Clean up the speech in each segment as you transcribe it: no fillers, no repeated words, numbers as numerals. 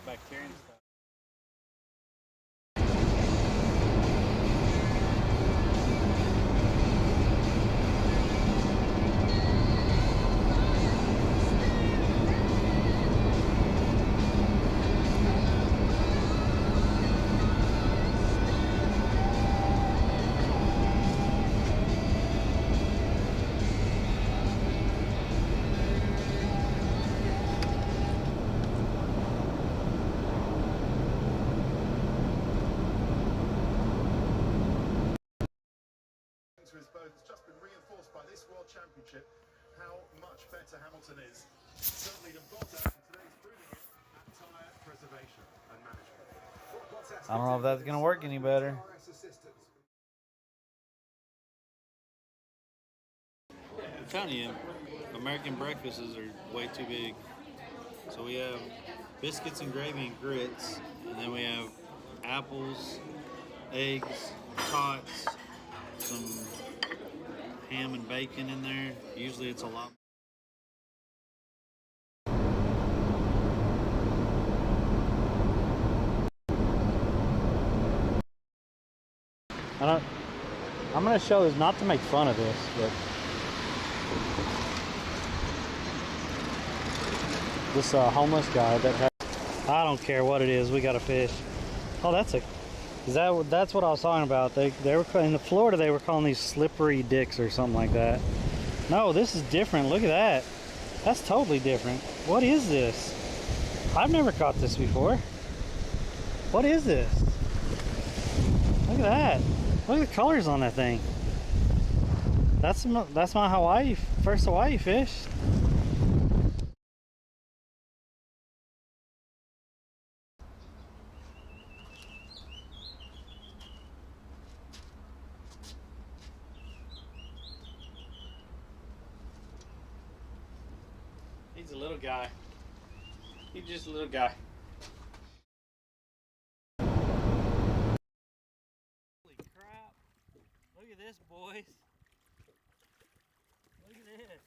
bacteria and stuff. His boat has just been reinforced by this World Championship how much better Hamilton is. Certainly the bottom today's proving it at tyre preservation and management. I don't know if that's going to work any better. I'm telling you, American breakfasts are way too big. So we have biscuits and gravy and grits, and then we have apples, eggs, tots, some ham and bacon in there. Usually it's a lot. I'm going to show this not to make fun of this, but this homeless guy that has, I don't care what it is, we got a fish. Oh, that's what I was talking about. They were in Florida, they were calling these slippery dicks or something like that. No, this is different. Look at that. That's totally different. What is this? I've never caught this before. What is this? Look at that. Look at the colors on that thing. That's my first Hawaii fish. He's a little guy. He's just a little guy. Holy crap. Look at this, boys. Look at this.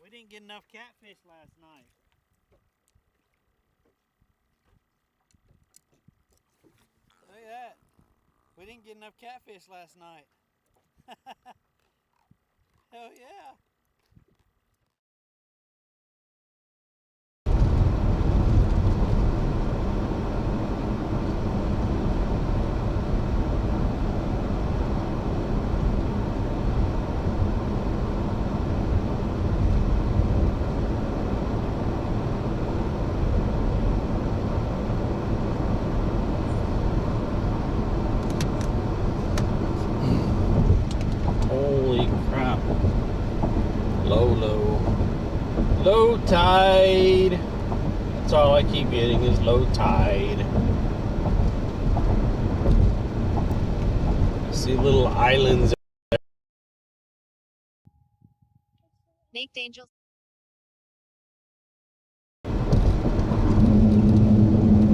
We didn't get enough catfish last night. Look at that. We didn't get enough catfish last night. Hell yeah. Low tide. That's all I keep getting is low tide. I see little islands. Naked Angels.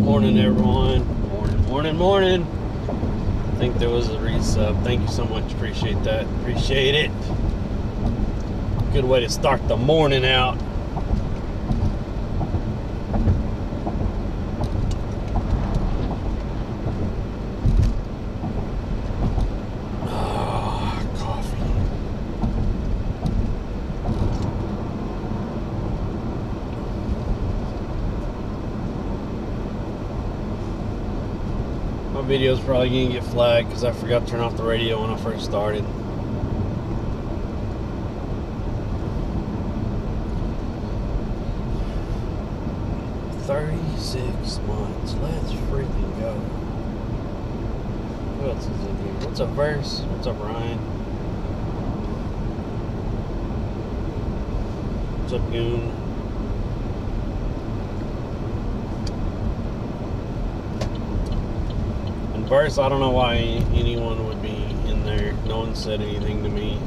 Morning, everyone. Morning. I think there was a resub. Thank you so much. Appreciate that. Appreciate it. Good way to start the morning out. Video's probably gonna get flagged because I forgot to turn off the radio when I first started. "36 months. Let's freaking go." Who else is in here? What's up, Verse? What's up, Ryan? What's up, Goon? First, I don't know why anyone would be in there. No one said anything to me.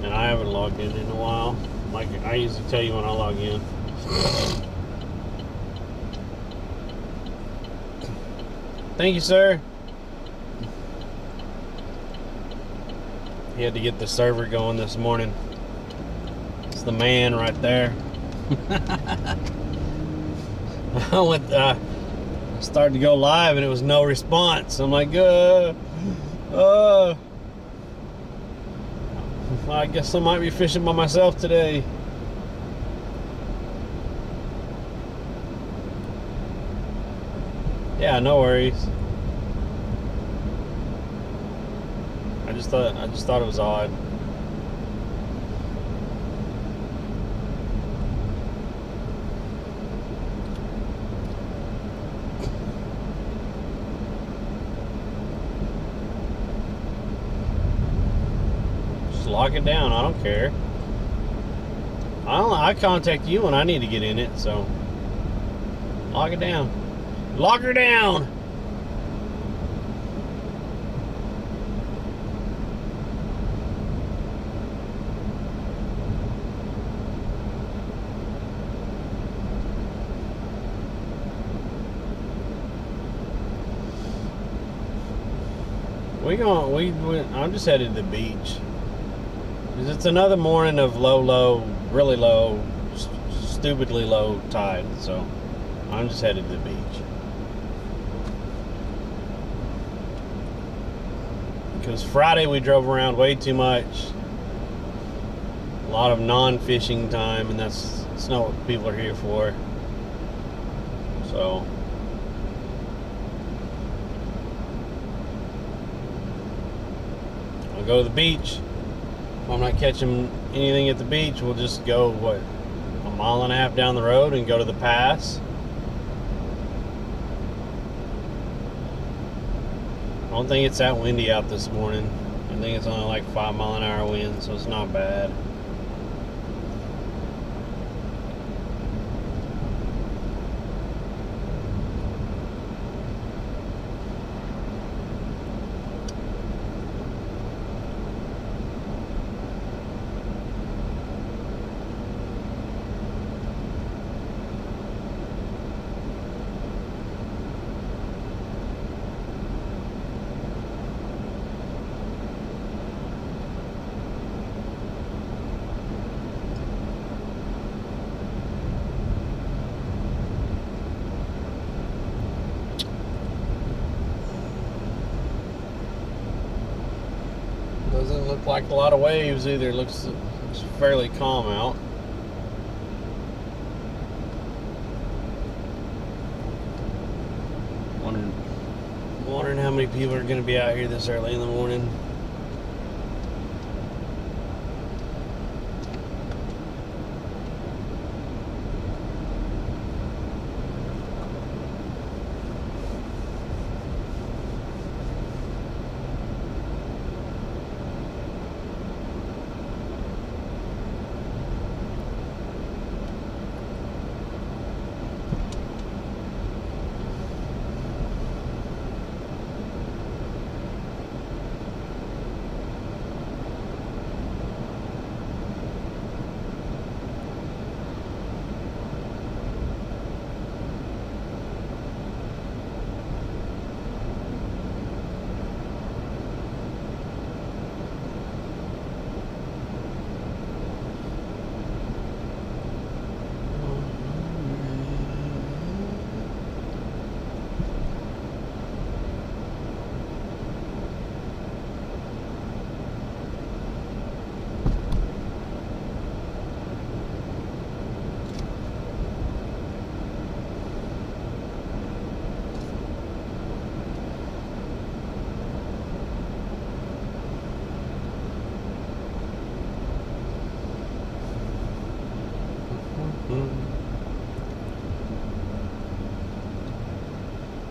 And I haven't logged in a while. Like, I usually tell you when I log in. Thank you, sir. He had to get the server going this morning. It's the man right there. I went, started to go live and it was no response. I'm like, I guess I might be fishing by myself today. Yeah, no worries. I just thought it was odd. Just lock it down. I don't care. I contact you when I need to get in it, so lock it down. Lock her down. I'm just headed to the beach. 'Cause it's another morning of really low, stupidly low tide. So I'm just headed to the beach. Because Friday we drove around way too much. A lot of non-fishing time, and that's not what people are here for. So I'll go to the beach. If I'm not catching anything at the beach, we'll just go, a mile and a half down the road and go to the pass. I don't think it's that windy out this morning. I think it's only like 5 mile an hour wind, so it's not bad. Doesn't look like a lot of waves either. Looks fairly calm out. Wondering how many people are going to be out here this early in the morning.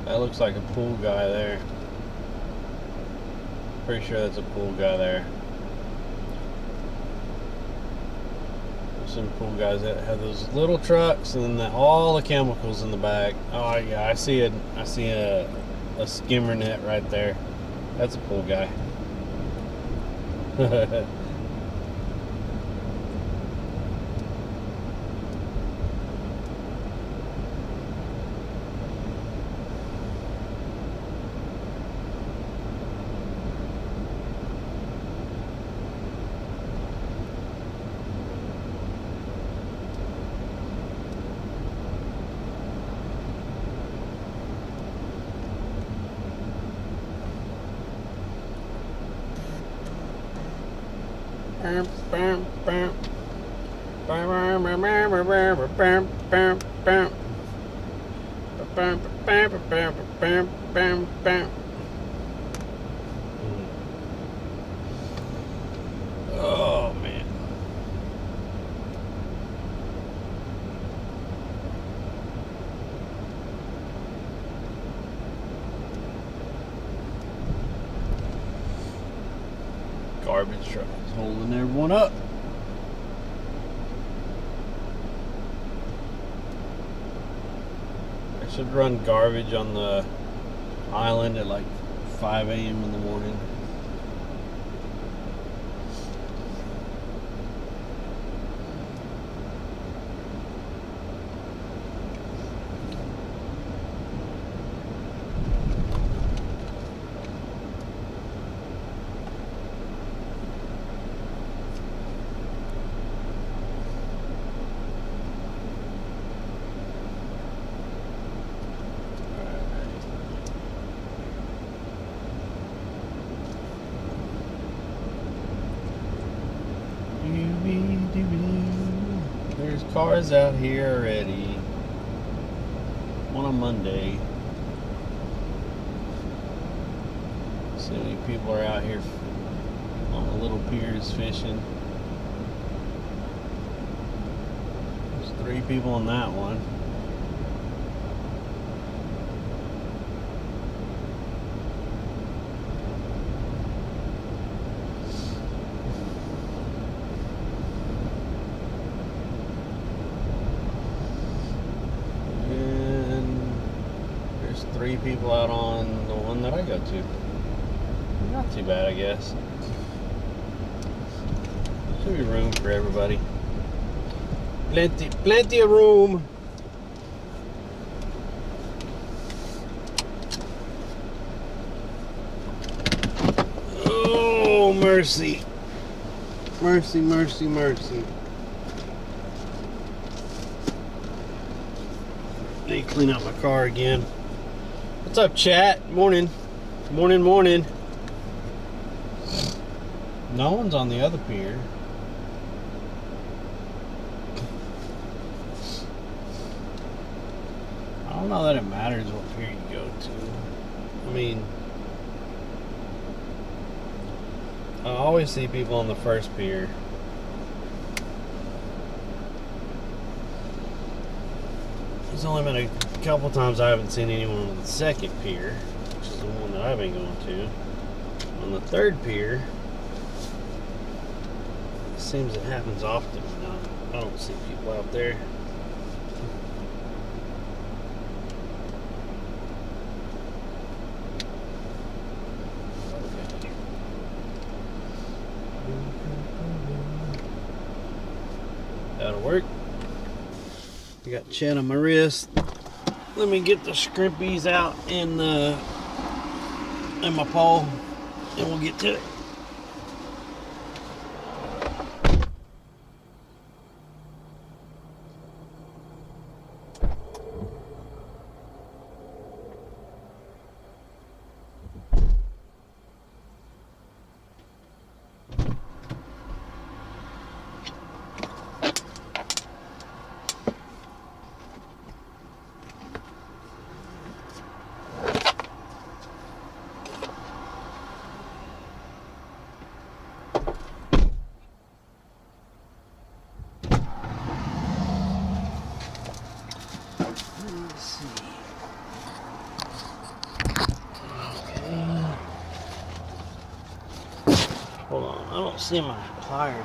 That looks like a pool guy there. Pretty sure that's a pool guy there. There's some pool guys that have those little trucks and then all the chemicals in the back. Oh yeah, I see a skimmer net right there. That's a pool guy. Oh man. Garbage truck is holding everyone up. I should run garbage on the island at like 5 a.m. in the morning. There's cars out here already on a Monday. See how many people are out here on the little piers fishing. There's 3 people on that one. And there's 3 people out on the one that I go to. Not too bad, I guess. Should be room for everybody. Plenty of room. Oh, mercy. Mercy, mercy, mercy. Need to clean out my car again. What's up, chat? Morning. Morning, morning. No one's on the other pier. I don't know that it matters what pier you go to. I mean, I always see people on the first pier. There's only been a couple times I haven't seen anyone on the second pier, which is the one that I've been going to. On the third pier, it seems it happens often. I don't see people out there. That'll work. I got chat on my wrist. Let me get the scrimpies out in my pole, and we'll get to it. Hold on, I don't see my pliers.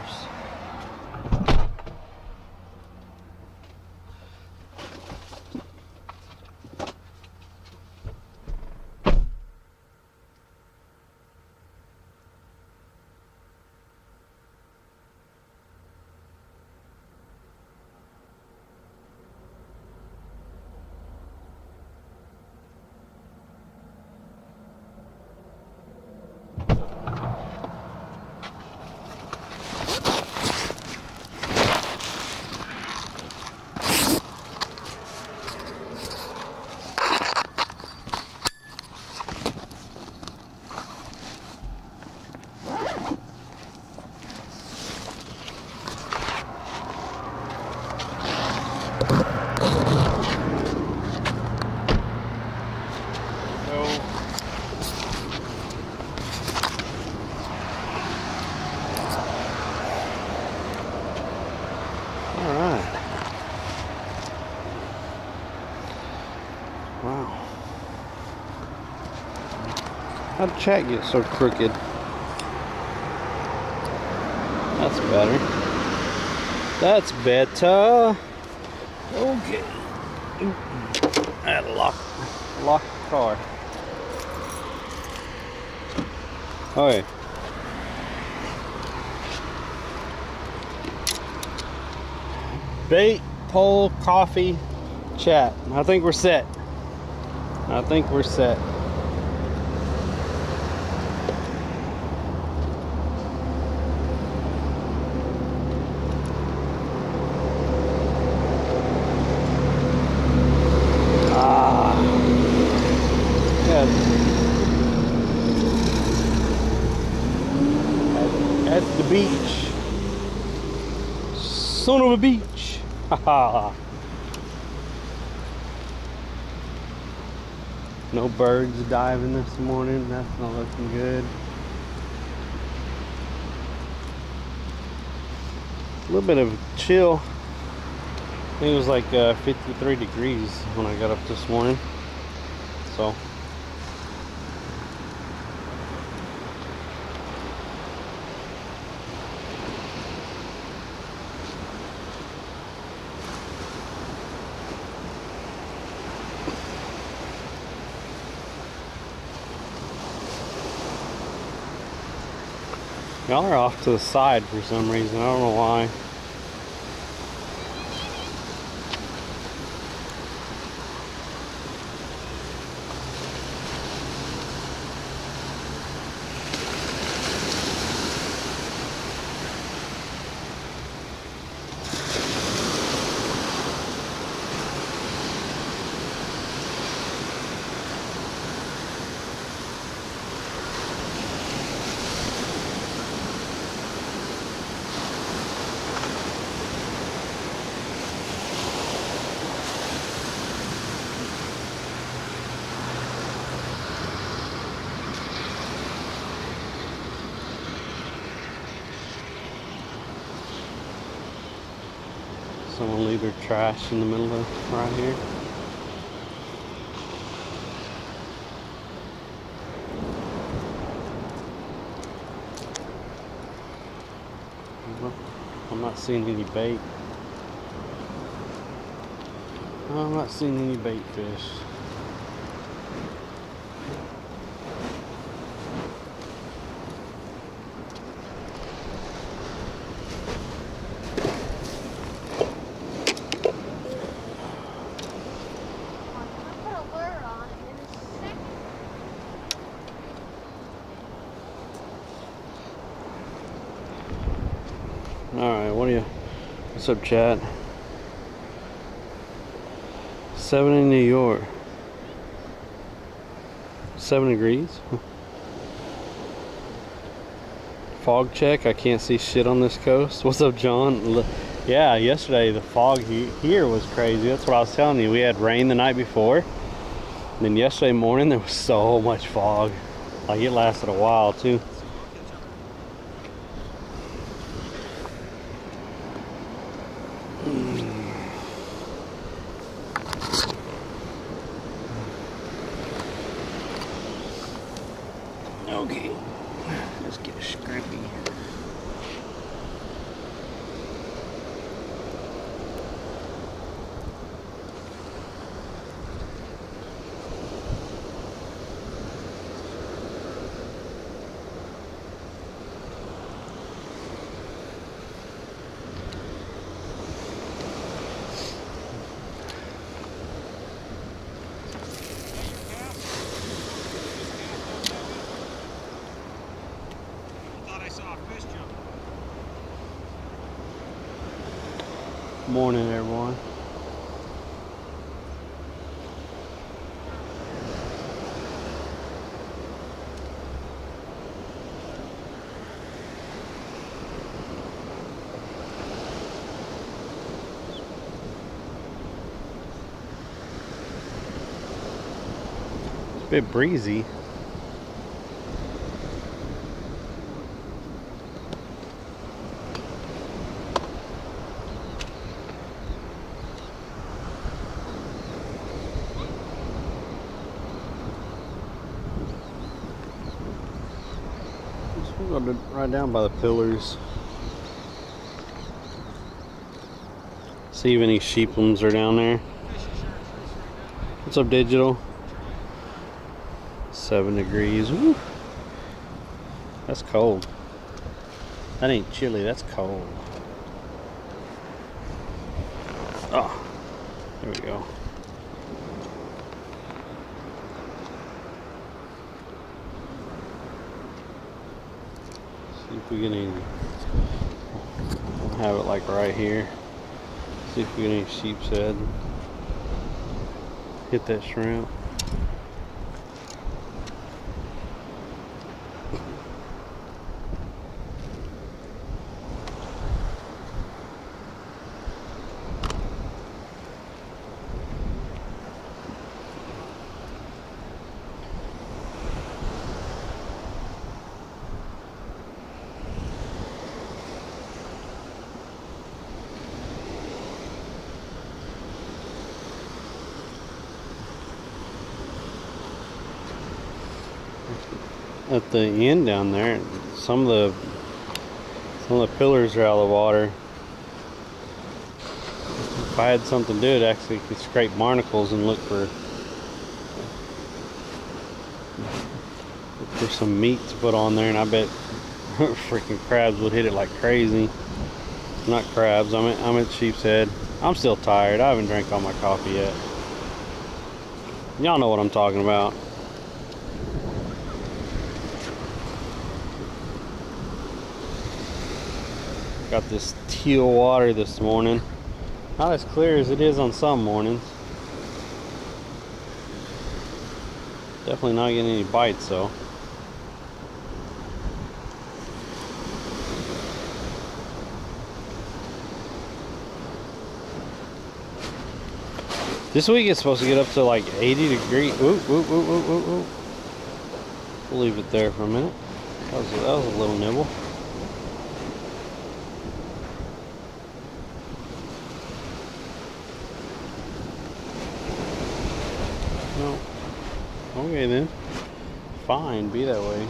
How'd chat get so crooked? That's better. That's better. Okay. I had to lock the car. Okay. Bait, pole, coffee, chat. I think we're set. I think we're set. At the beach. Son of a beach. Haha. No birds diving this morning. That's not looking good. A little bit of chill. I think it was like 53 degrees when I got up this morning. So. Y'all are off to the side for some reason. I don't know why. Someone leave their trash in the middle of right here. I'm not seeing any bait. I'm not seeing any bait fish. Alright, what's up, chat? 7 in New York. 7 degrees? Fog check, I can't see shit on this coast. What's up, John? Yeah, yesterday the fog here was crazy. That's what I was telling you. We had rain the night before. And then yesterday morning there was so much fog. Like, it lasted a while too. Okay, let's get scrappy. Morning, everyone. It's a bit breezy. I'll go right down by the pillars. See if any sheepums are down there. What's up, Digital? 7 degrees. Woo. That's cold. That ain't chilly, that's cold. Oh, there we go. See if we get any. We'll have it like right here. See if we get any sheep's head. Hit that shrimp. At the end down there, some of the pillars are out of the water. If I had something to do, it actually could scrape barnacles and look for some meat to put on there, and I bet freaking crabs would hit it like crazy. Not crabs, I'm at sheep's head. I'm still tired. I haven't drank all my coffee yet. Y'all know what I'm talking about. Got this teal water this morning. Not as clear as it is on some mornings. Definitely not getting any bites though. This week it's supposed to get up to like 80 degrees. Ooh, ooh, ooh, ooh, ooh, ooh. We'll leave it there for a minute. That was a little nibble. No. Okay then. Fine, be that way.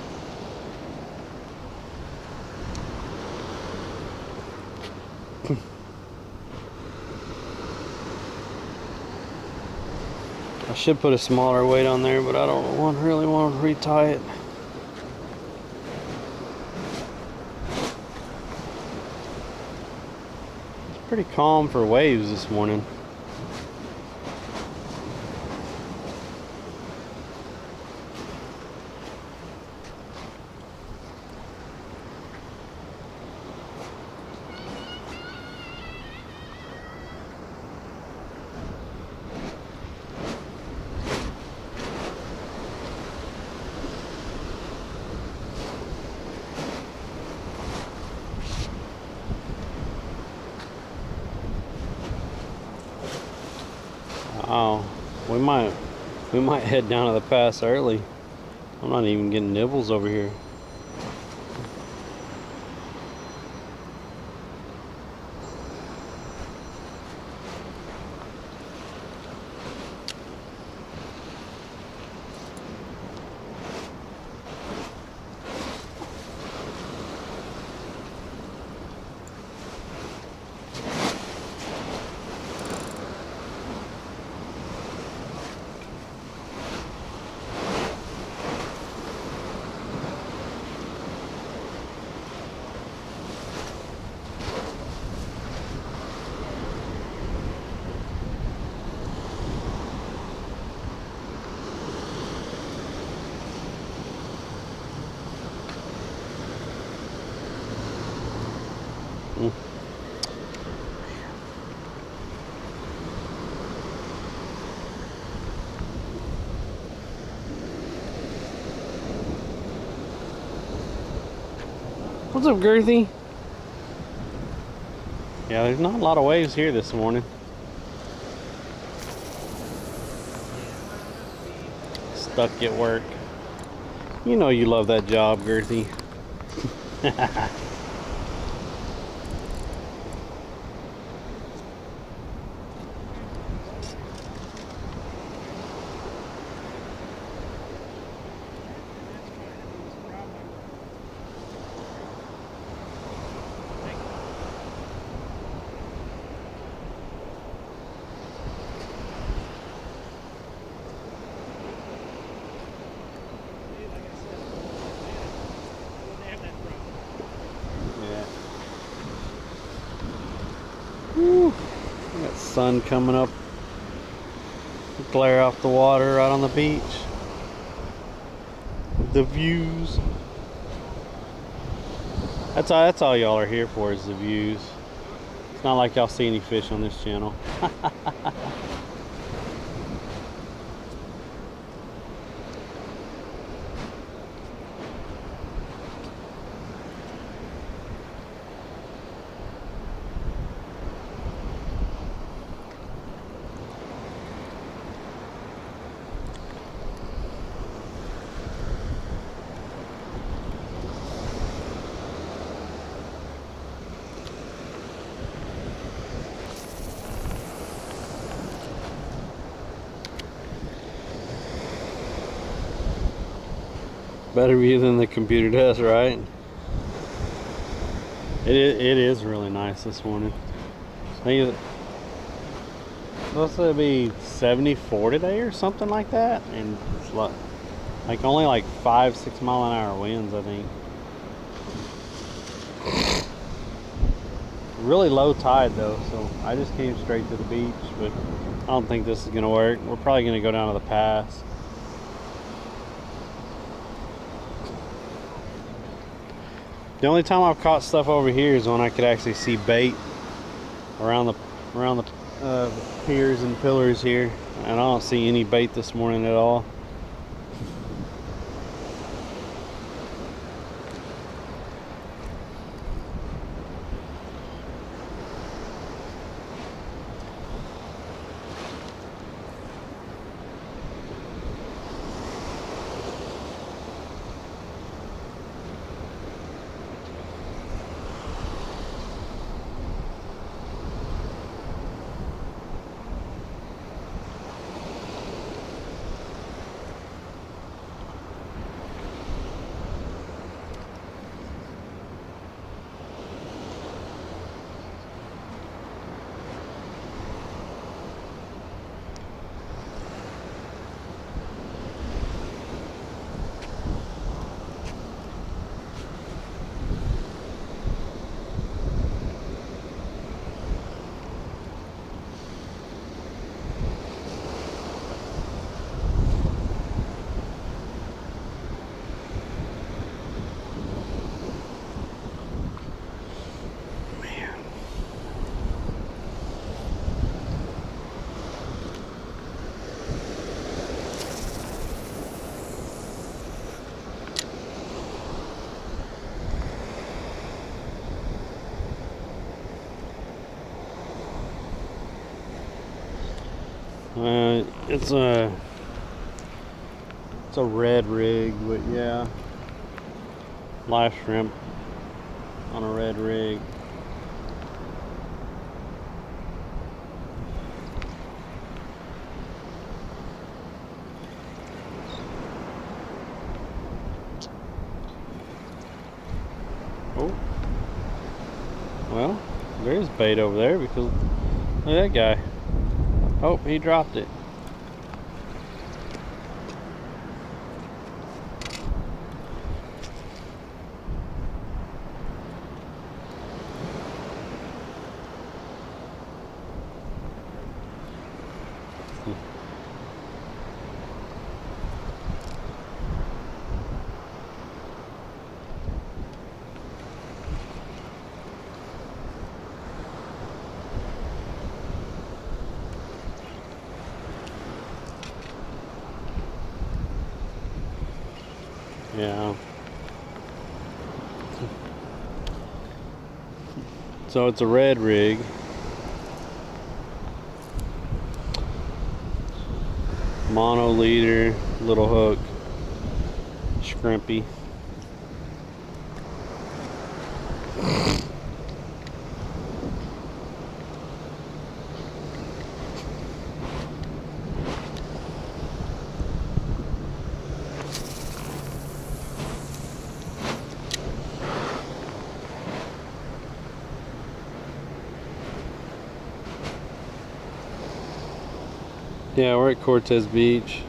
I should put a smaller weight on there, but I don't really want to retie it. It's pretty calm for waves this morning. Oh, we might head down to the pass early. I'm not even getting nibbles over here. What's up, Girthy? Yeah, there's not a lot of waves here this morning. Stuck at work. You know you love that job, Girthy. sun coming up, glare off the water right on the beach. The views. That's all y'all are here for, is the views. It's not like y'all see any fish on this channel. Better view than the computer does, right? It is really nice this morning. I think it's supposed to be 74 today or something like that, and it's like only like 5-6 mile an hour winds, I think. Really low tide though, so I just came straight to the beach, but I don't think this is gonna work. We're probably gonna go down to the pass. The only time I've caught stuff over here is when I could actually see bait around the piers and pillars here, and I don't see any bait this morning at all. It's a red rig, but yeah, live shrimp on a red rig. Oh, well, there's bait over there because look at that guy. Oh, he dropped it. Yeah. So it's a red rig. Mono leader, little hook, shrimpy. Yeah, we're at Cortez Beach.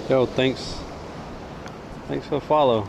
Yo, thanks for the follow.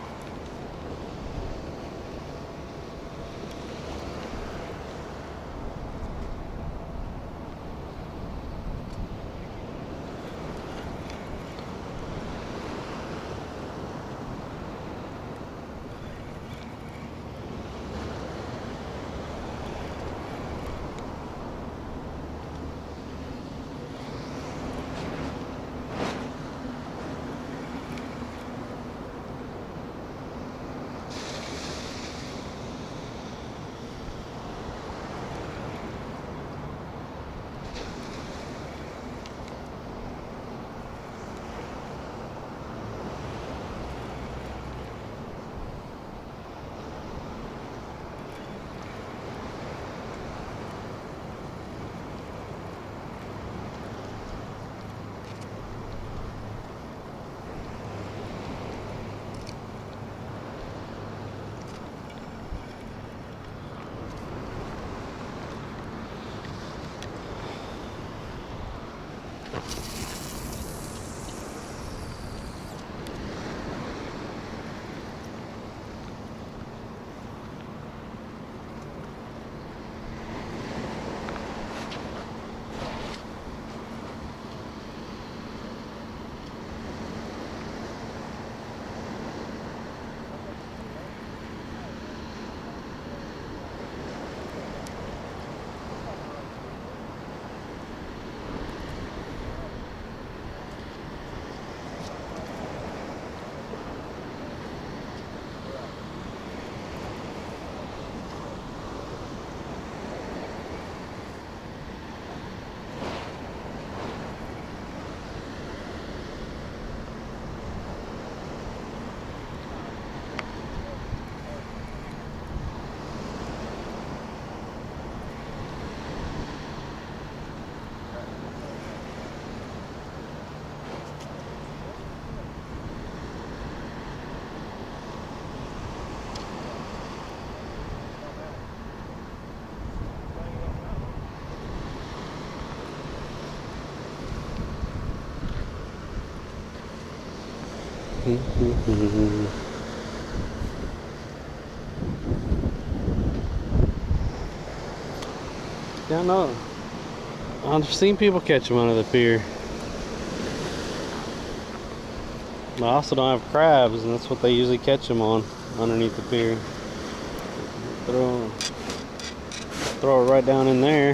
Yeah, no. I've seen people catch them under the pier. I also don't have crabs, and that's what they usually catch them on, underneath the pier. Throw it right down in there.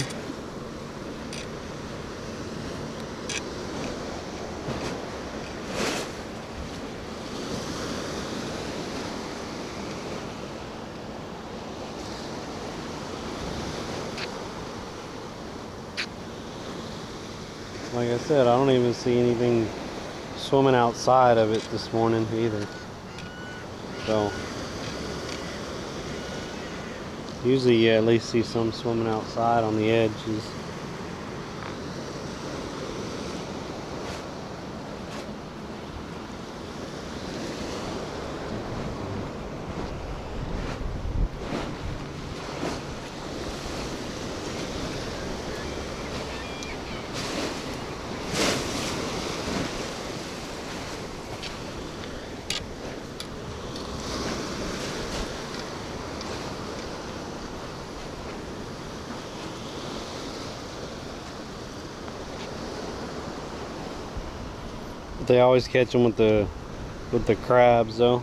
Like I said, I don't even see anything swimming outside of it this morning either. So usually you at least see some swimming outside on the edges. They always catch them with the crabs though.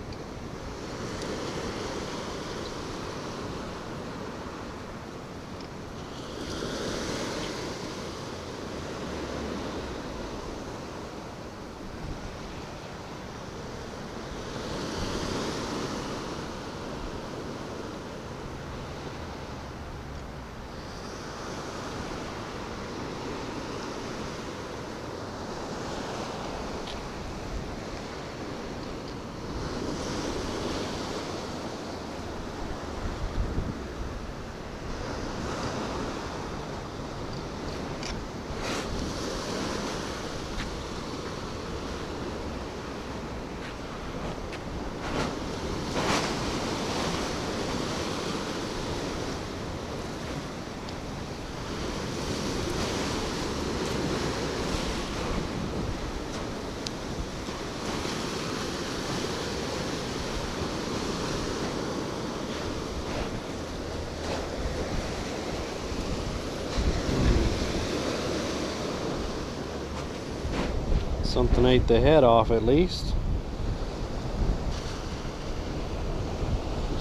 Something ate the head off at least.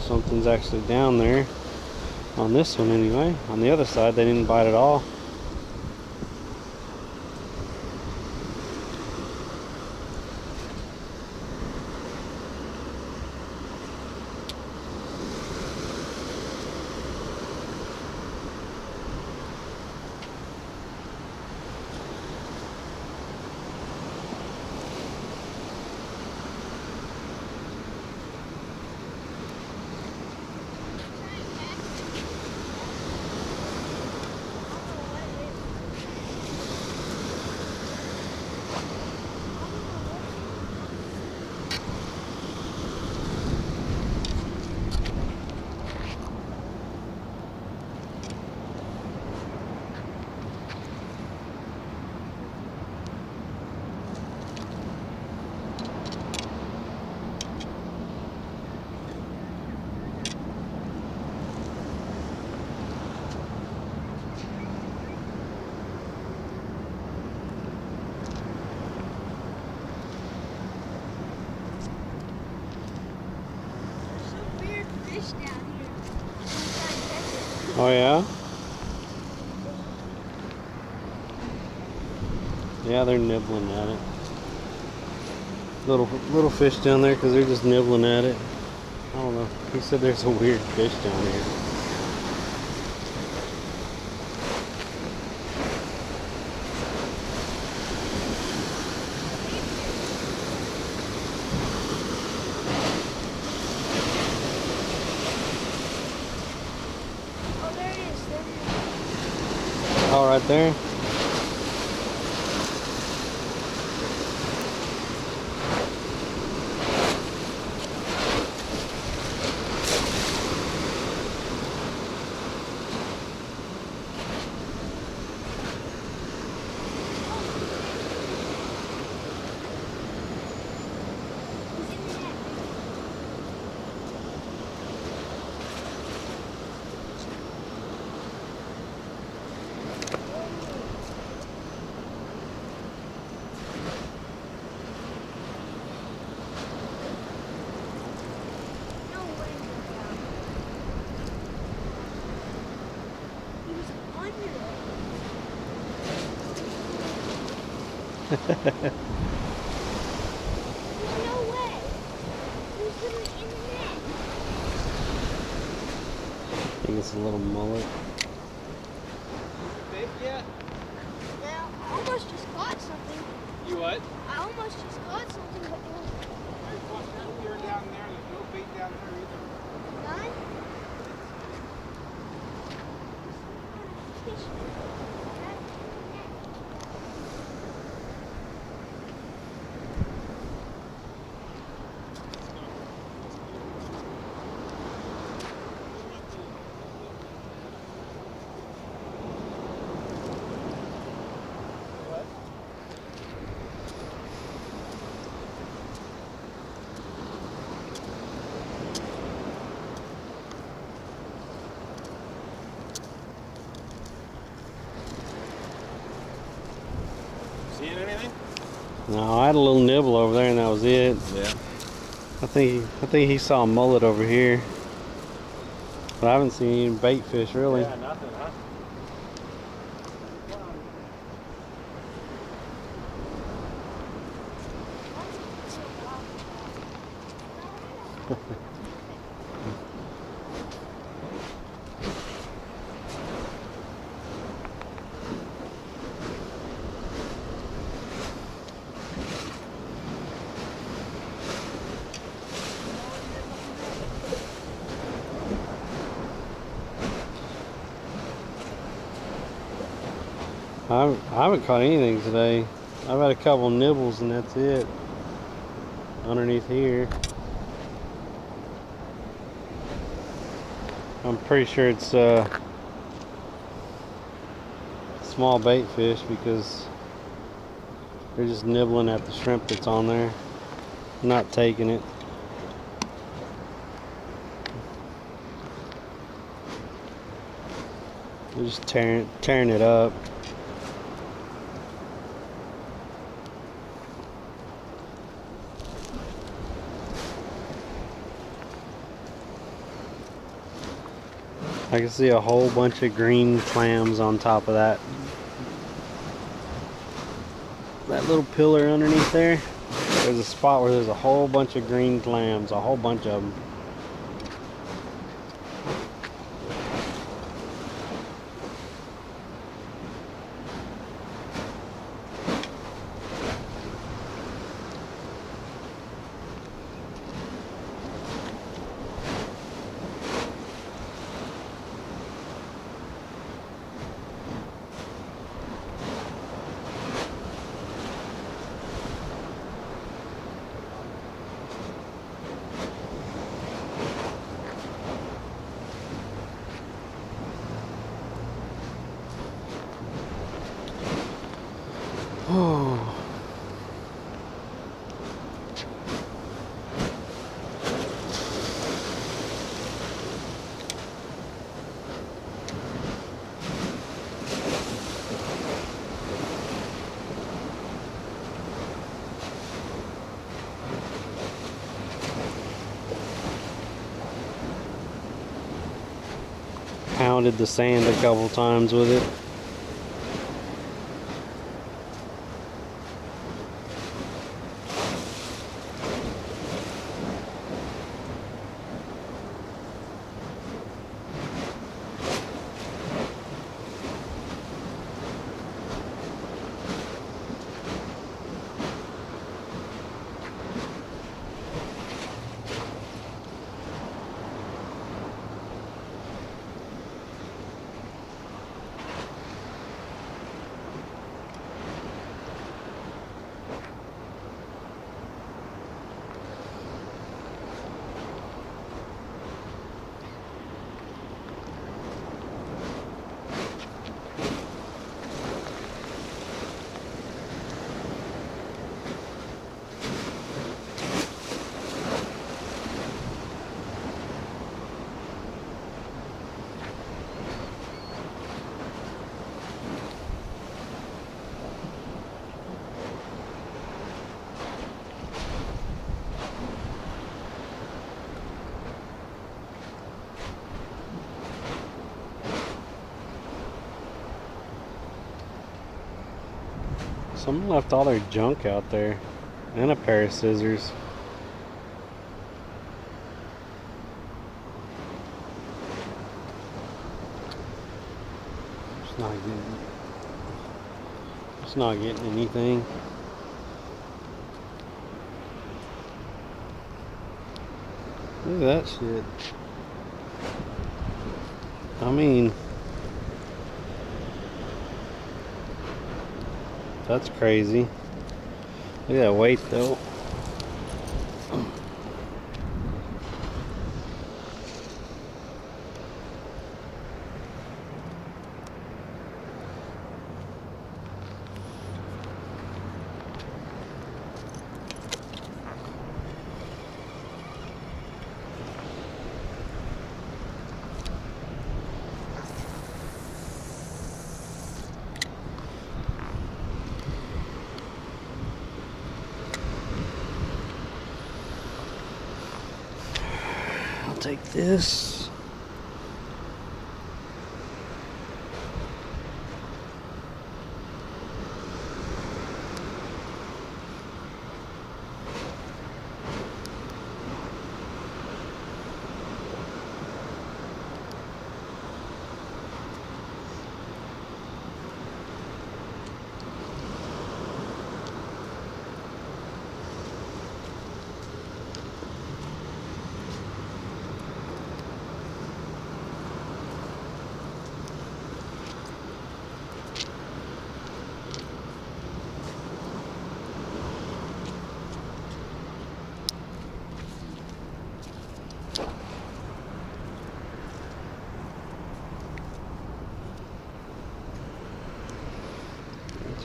Something's actually down there. On this one anyway. On the other side they didn't bite at all. Oh yeah? Yeah, they're nibbling at it. Little fish down there because they're just nibbling at it. I don't know. He said there's a weird fish down here. Oh, there it is. There it is. Oh, right there? There's no way. Who's literally in the net? I think it's a little mullet. Big yet? Well, I almost just caught something. You what? I almost just caught something, but it was You're down there. There's no bait down there either. none. Fish. Seeing anything? No, I had a little nibble over there and that was it. Yeah. I think he saw a mullet over here. But I haven't seen any bait fish really. Yeah, nothing, huh? I haven't caught anything today. I've had a couple nibbles and that's it. Underneath here. I'm pretty sure it's small bait fish because they're just nibbling at the shrimp that's on there. Not taking it. They're just tearing it up. I can see a whole bunch of green clams on top of that little pillar underneath there. There's a spot where there's a whole bunch of green clams, a whole bunch of them. Oh. Pounded the sand a couple times with it. Someone left all their junk out there. And a pair of scissors. It's not getting anything. Look at that shit. I mean, that's crazy. Look at that weight though. Take this.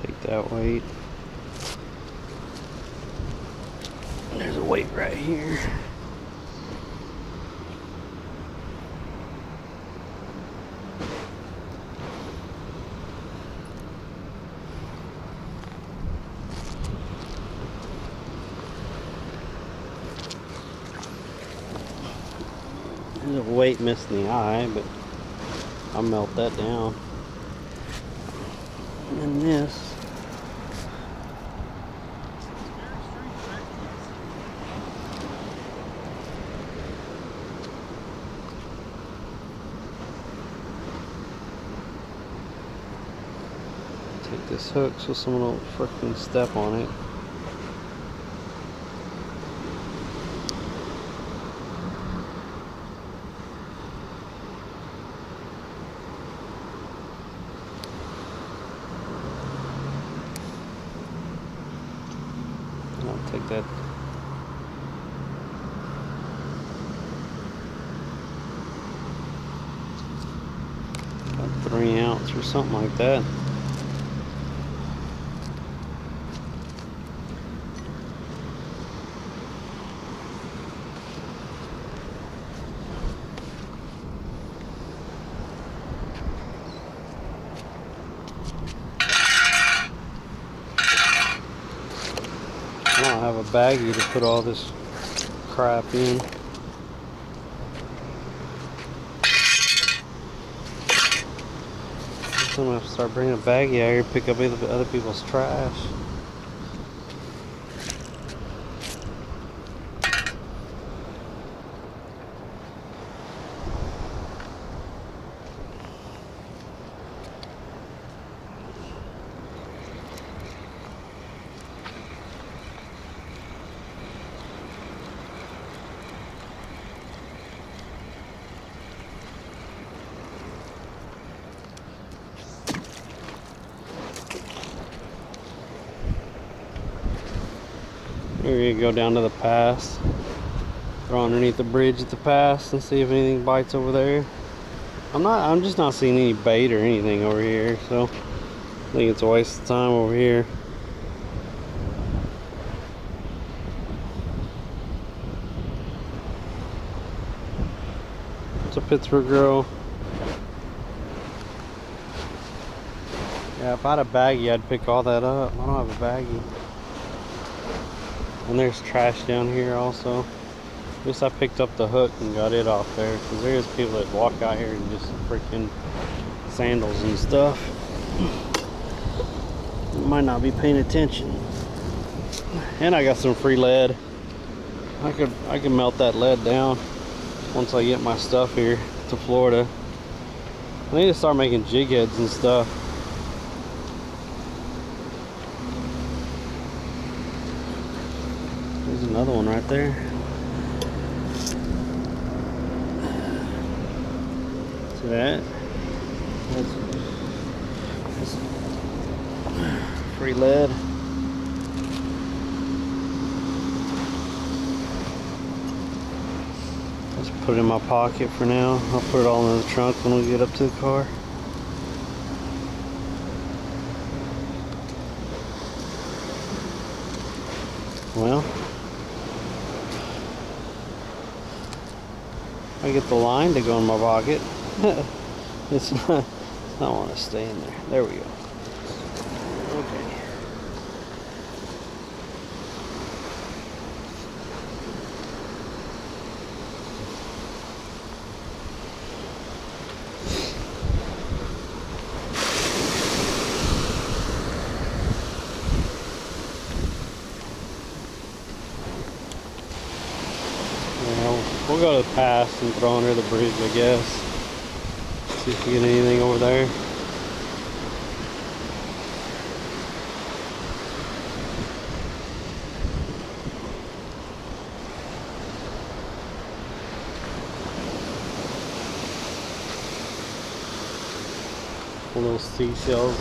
Take that weight. There's a weight right here. There's a weight missing the eye, but I'll melt that down. And then this. Take this hook so someone will freaking step on it. I'll take that. About 3 ounce or something like that. I don't have a baggie to put all this crap in. I'm gonna have to start bringing a baggie out here to pick up other people's trash. We're gonna go down to the pass, throw underneath the bridge at the pass and see if anything bites over there. I'm just not seeing any bait or anything over here, so I think it's a waste of time over here. It's a Pittsburgh girl. Yeah, if I had a baggie, I'd pick all that up. I don't have a baggie. And there's trash down here also. At least I picked up the hook and got it off there, because there's people that walk out here in just freaking sandals and stuff. might not be paying attention. And I got some free lead. I could melt that lead down once I get my stuff here to Florida. I need to start making jig heads and stuff. There's another one right there. See that? That's free lead. Let's put it in my pocket for now. I'll put it all in the trunk when we get up to the car. Well, I get the line to go in my pocket. It's not want to stay in there. There we go. Okay. We'll go to the pass and throw under the bridge, I guess. See if we get anything over there. Little seashells.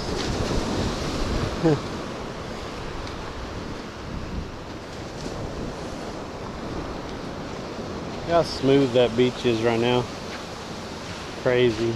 How smooth that beach is right now. Crazy.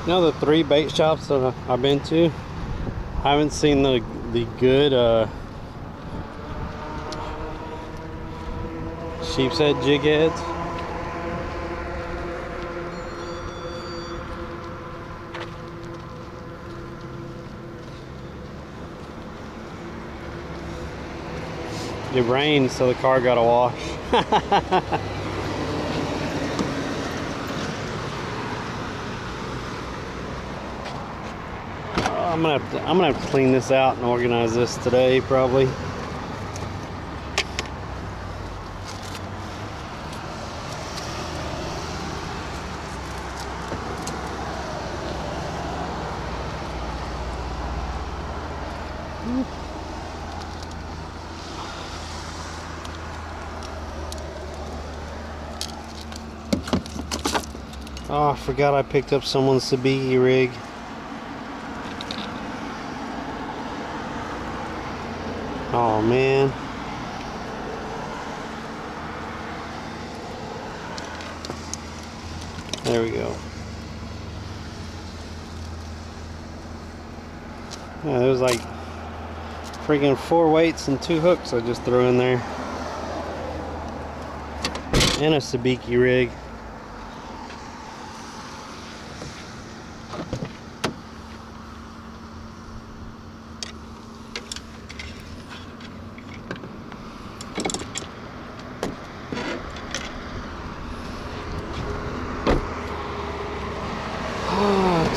You know, the 3 bait shops that I've been to, I haven't seen the good sheep's head jig heads. It rained, so the car got a wash. I'm gonna have to clean this out and organize this today, probably. Oh, I forgot I picked up someone's sabiki rig. Oh man. There we go. Yeah, there's like freaking 4 weights and 2 hooks I just threw in there. And a sabiki rig.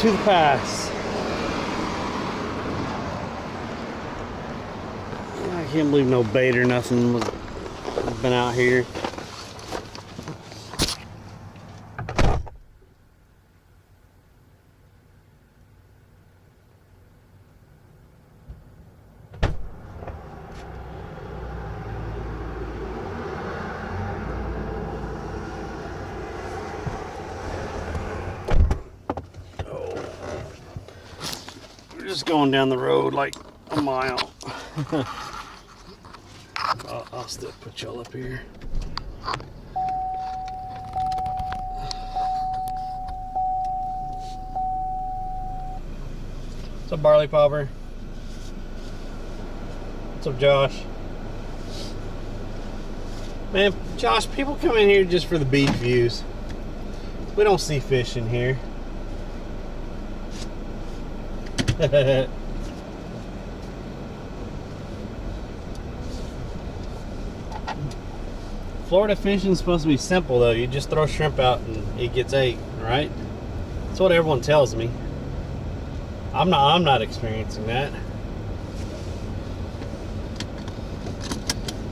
To the pass. I can't believe no bait or nothing was been out here. Just going down the road like a mile. I'll still put y'all up here. What's up, Barley Popper? What's up, Josh? Man, Josh, people come in here just for the beach views. We don't see fish in here. Florida fishing is supposed to be simple, though. You just throw shrimp out and it gets ate, right? That's what everyone tells me. I'm not experiencing that.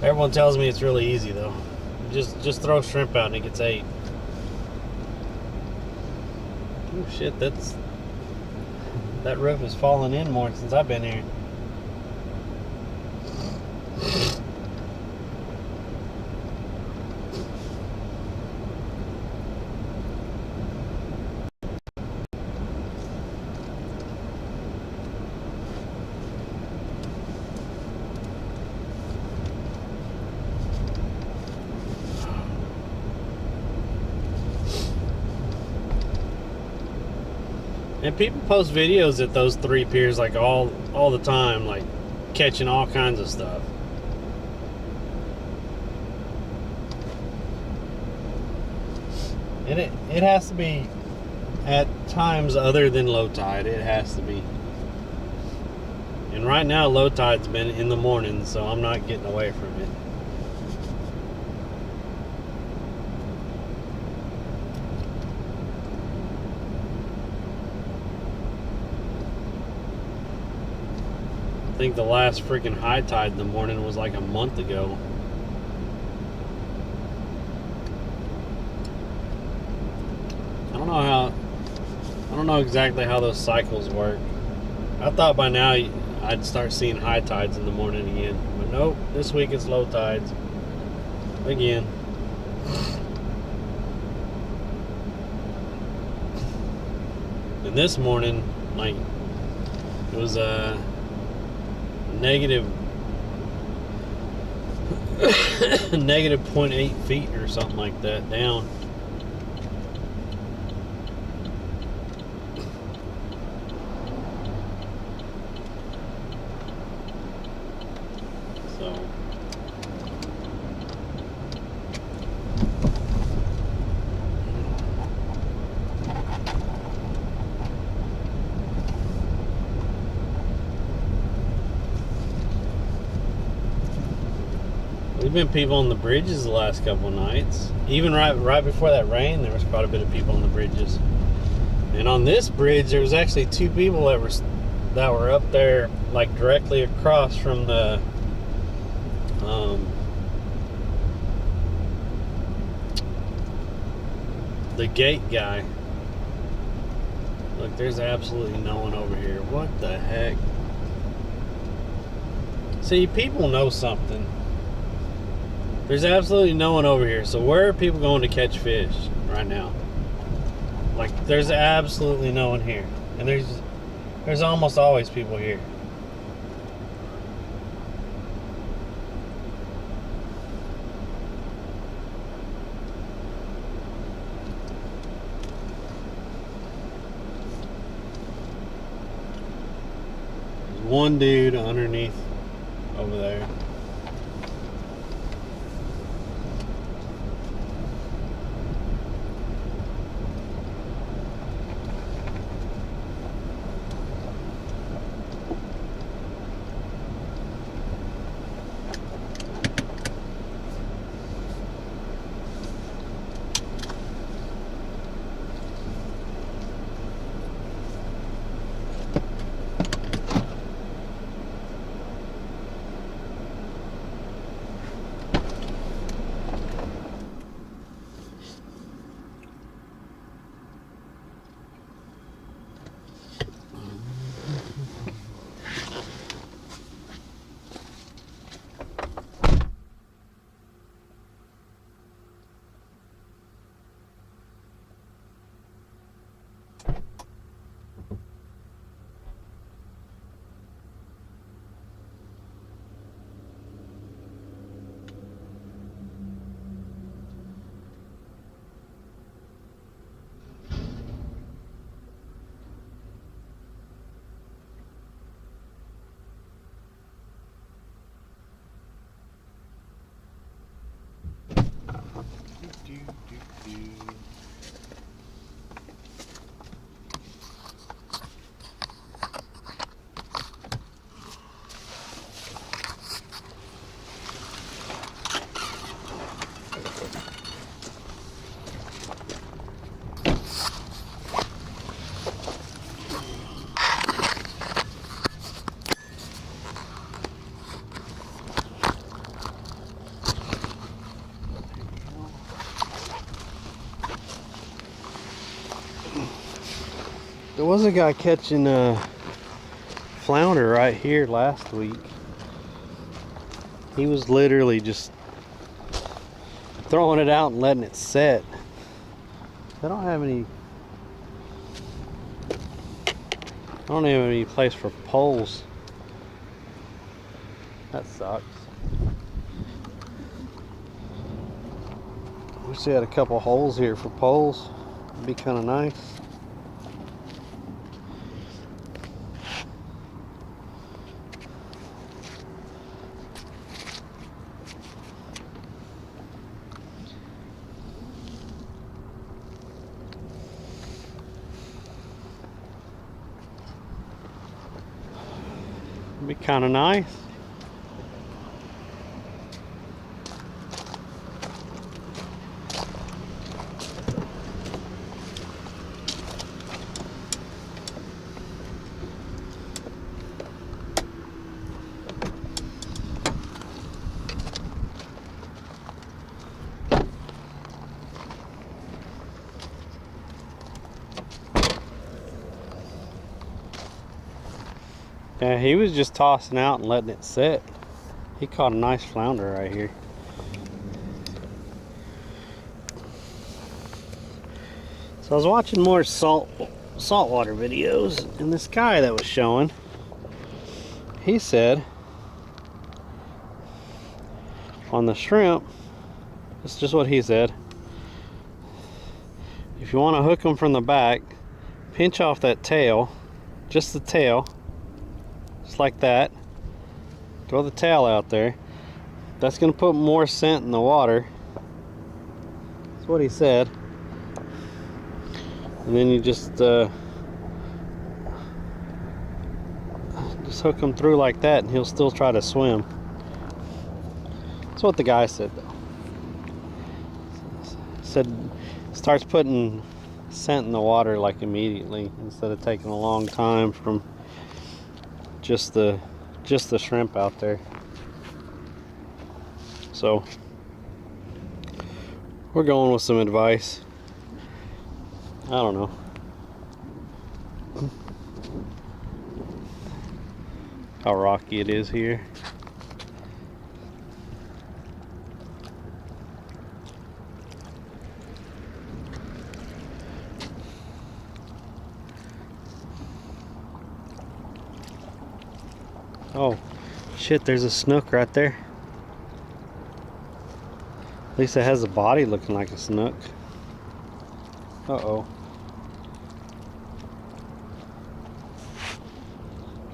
Everyone tells me it's really easy, though. Just throw shrimp out and it gets ate. Oh shit, that roof has fallen in more since I've been here. And people post videos at those 3 piers like all the time, like catching all kinds of stuff. And it has to be at times other than low tide. It has to be. And right now low tide's been in the morning, so I'm not getting away from it. I think the last freaking high tide in the morning was like a month ago. I don't know exactly how those cycles work. I thought by now I'd start seeing high tides in the morning again, but nope, this week it's low tides again. And this morning, like, it was negative 0.8 feet or something like that down. So there's been people on the bridges the last couple of nights. Even right before that rain, there was quite a bit of people on the bridges. And on this bridge, there was actually 2 people that were up there, like directly across from the gate guy. Look, there's absolutely no one over here. What the heck? See, people know something. There's absolutely no one over here. So where are people going to catch fish right now? Like, there's absolutely no one here. And there's almost always people here. There's one dude underneath over there. There was a guy catching flounder right here last week. He was literally just throwing it out and letting it set. I don't have any place for poles. That sucks. Wish they had a couple holes here for poles. It'd be kind of nice. It'd be kind of nice. Yeah, he was just tossing out and letting it set. He caught a nice flounder right here. So I was watching more saltwater videos, and this guy that was showing, he said on the shrimp, it's just what he said, if you want to hook them from the back, pinch off that tail, just the tail, just like that. Throw the tail out there. That's going to put more scent in the water. That's what he said. And then you just hook him through like that, and he'll still try to swim. That's what the guy said, though. Said starts putting scent in the water like immediately, instead of taking a long time from just the shrimp out there. So we're going with some advice. I don't know. How rocky it is here. Oh shit, there's a snook right there. At least it has a body looking like a snook. Uh-oh.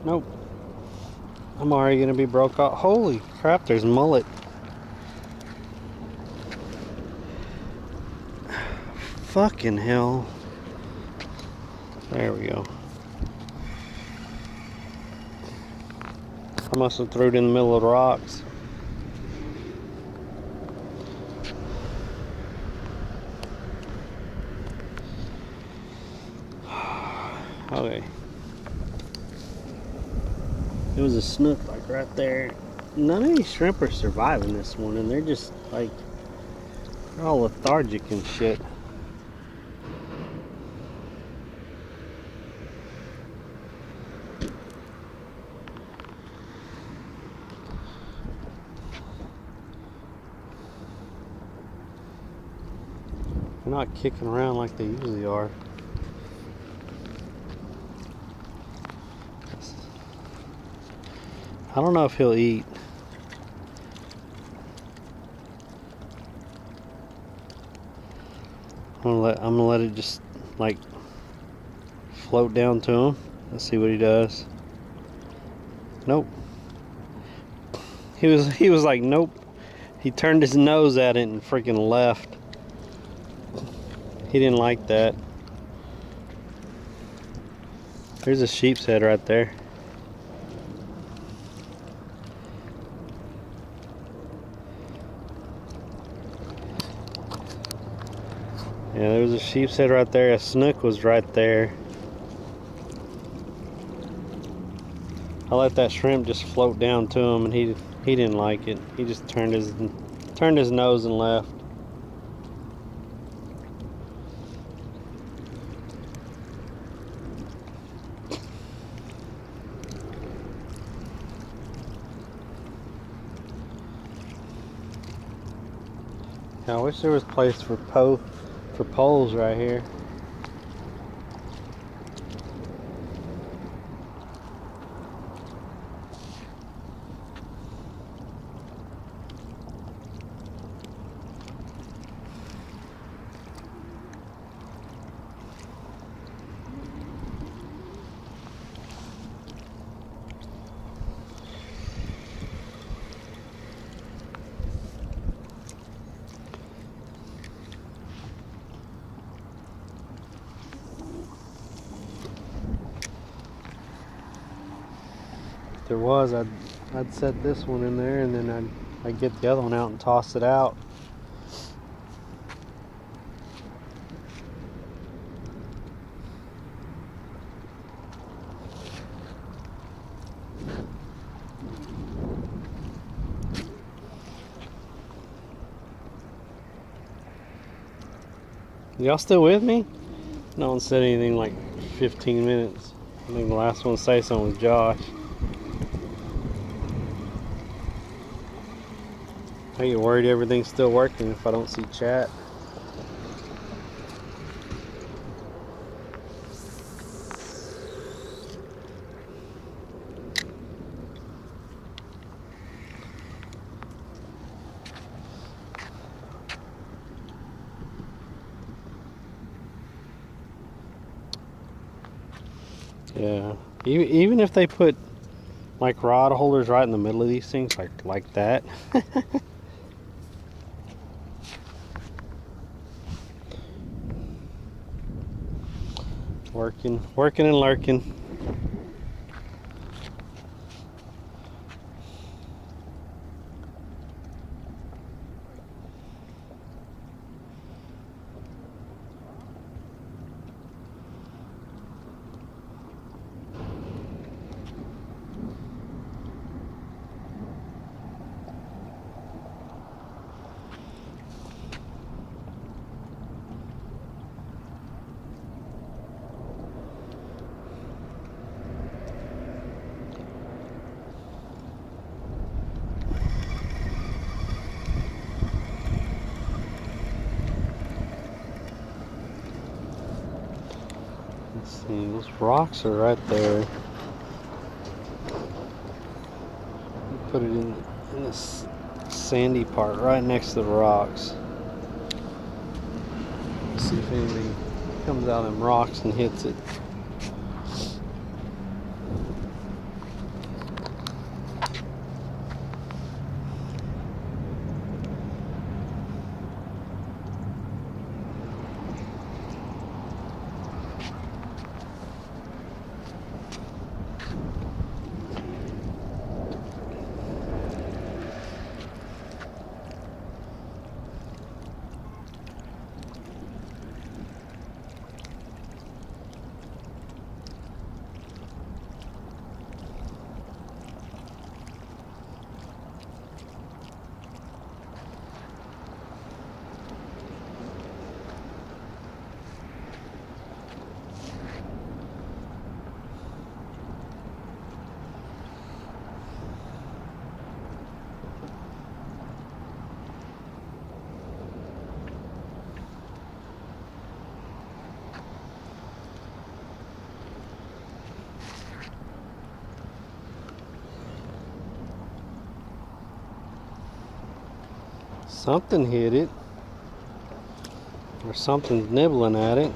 Nope. I'm already gonna be broke out. Holy crap, there's mullet. Fucking hell. There we go. I must have threw it in the middle of the rocks. Okay. It was a snook like right there. None of these shrimp are surviving this morning. They're just like, they're all lethargic and shit. They're not kicking around like they usually are. I don't know if he'll eat. I'm gonna let it just like float down to him. Let's see what he does. Nope. He was like, nope. He turned his nose at it and freaking left. He didn't like that. There's a sheep's head right there. Yeah, there was a sheep's head right there. A snook was right there. I let that shrimp just float down to him, and he didn't like it. He just turned his nose and left. I wish there was a place for poles right here. If there was, I'd set this one in there, and then I'd get the other one out and toss it out. Y'all still with me? No one said anything like 15 minutes. I think the last one to say something was Josh. I get worried everything's still working if I don't see chat. Yeah, even if they put like rod holders right in the middle of these things, like that. Working and lurking. Let's see, those rocks are right there. Put it in this sandy part right next to the rocks. See if anything comes out of them rocks and hits it. Something hit it, or something's nibbling at it.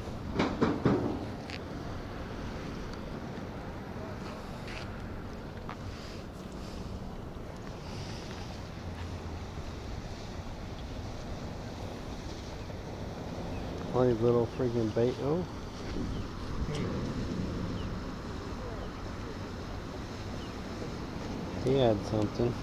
Funny little freaking bait. Oh. He had something.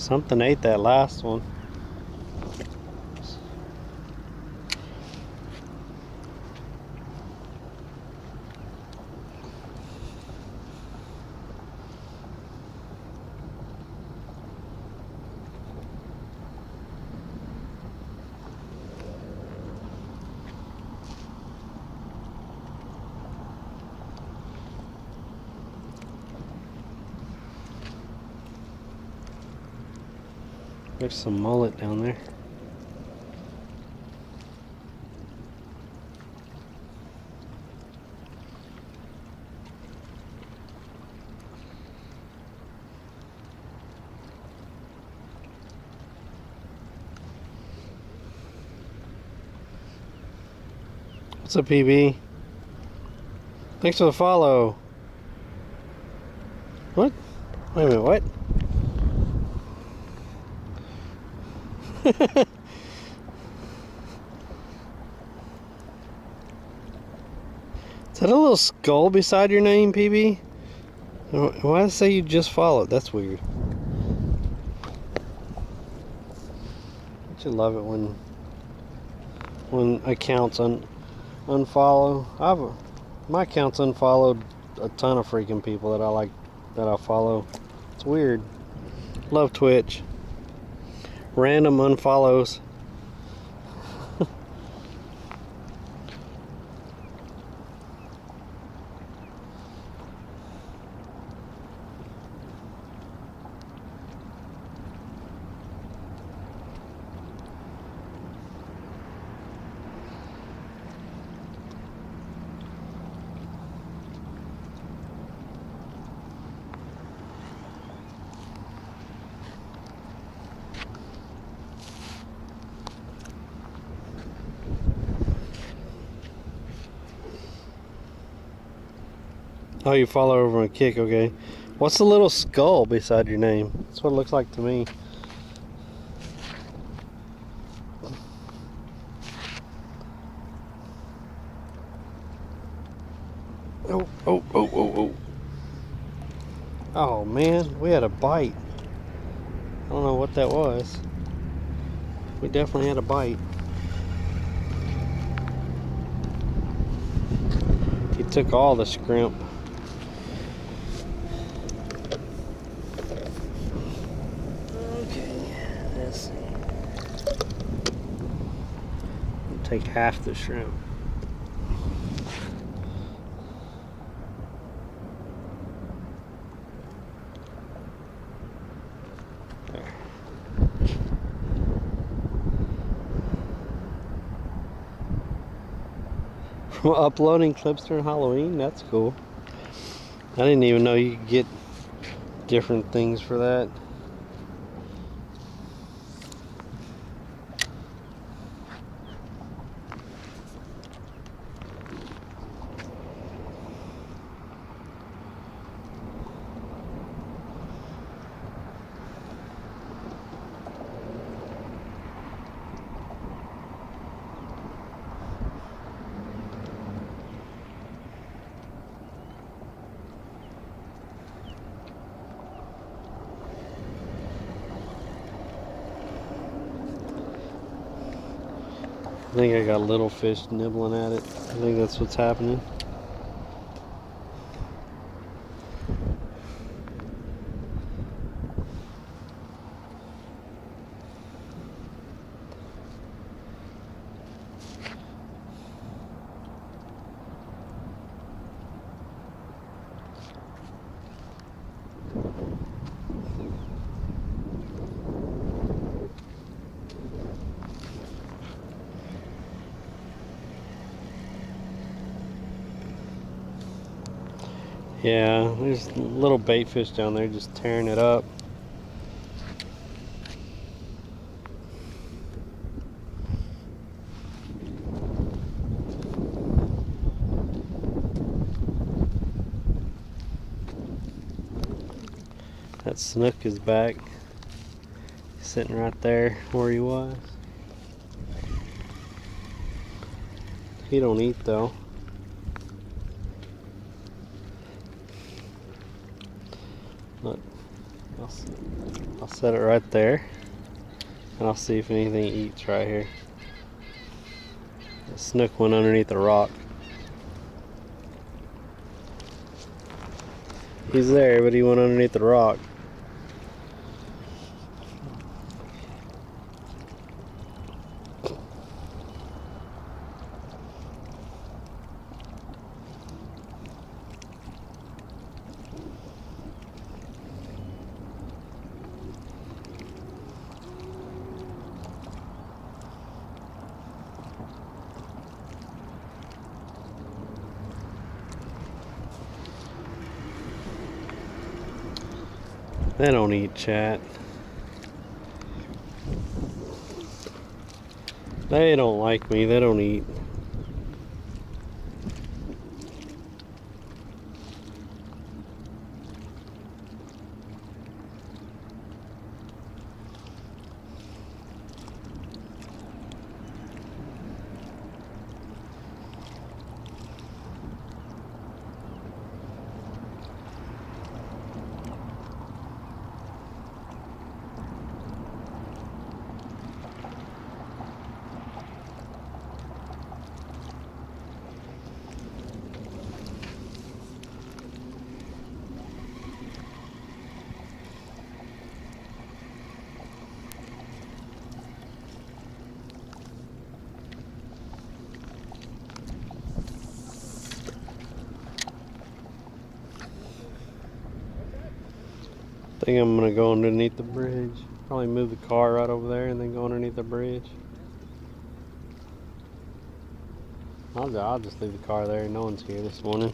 Something ate that last one. There's some mullet down there. What's up, PB? Thanks for the follow. What? Wait a minute, what? Is that a little skull beside your name, PB? Why does it say you just followed? That's weird. Don't you love it when accounts unfollow? My account's unfollowed a ton of freaking people that I like, that I follow. It's weird. Love Twitch. Random unfollows. Oh, you follow over on Kick, okay. What's the little skull beside your name? That's what it looks like to me. Oh, oh, oh, oh, oh. Oh, man, we had a bite. I don't know what that was. We definitely had a bite. He took all the scrimp. Take half the shrimp. There. From uploading clips during Halloween, that's cool. I didn't even know you could get different things for that. I think I got little fish nibbling at it. I think that's what's happening. Yeah, there's little bait fish down there just tearing it up. That snook is back, sitting right there where he was. He don't eat though. Look, I'll set it right there, and I'll see if anything eats right here. The snook went underneath the rock. He's there, but he went underneath the rock. They don't eat, chat. They don't like me. They don't eat. I think I'm gonna go underneath the bridge. Probably move the car right over there and then go underneath the bridge. I'll just leave the car there. No one's here this morning.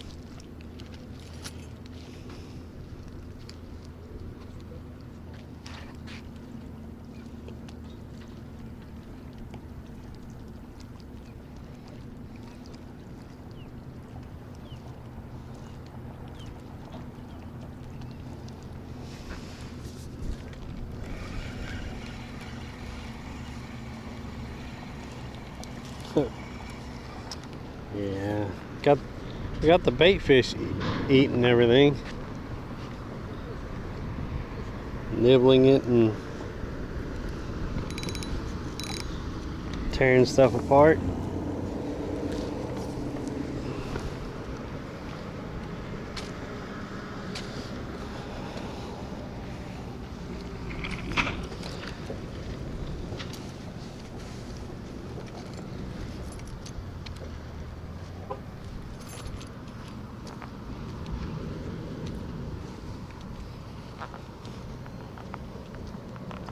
Yeah, we got the bait fish eating everything, nibbling it and tearing stuff apart.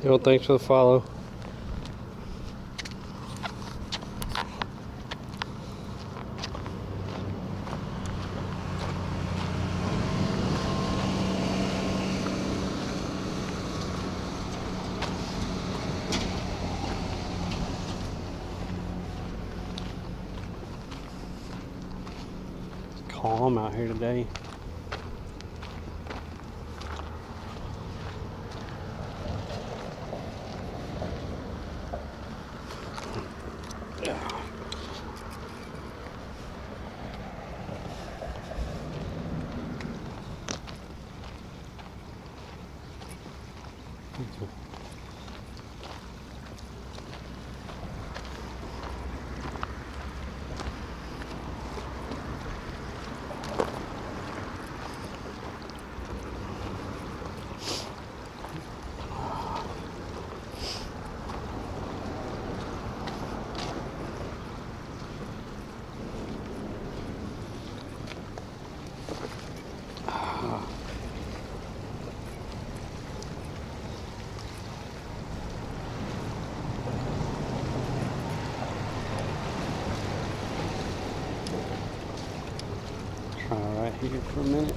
Yo, thanks for the follow. It's calm out here today. Try right here for a minute.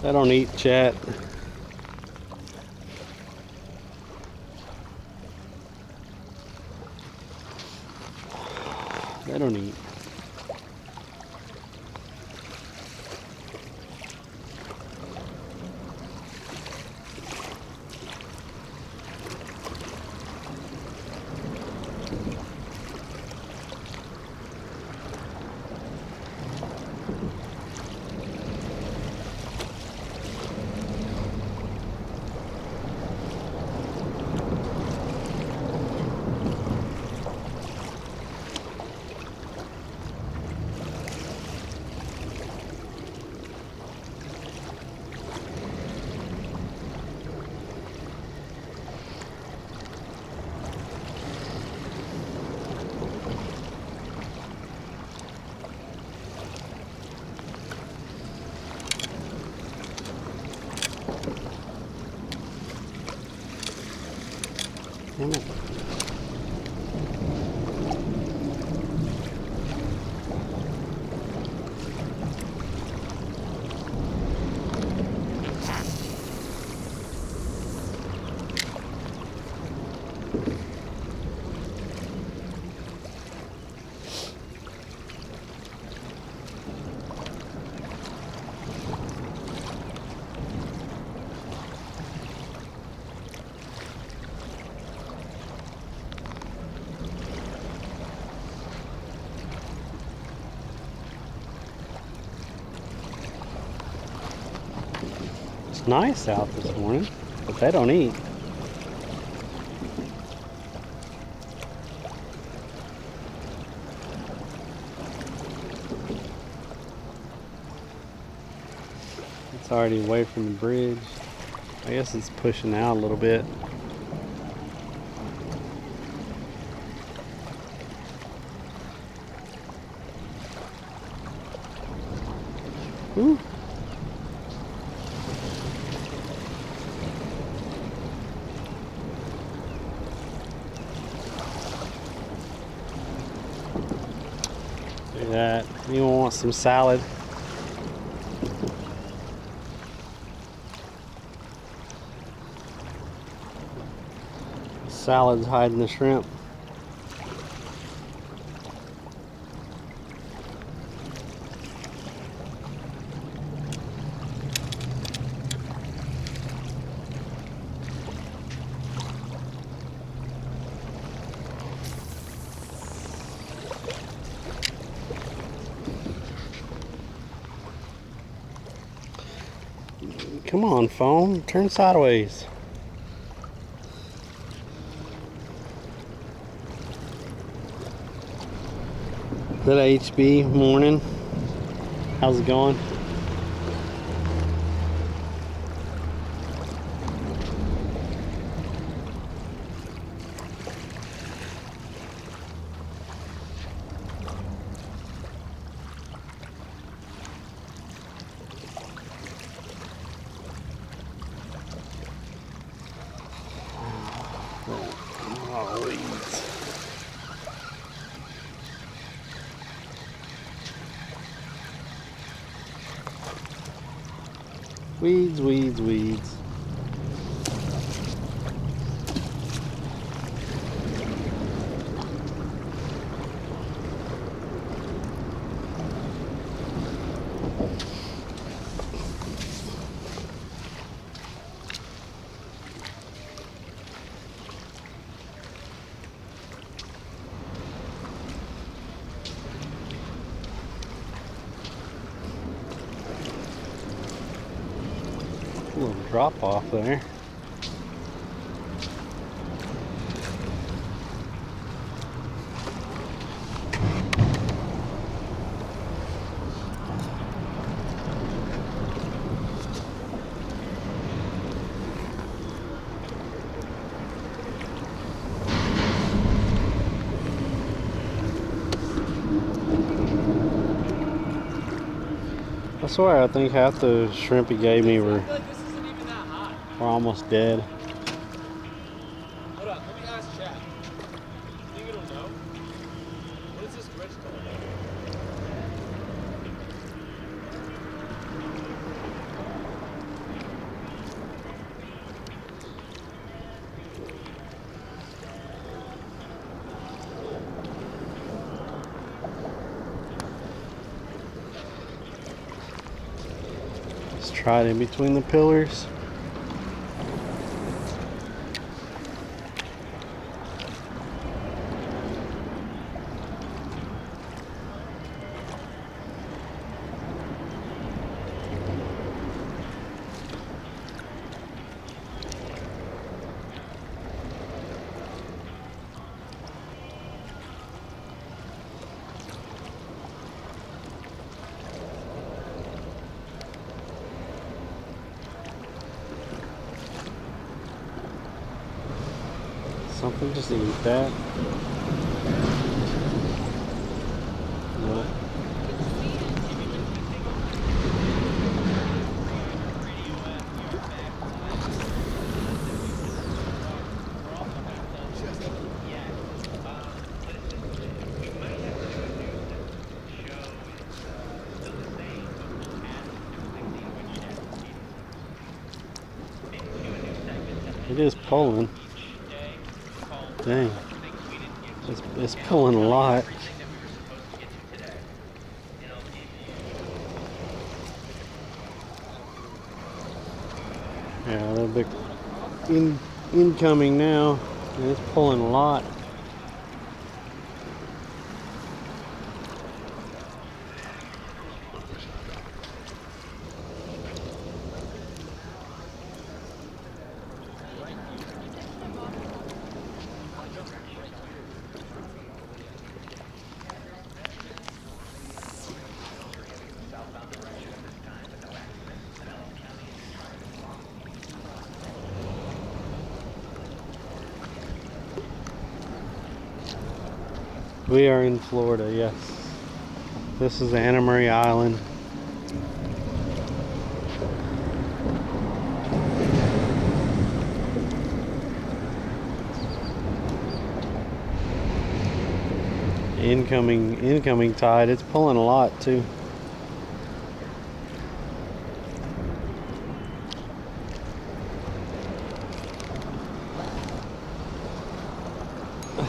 They don't eat, chat. They don't eat. Damn it. It's nice out this morning, but they don't eat. It's already away from the bridge. I guess it's pushing out a little bit. Ooh. Look at that. Anyone want some salad? Salad's hiding the shrimp. Come on, phone, turn sideways. Is that HB morning? How's it going? Oh, weeds. Weeds, weeds, weeds. A little drop off there. I swear, I think half the shrimp he gave me were almost dead. Hold on, let me ask Chad. You think it'll know? What is this bridge called? Right in between the pillars. Something just to eat that. No. It is pulling. Dang. It's pulling a lot. Yeah, they're big incoming now. And it's pulling a lot. We are in Florida, yes. This is Anna Maria Island. Incoming tide. It's pulling a lot too.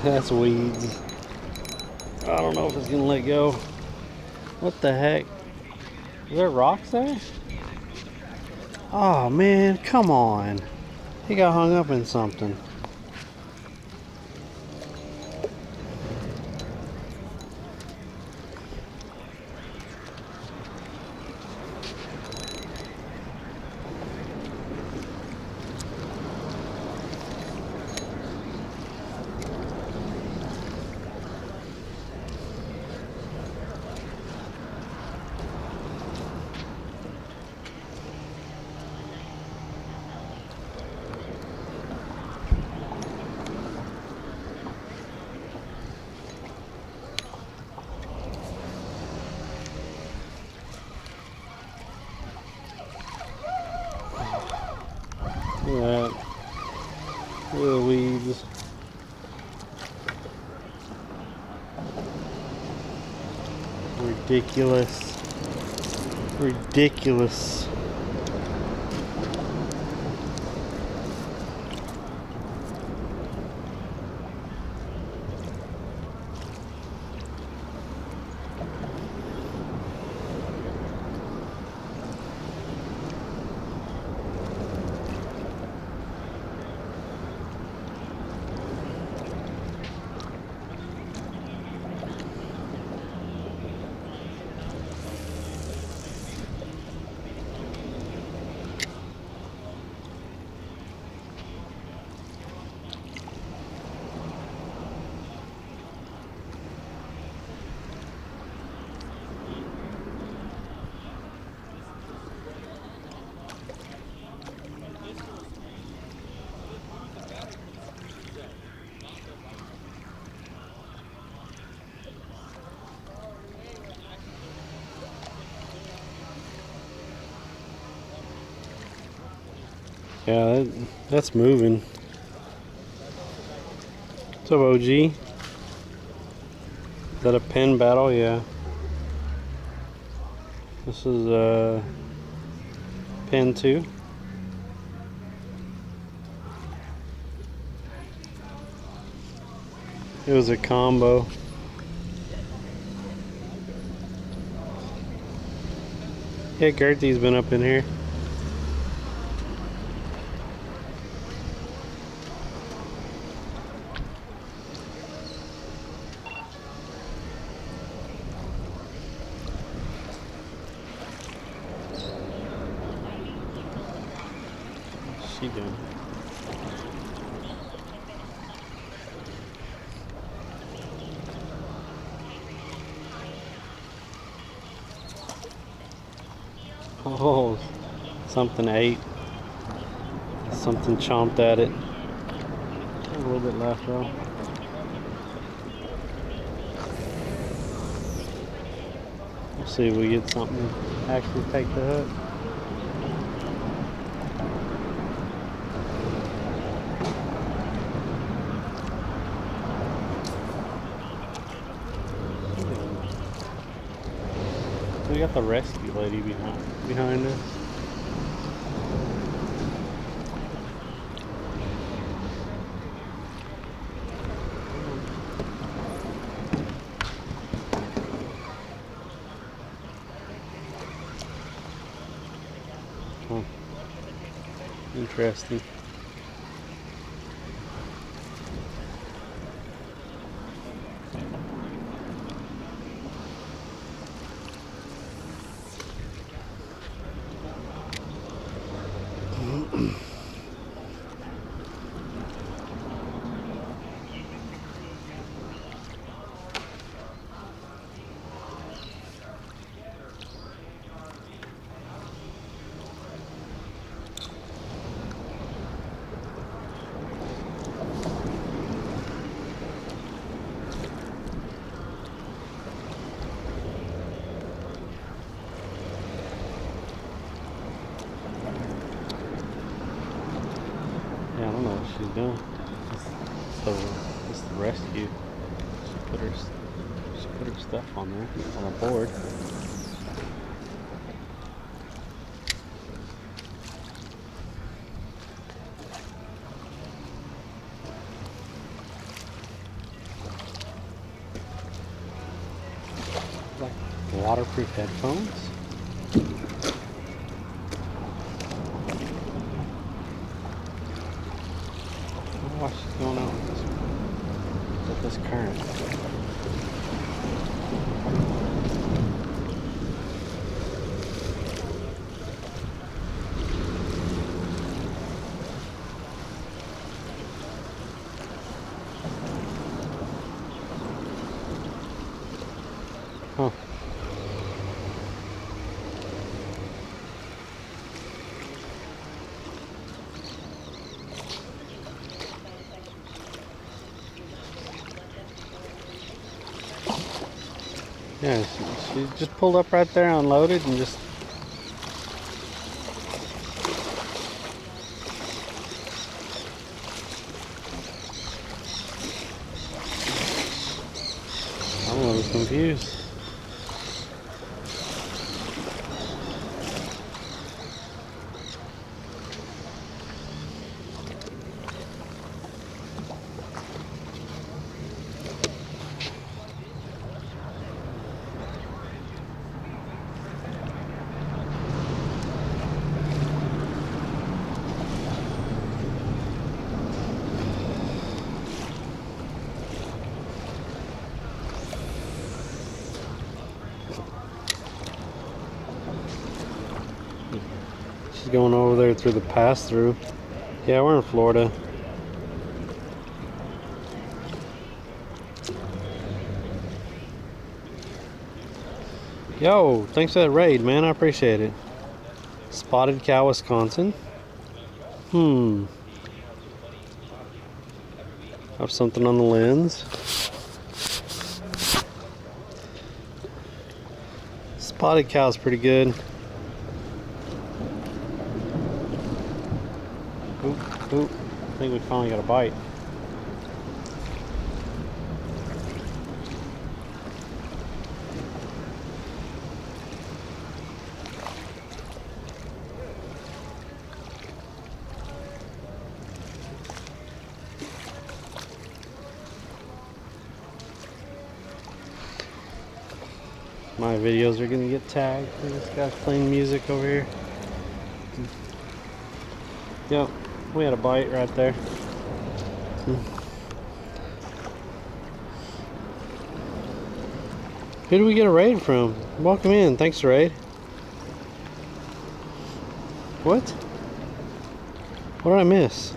That's weeds. I don't know if it's gonna let go. What the heck? Is there rocks there? Oh man, come on. He got hung up in something. Look at that. Look at the weeds. Ridiculous. Ridiculous. Yeah, that's moving. What's up, OG? Is that a pen battle? Yeah. This is pen 2. It was a combo. Yeah, Gertie's been up in here. she doing? Oh, something ate. Something chomped at it. A little bit left though. We'll see if we get something to actually take the hook. We got the rescue lady behind us. Huh. Interesting. Yeah, I don't know what she's doing. It's the rescue. She put her stuff on there on a board. Like waterproof headphones. Why she's going out with this current. Huh. Yeah, she just pulled up right there, unloaded, and just. I'm a little confused. She's going over there through the pass-through. Yeah, we're in Florida. Yo, thanks for that raid, man. I appreciate it. Spotted cow, Wisconsin. Have something on the lens. Spotted cow's pretty good. Oop, I think we finally got a bite. My videos are gonna get tagged. This guy's playing music over here. Yep, we had a bite right there. Who did we get a raid from? Welcome in, thanks raid. What? What did I miss?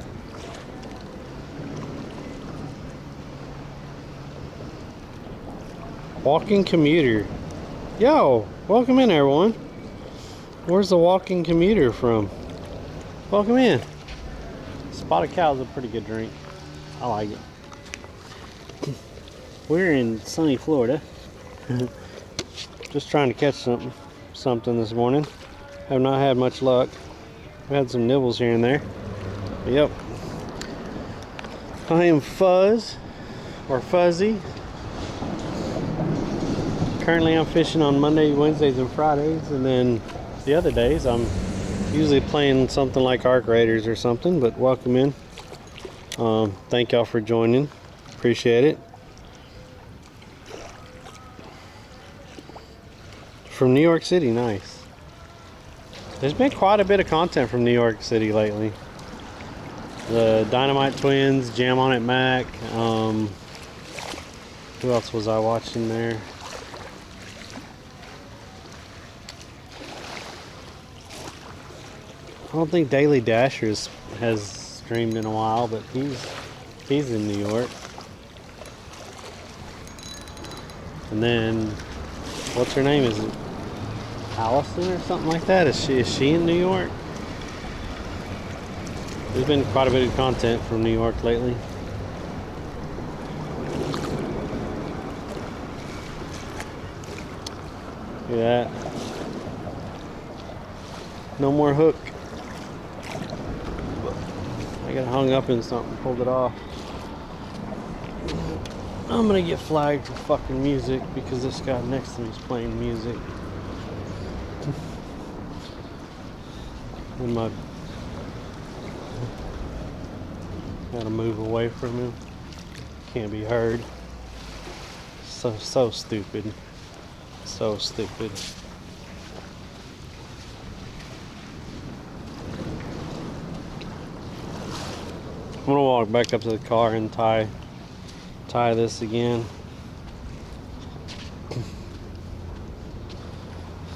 Walking commuter. Yo, welcome in everyone. Where's the walking commuter from? Welcome in. Spotted cow is a pretty good drink. I like it. We're in sunny Florida. Just trying to catch something this morning. Have not had much luck. I've had some nibbles here and there. But yep. I am Fuzz or Fuzzy. Currently I'm fishing on Monday, Wednesdays, and Fridays, and then the other days I'm usually playing something like Arc Raiders or something. But welcome in. Thank y'all for joining. Appreciate it. From New York City, nice. There's been quite a bit of content from New York City lately. The Dynamite Twins, Jam on It Mac. Who else was I watching there? I don't think Daily Dashers has streamed in a while, but he's in New York. And then, what's her name? Is it Allison or something like that? Is she in New York? There's been quite a bit of content from New York lately. Look at that. No more hook. I got hung up in something, pulled it off. I'm gonna get flagged for fucking music because this guy next to me is playing music. And gotta move away from him. Can't be heard. So stupid. So stupid. I'm gonna walk back up to the car and tie this again.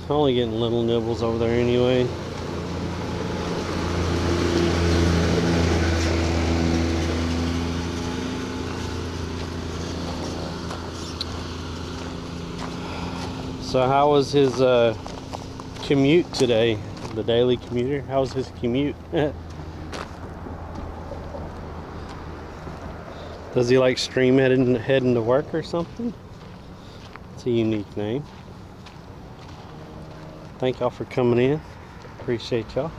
Only getting little nibbles over there anyway. So how was his commute today? The daily commuter? How was his commute? Does he like stream heading to work or something? It's a unique name. Thank y'all for coming in. Appreciate y'all.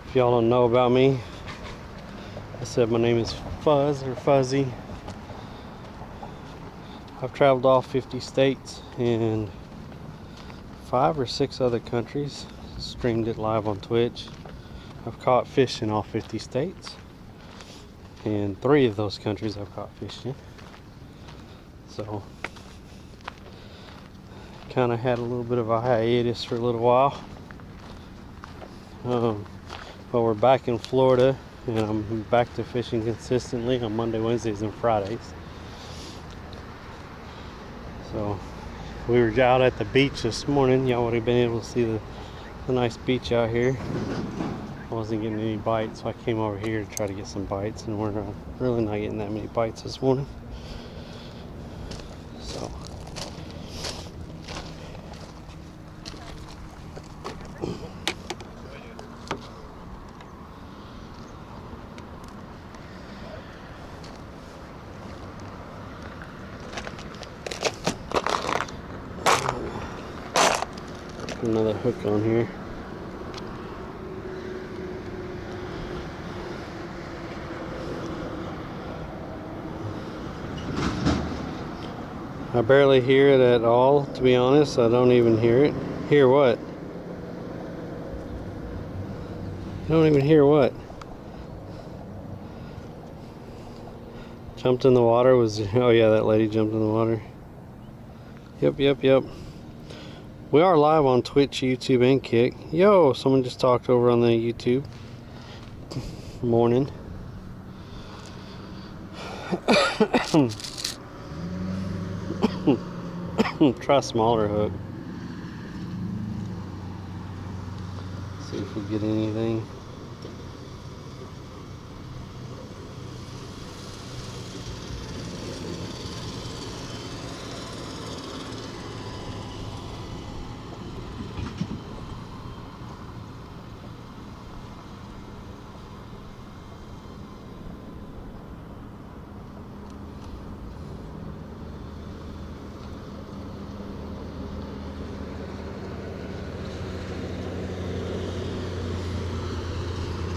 If y'all don't know about me, I said my name is Fuzz or Fuzzy. I've traveled all 50 states and 5 or 6 other countries. Streamed it live on Twitch. I've caught fish in all 50 states. And 3 of those countries I've caught fish in. So, kind of had a little bit of a hiatus for a little while. But we're back in Florida and I'm back to fishing consistently on Monday, Wednesdays, and Fridays. So, we were out at the beach this morning. Y'all would have been able to see the nice beach out here. I wasn't getting any bites, so I came over here to try to get some bites, and we're really not getting that many bites this morning. So, another hook on here. I barely hear it at all, to be honest. I don't even hear it. Hear what? I don't even hear what. Jumped in the water was, oh yeah, that lady jumped in the water. Yep. We are live on Twitch, YouTube, and Kick. Yo, someone just talked over on the YouTube. Morning. Try a smaller hook. if we get anything.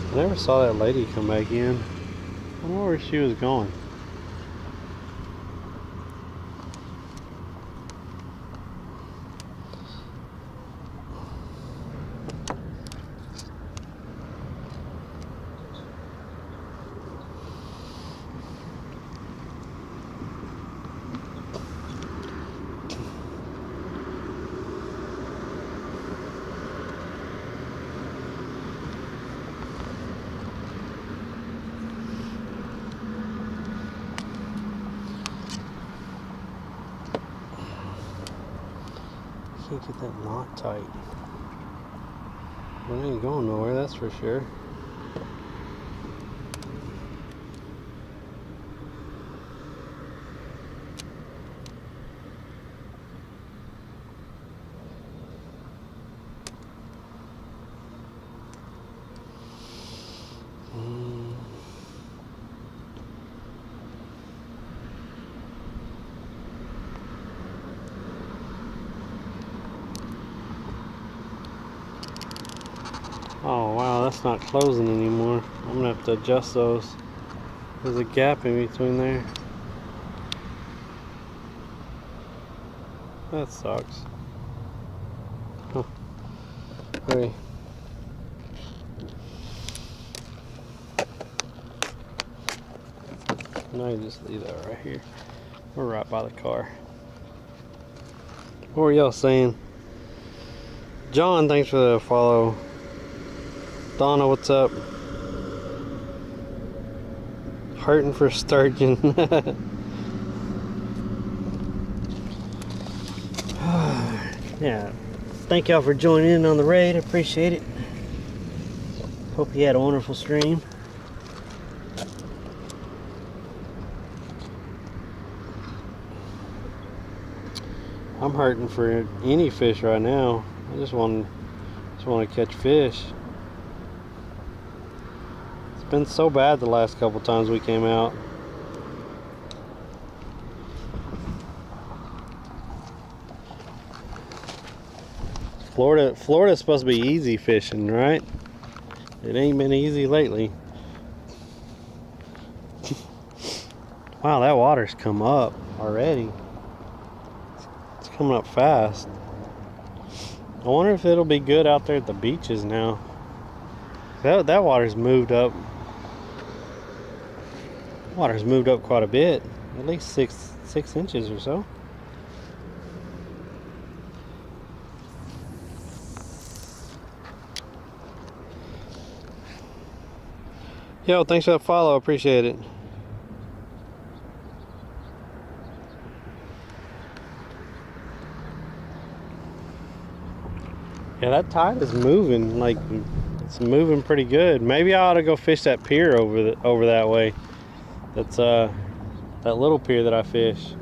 I never saw that lady come back in. I don't know where she was going. Can't get that knot tight. It ain't going nowhere, that's for sure. Oh wow, that's not closing anymore. I'm gonna have to adjust those. There's a gap in between there. That sucks. Huh. Okay. Now you just leave that right here. We're right by the car. What were y'all saying? John, thanks for the follow. Donna, what's up? Hurting for sturgeon. Yeah. Thank y'all for joining in on the raid. I appreciate it. Hope you had a wonderful stream. I'm hurting for any fish right now. I just want to catch fish. It's been so bad the last couple times we came out. Florida's supposed to be easy fishing, right? It ain't been easy lately. Wow, that water's come up already. It's coming up fast. I wonder if it'll be good out there at the beaches now. That water's moved up. Water's moved up quite a bit. At least six inches or so. Yo, thanks for that follow. Appreciate it. Yeah, that tide is moving. Like, it's moving pretty good. Maybe I ought to go fish that pier over that way. That's that little pier that I fish.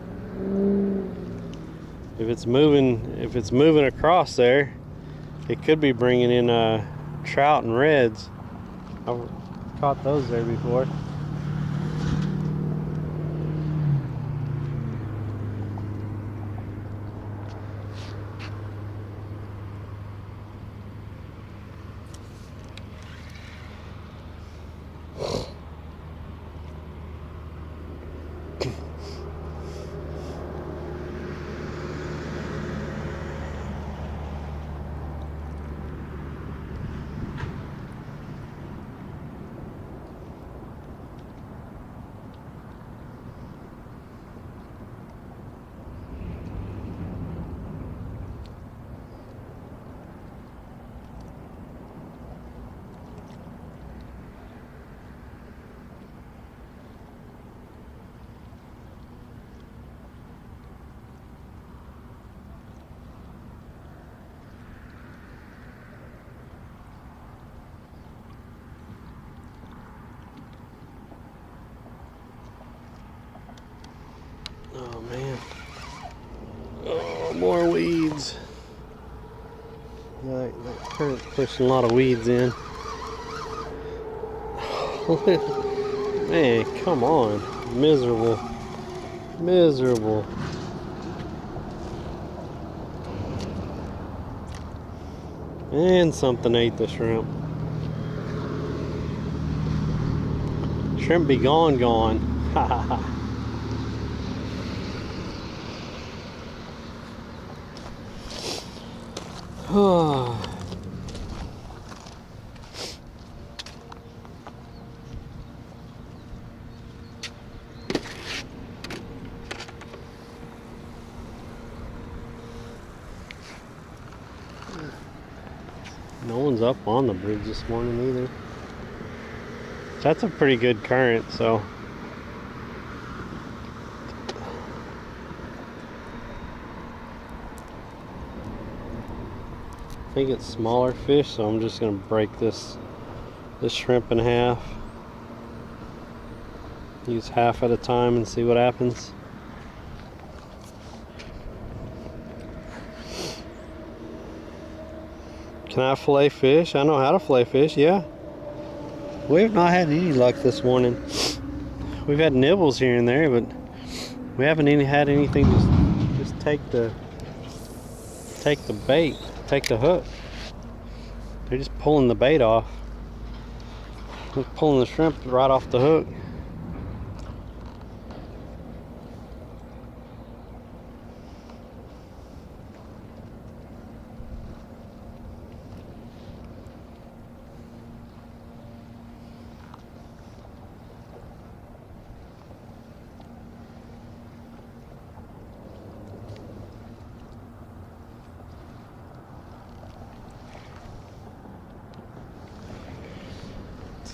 If it's moving across there, it could be bringing in trout and reds. I've caught those there before. Oh man. Oh, more weeds. That current's pushing a lot of weeds in. Man, come on. Miserable. Miserable. And something ate the shrimp. Shrimp be gone. Ha ha ha. No one's up on the bridge this morning either. That's a pretty good current, so I think it's smaller fish, so I'm just gonna break this shrimp in half. Use half at a time and see what happens. Can I fillet fish? I know how to fillet fish, yeah. We've not had any luck this morning. We've had nibbles here and there, but we haven't had anything just take the bait, take the hook. They're just pulling the bait off. They're pulling the shrimp right off the hook.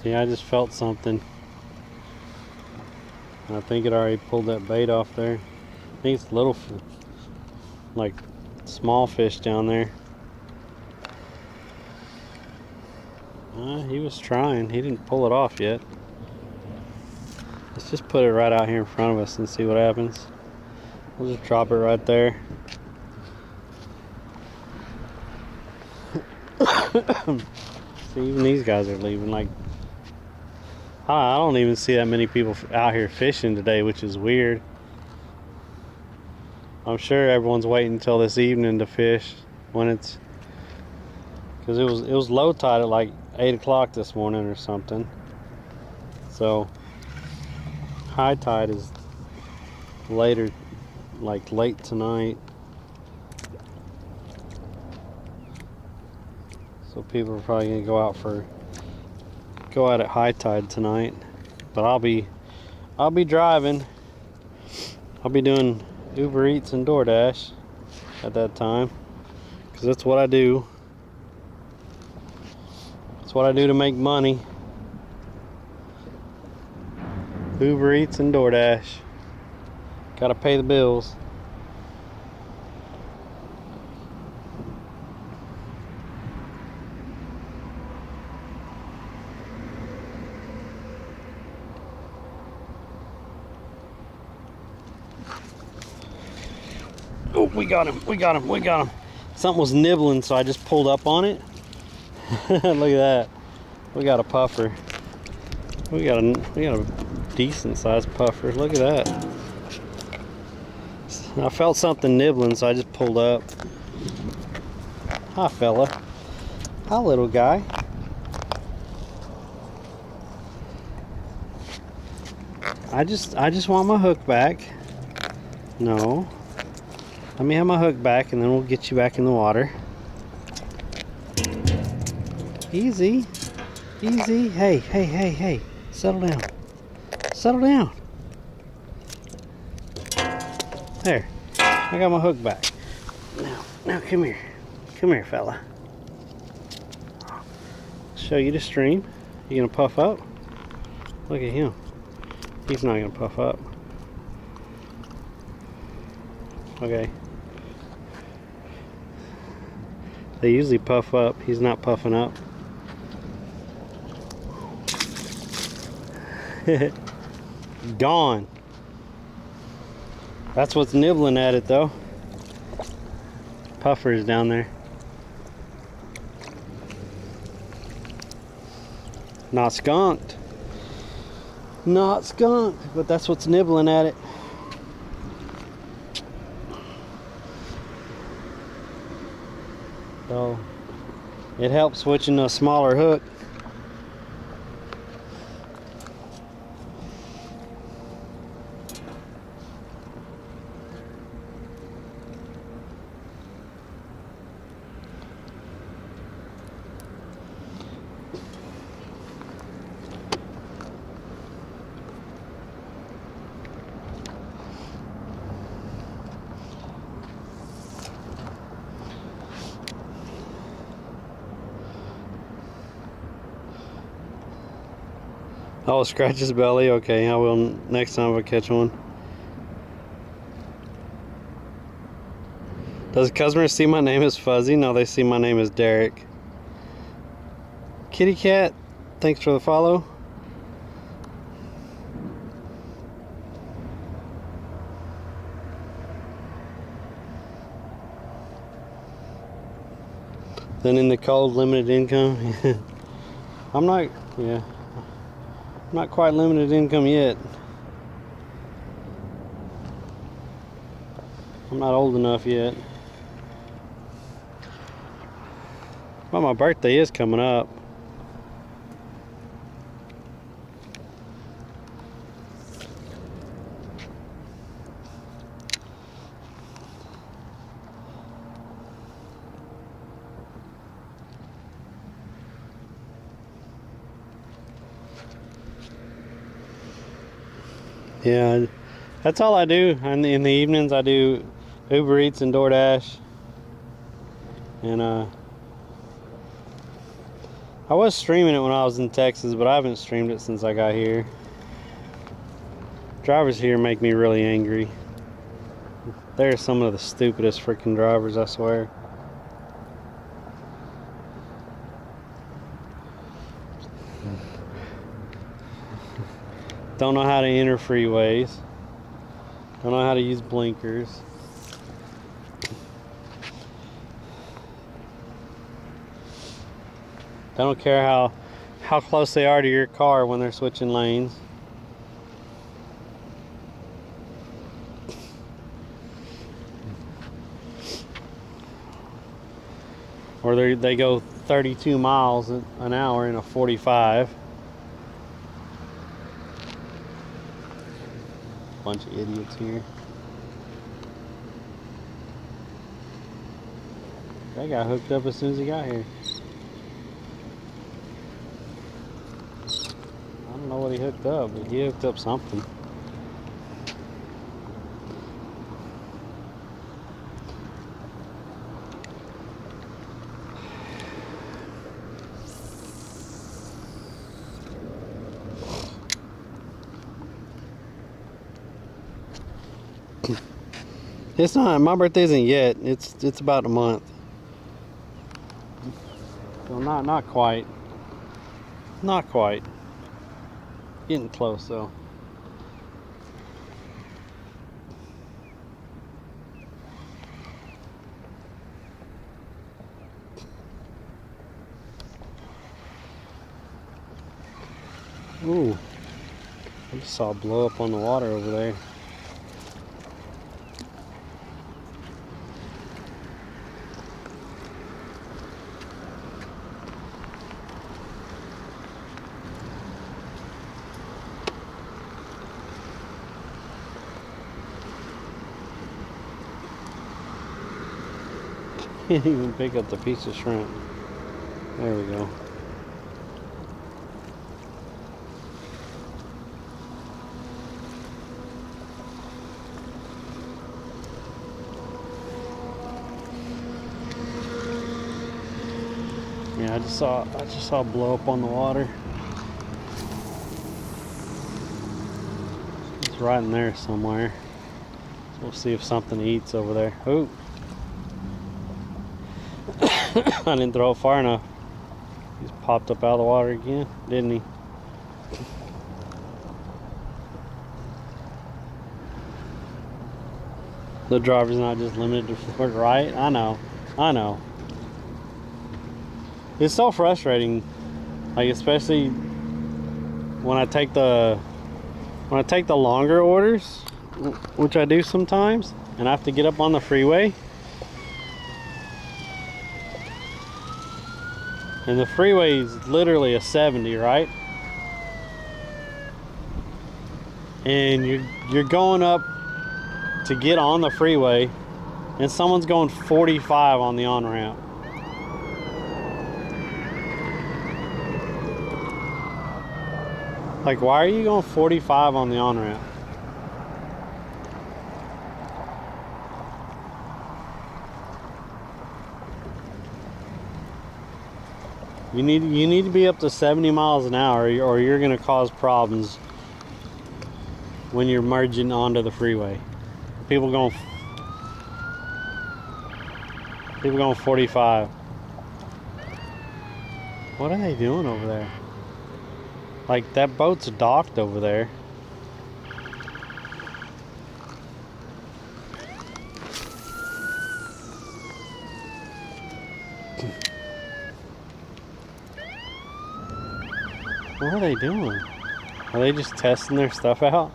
See, I just felt something. I think it already pulled that bait off there. I think it's little, like small fish down there. He was trying. He didn't pull it off yet. Let's just put it right out here in front of us and see what happens. We'll just drop it right there. See, even these guys are leaving. Like, I don't even see that many people out here fishing today, which is weird. I'm sure everyone's waiting until this evening to fish when it's, because it was low tide at like 8 o'clock this morning or something. So high tide is later, like late tonight. So people are probably gonna go out at high tide tonight. But I'll be driving. I'll be doing Uber Eats and DoorDash at that time, because that's what I do. That's what I do to make money. Uber Eats and DoorDash. Gotta pay the bills. Oh, we got him. Something was nibbling, so I just pulled up on it. Look at that. We got a puffer. We got a decent sized puffer. Look at that. I felt something nibbling, so I just pulled up. Hi, fella. Hi, little guy. I just want my hook back. No. Let me have my hook back, and then we'll get you back in the water. Easy. Easy. Hey. Settle down. Settle down. There. I got my hook back. Now come here. Come here, fella. Show you the stream. You gonna puff up? Look at him. He's not gonna puff up. Okay. They usually puff up. He's not puffing up. Gone. That's what's nibbling at it though. Puffers down there. Not skunked. Not skunked, but that's what's nibbling at it. So it helps switching to a smaller hook. Oh, scratch his belly? Okay, I will next time I catch one. Does customers see my name as Fuzzy? No, they see my name as Derek. Kitty Cat, thanks for the follow. Then in the cold, limited income. I'm not, yeah. I'm not quite limited income yet. I'm not old enough yet. Well, my birthday is coming up. Yeah, that's all I do. And in the evenings, I do Uber Eats and DoorDash. And I was streaming it when I was in Texas, but I haven't streamed it since I got here. Drivers here make me really angry. They're some of the stupidest freaking drivers, I swear. Don't know how to enter freeways. Don't know how to use blinkers. They don't care how close they are to your car when they're switching lanes. Or they go 32 miles an hour in a 45. Bunch of idiots here. That got hooked up as soon as he got here. I don't know what he hooked up, but he hooked up something. It's not, my birthday isn't yet. It's about a month. So not quite. Not quite. Getting close though. Ooh. I just saw it blow up on the water over there. Can't even pick up the piece of shrimp. There we go. Yeah, I just saw it blow up on the water. It's right in there somewhere. So we'll see if something eats over there. Oh. I didn't throw it far enough. He's popped up out of the water again, didn't he? The driver's not just limited to Florida, right? I know. It's so frustrating, like especially when I take the longer orders, which I do sometimes, and I have to get up on the freeway. And the freeway is literally a 70, right? And you're going up to get on the freeway, and someone's going 45 on the on-ramp. Like, why are you going 45 on the on-ramp? You need to be up to 70 miles an hour, or you're going to cause problems when you're merging onto the freeway. People going 45. What are they doing over there? Like, that boat's docked over there. What are they doing? Are they just testing their stuff out?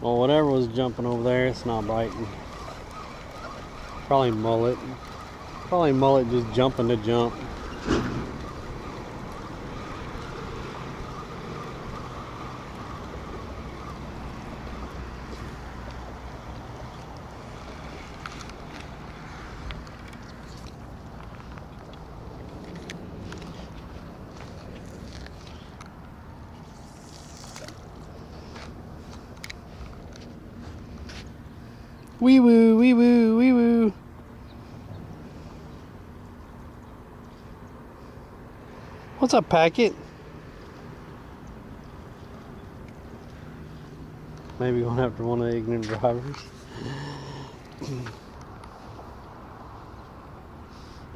Well, whatever was jumping over there, it's not biting. Probably mullet. Probably mullet just jumping to jump. Wee woo, wee woo, wee woo. What's up, Packet? Maybe going after one of the ignorant drivers.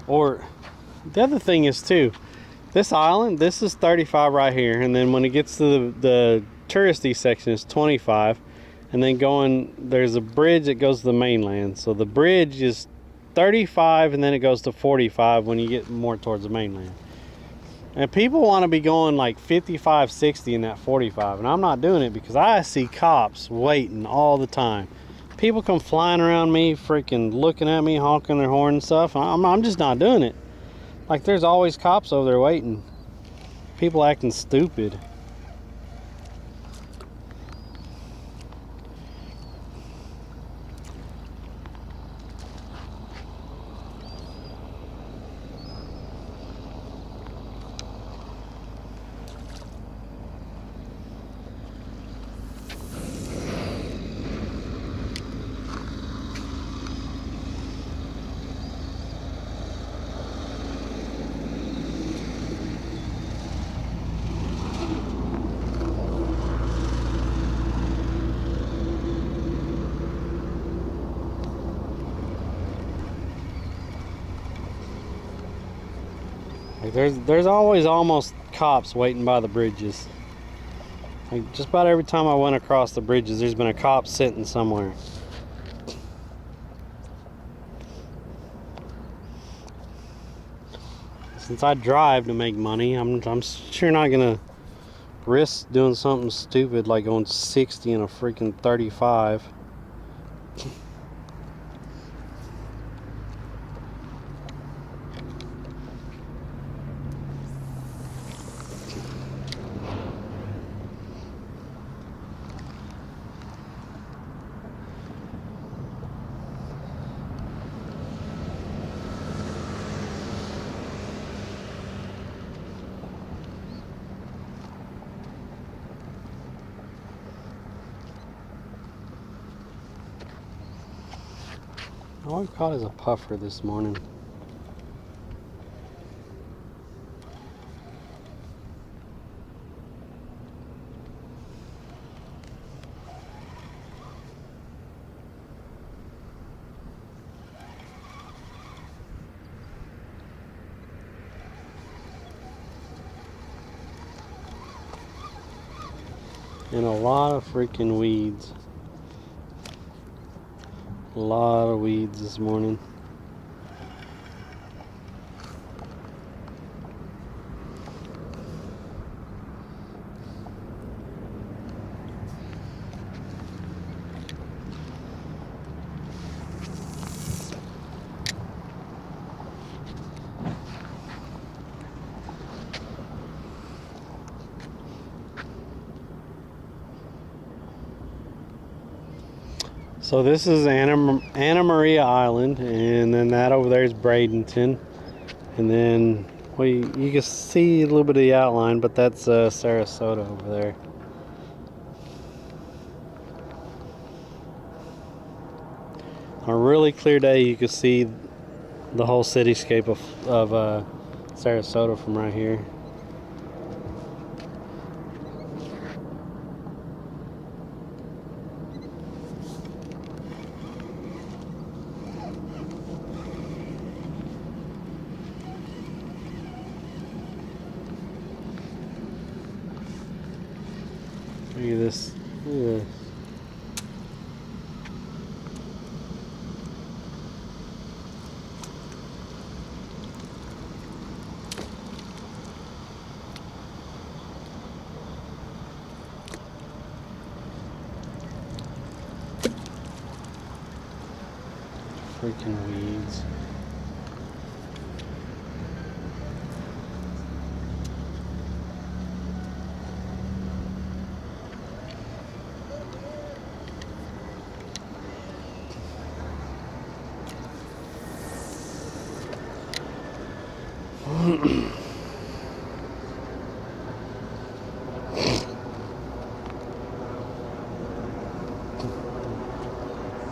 Or the other thing is too, this island, this is 35 right here, and then when it gets to the touristy section, it's 25. And then there's a bridge that goes to the mainland. So the bridge is 35, and then it goes to 45 when you get more towards the mainland. And people want to be going like 55, 60 in that 45. And I'm not doing it because I see cops waiting all the time. People come flying around me, freaking looking at me, honking their horn and stuff. I'm just not doing it. Like, there's always cops over there waiting. People acting stupid. Like, there's always almost cops waiting by the bridges. Like, just about every time I went across the bridges, there's been a cop sitting somewhere. Since I drive to make money, I'm sure not gonna risk doing something stupid like going 60 in a freaking 35. All I've caught is a puffer this morning. And a lot of freaking weeds. A lot of weeds this morning. So this is Anna Maria Island, and then that over there is Bradenton, and then well, you can see a little bit of the outline, but that's Sarasota over there. On a really clear day, you can see the whole cityscape of Sarasota from right here. Look at this. Look at this. Freaking weeds.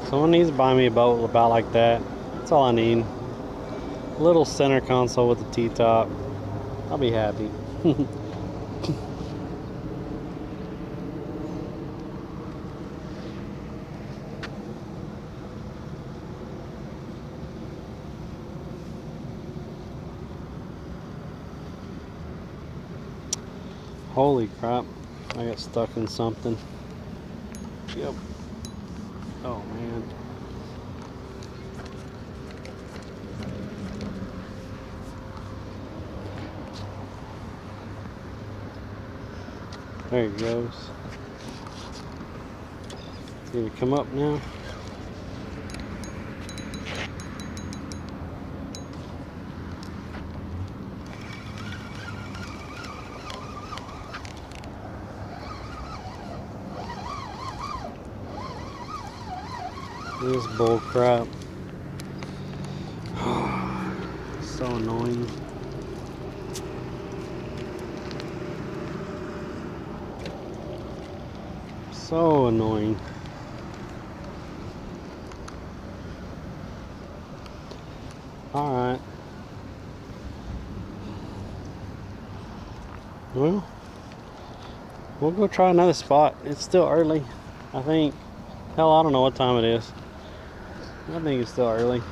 Someone needs to buy me a boat about like that. That's all I need. A little center console with a T-top. I'll be happy. Holy crap. I got stuck in something. Yep. Oh man. There it goes. It's gonna come up now. This bull crap. So annoying. So annoying. Alright. Well, we'll go try another spot. It's still early, I think. Hell, I don't know what time it is. I think it's still early.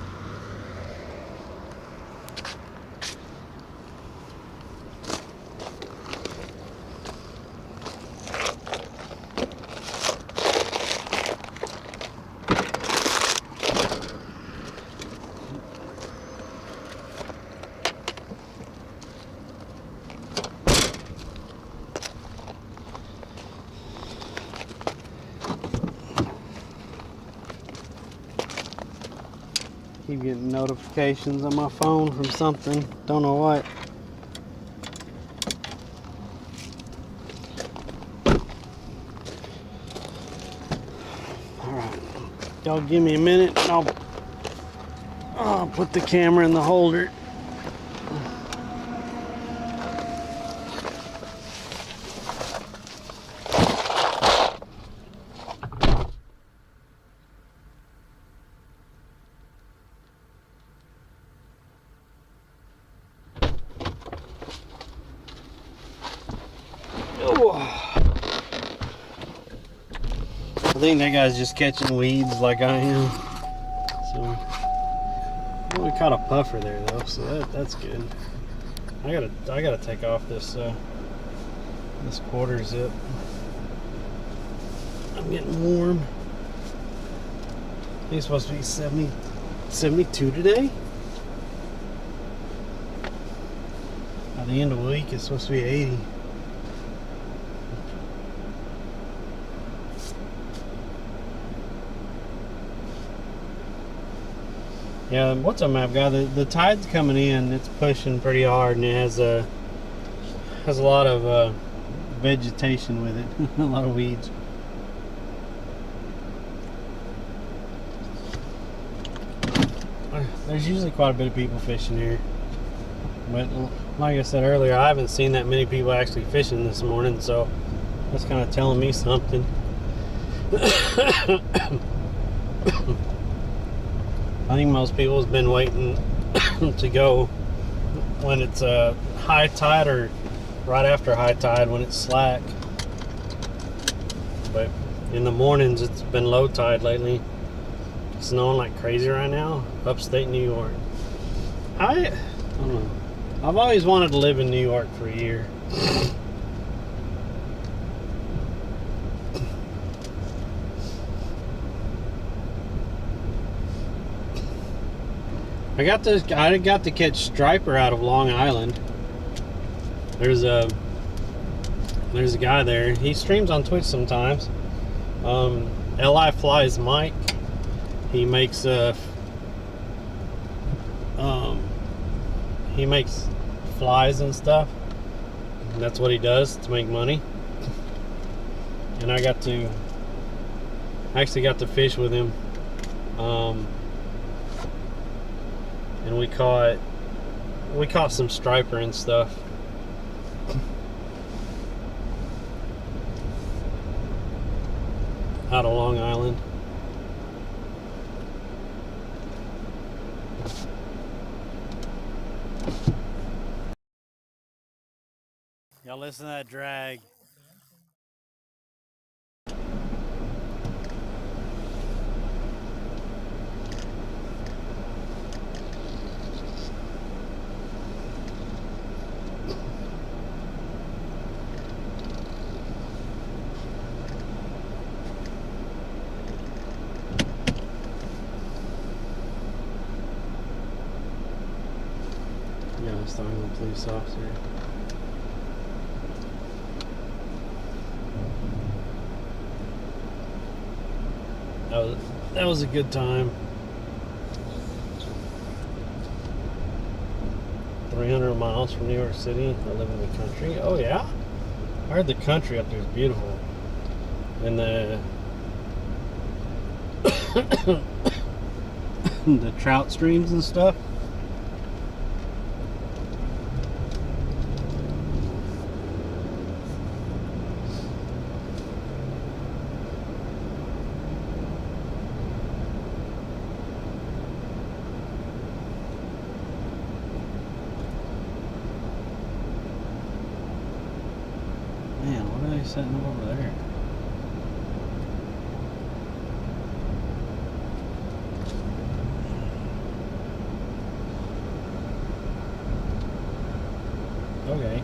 Keep getting notifications on my phone from something. Don't know what. Alright. Y'all give me a minute and I'll put the camera in the holder. I think that guy's just catching weeds like I am. So well, we caught a puffer there though, so that's good. I gotta take off this this quarter zip. I'm getting warm. I think it's supposed to be 72 today. By the end of the week, it's supposed to be 80. Yeah, what's up, map guy? The tide's coming in. It's pushing pretty hard, and it has a lot of vegetation with it, a lot of weeds. There's usually quite a bit of people fishing here, but like I said earlier, I haven't seen that many people actually fishing this morning, so that's kind of telling me something. I think most people have been waiting to go when it's high tide or right after high tide when it's slack. But in the mornings, it's been low tide lately. It's snowing like crazy right now, upstate New York. I don't know. I've always wanted to live in New York for a year. I got to catch striper out of Long Island. There's a guy there. He streams on Twitch sometimes. Li Flies Mike. He makes flies and stuff. And that's what he does to make money. And I actually got to fish with him. And we caught some striper and stuff. Out of Long Island. Y'all listen to that drag. Yeah, I was talking to the police officer. That was a good time. 300 miles from New York City. I live in the country. Oh yeah? I heard the country up there is beautiful. And the the trout streams and stuff. Man, what are they setting up over there? Okay.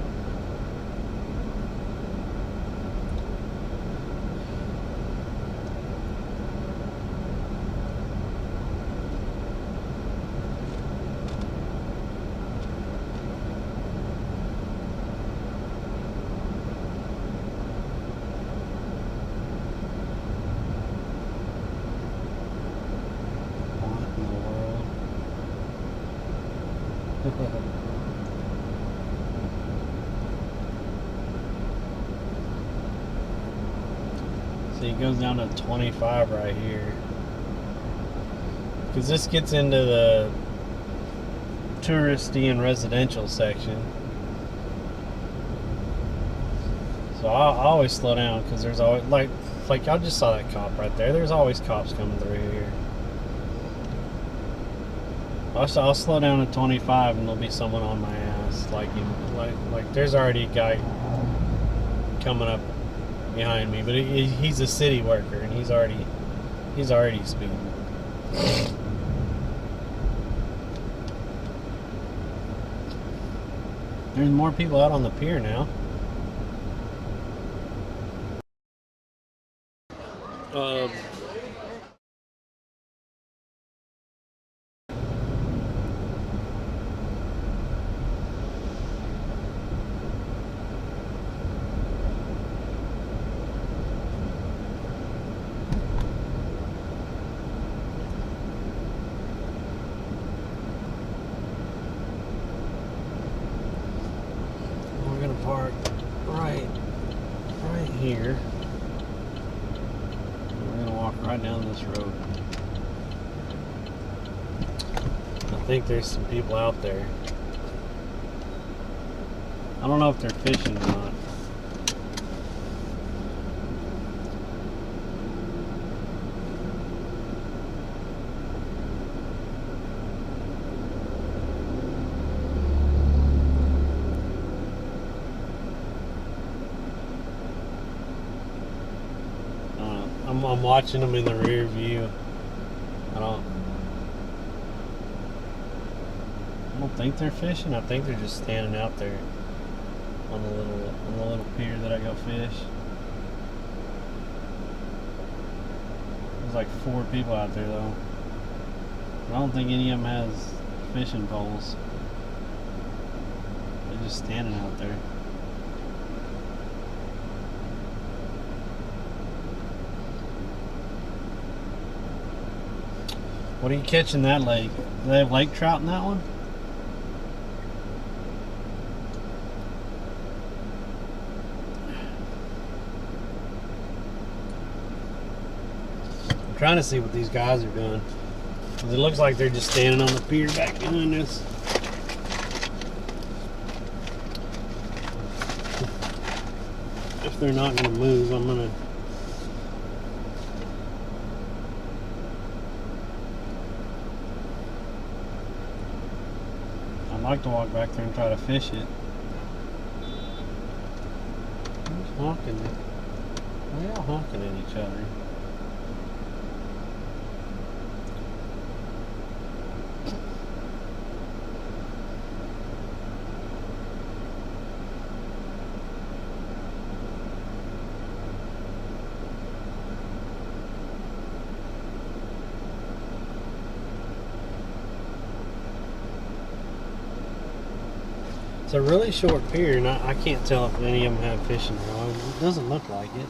What in the world? See, it goes down to 25 right here. Because this gets into the touristy and residential section. So I always slow down because there's always, like y'all just saw that cop right there. There's always cops coming through here. I'll slow down to 25 and there'll be someone on my ass. Like there's already a guy coming up behind me, but he's a city worker and he's already speeding. There's more people out on the pier now. We're gonna park right here. We're gonna walk right down this road. I think there's some people out there. I don't know if they're fishing or not. I'm watching them in the rear view. I don't think they're fishing. I think they're just standing out there on the little pier that I go fish. There's like 4 people out there though. I don't think any of them has fishing poles. They're just standing out there. What are you catching that lake? Do they have lake trout in that one? I'm trying to see what these guys are doing. 'Cause it looks like they're just standing on the pier back doing this. If they're not going to move, I'm going to... I'd like to walk back there and try to fish it. Who's honking? Why are y'all honking at each other? It's a really short pier, and I can't tell if any of them have fishing rods. It doesn't look like it.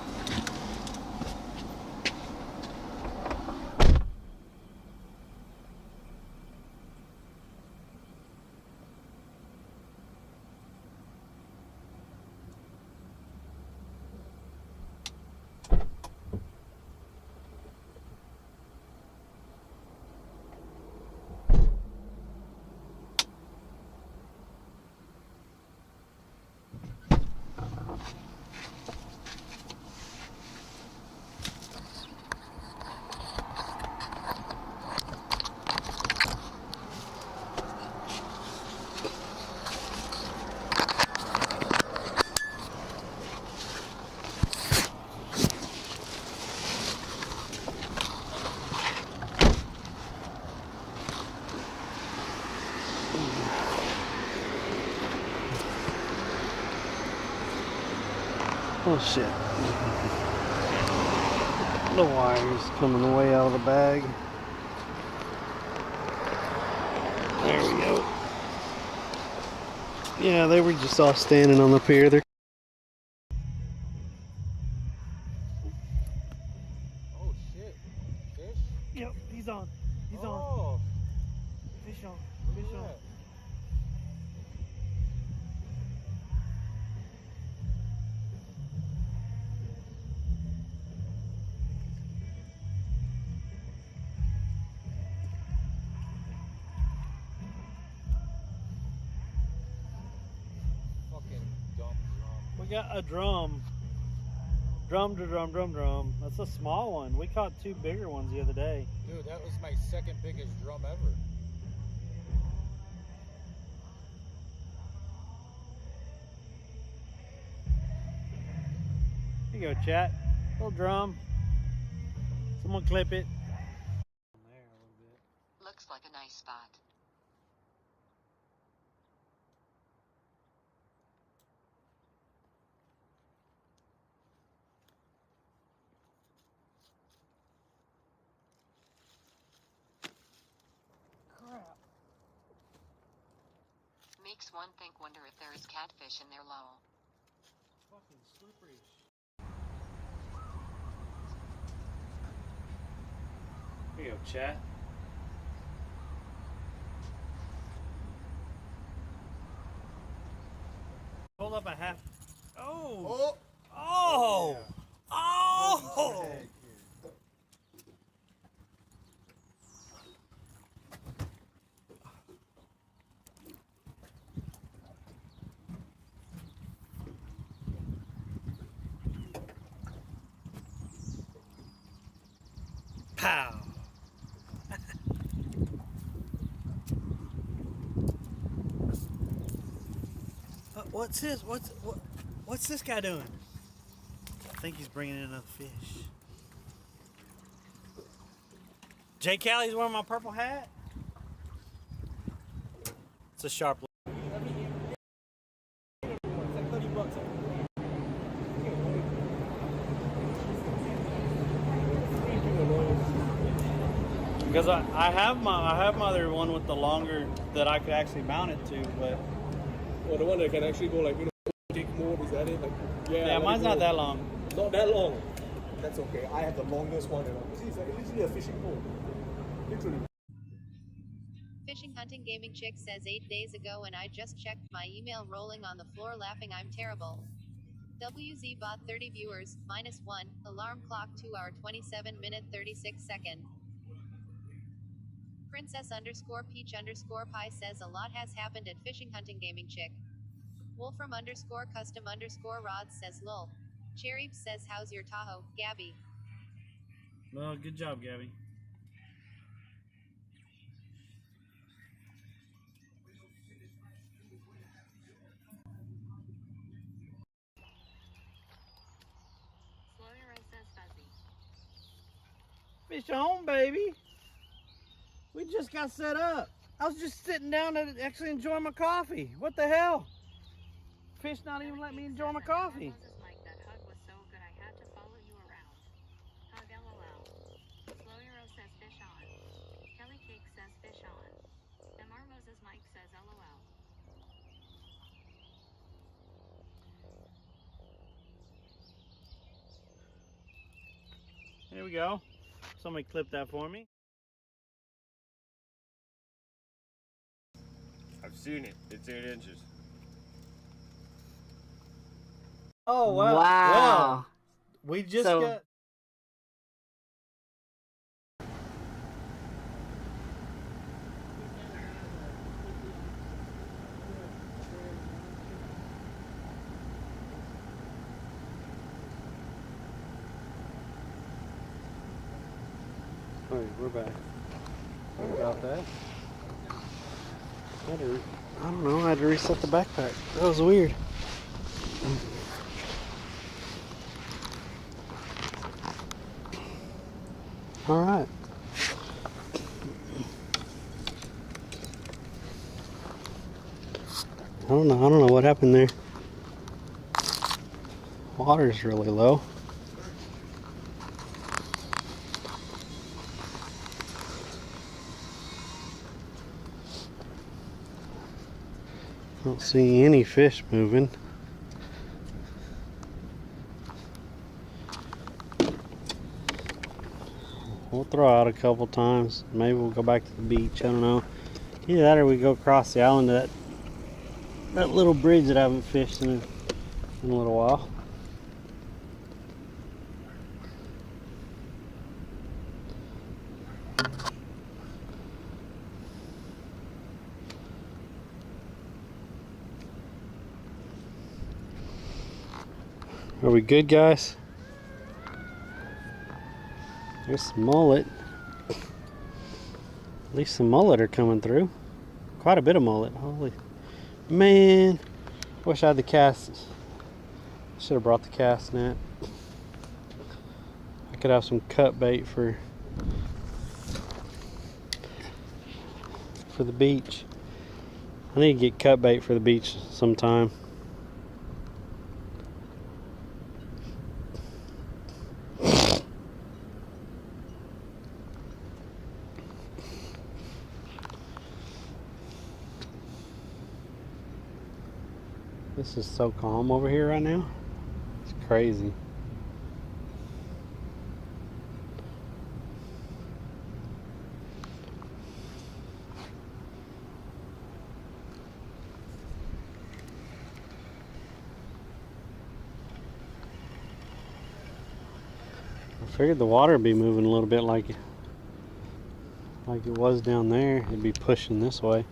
Oh shit. The wire's coming way out of the bag. There we go. Yeah, they were just all standing on the pier. They're Oh shit. Fish? Yep, he's on. He's on. Oh, Fish on. look Fish at on. that. Fucking dumb drum. We got a drum. Drum. That's a small one. We caught 2 bigger ones the other day. Dude, that was my second biggest drum ever. You you go, chat. Little drum. Someone clip it. Looks like a nice spot. Crap. Makes one wonder if there is catfish in there, lol. Fucking slippery. Here you go, chat. Hold up a half. Oh! Oh! Oh! Pow! What's this? What's this guy doing? I think he's bringing in another fish. Jay Callie's wearing my purple hat. It's a sharp. Because I have my other one with the longer that I could actually mount it to, but Or the one that can actually go like, take more, is that it? Like, yeah, mine's not that long. Not that long. That's okay. I have the longest one. You see, it's like literally a fishing pole. Literally. Fishing Hunting Gaming Chick says 8 days ago and I just checked my email rolling on the floor laughing I'm terrible. WZ bot 30 viewers, -1, alarm clock 2 hour 27 minute 36 second. Princess_peach_pie says a lot has happened at Fishing Hunting Gaming Chick. Wolfram_custom_rod says lol. Cherry says how's your Tahoe, Gabby? Well, good job, Gabby. Fish on, baby. We just got set up. I was just sitting down to actually enjoy my coffee. What the hell? Fish not even let me enjoy my coffee. That hug was so good I had to follow you around. Hug LOL. Slow says fish on. Kelly Cake says fish on. MR Moses Mike says LOL. Here we go. Somebody clip that for me. I've seen it. It's 8 inches. Oh wow! Wow. Well, we just So- got. Alright, we're back. Sorry about that. I don't know, I had to reset the backpack. That was weird. Alright. I don't know what happened there. Water's really low. Don't see any fish moving. We'll throw out a couple times. Maybe we'll go back to the beach. I don't know. Either that or we go across the island to that little bridge that I haven't fished in a little while. Are we good, guys? There's some mullet. At least some mullet are coming through. Quite a bit of mullet. Holy man. Wish I had the cast. Should have brought the cast net. could have some cut bait for the beach. I need to get cut bait for the beach sometime. This is so calm over here right now. It's crazy. I figured the water would be moving a little bit like it was down there. It'd be pushing this way.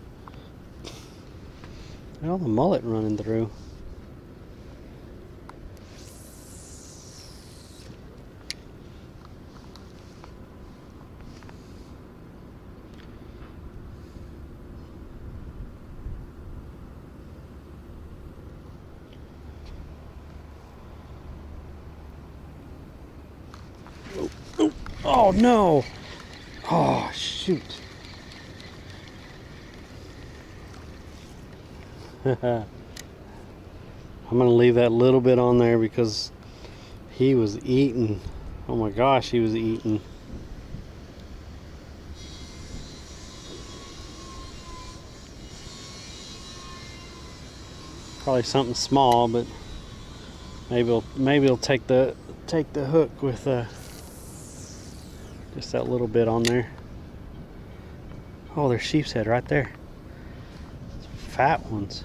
Look at all the mullet running through. Oh no! Oh shoot! I'm gonna leave that little bit on there because he was eating. Oh my gosh, he was eating. Probably something small, but maybe he'll take the hook with just that little bit on there. Oh, there's sheep's head right there. Fat ones.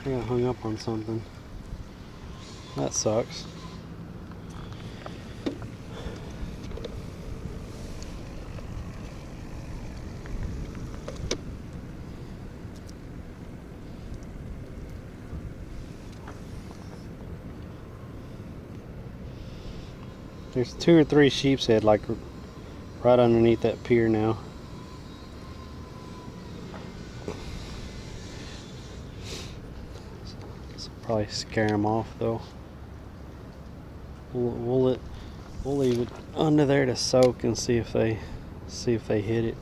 I got hung up on something. That sucks. There's 2 or 3 sheep's head like right underneath that pier now. Probably scare them off though. We'll leave it under there to soak and see if they hit it.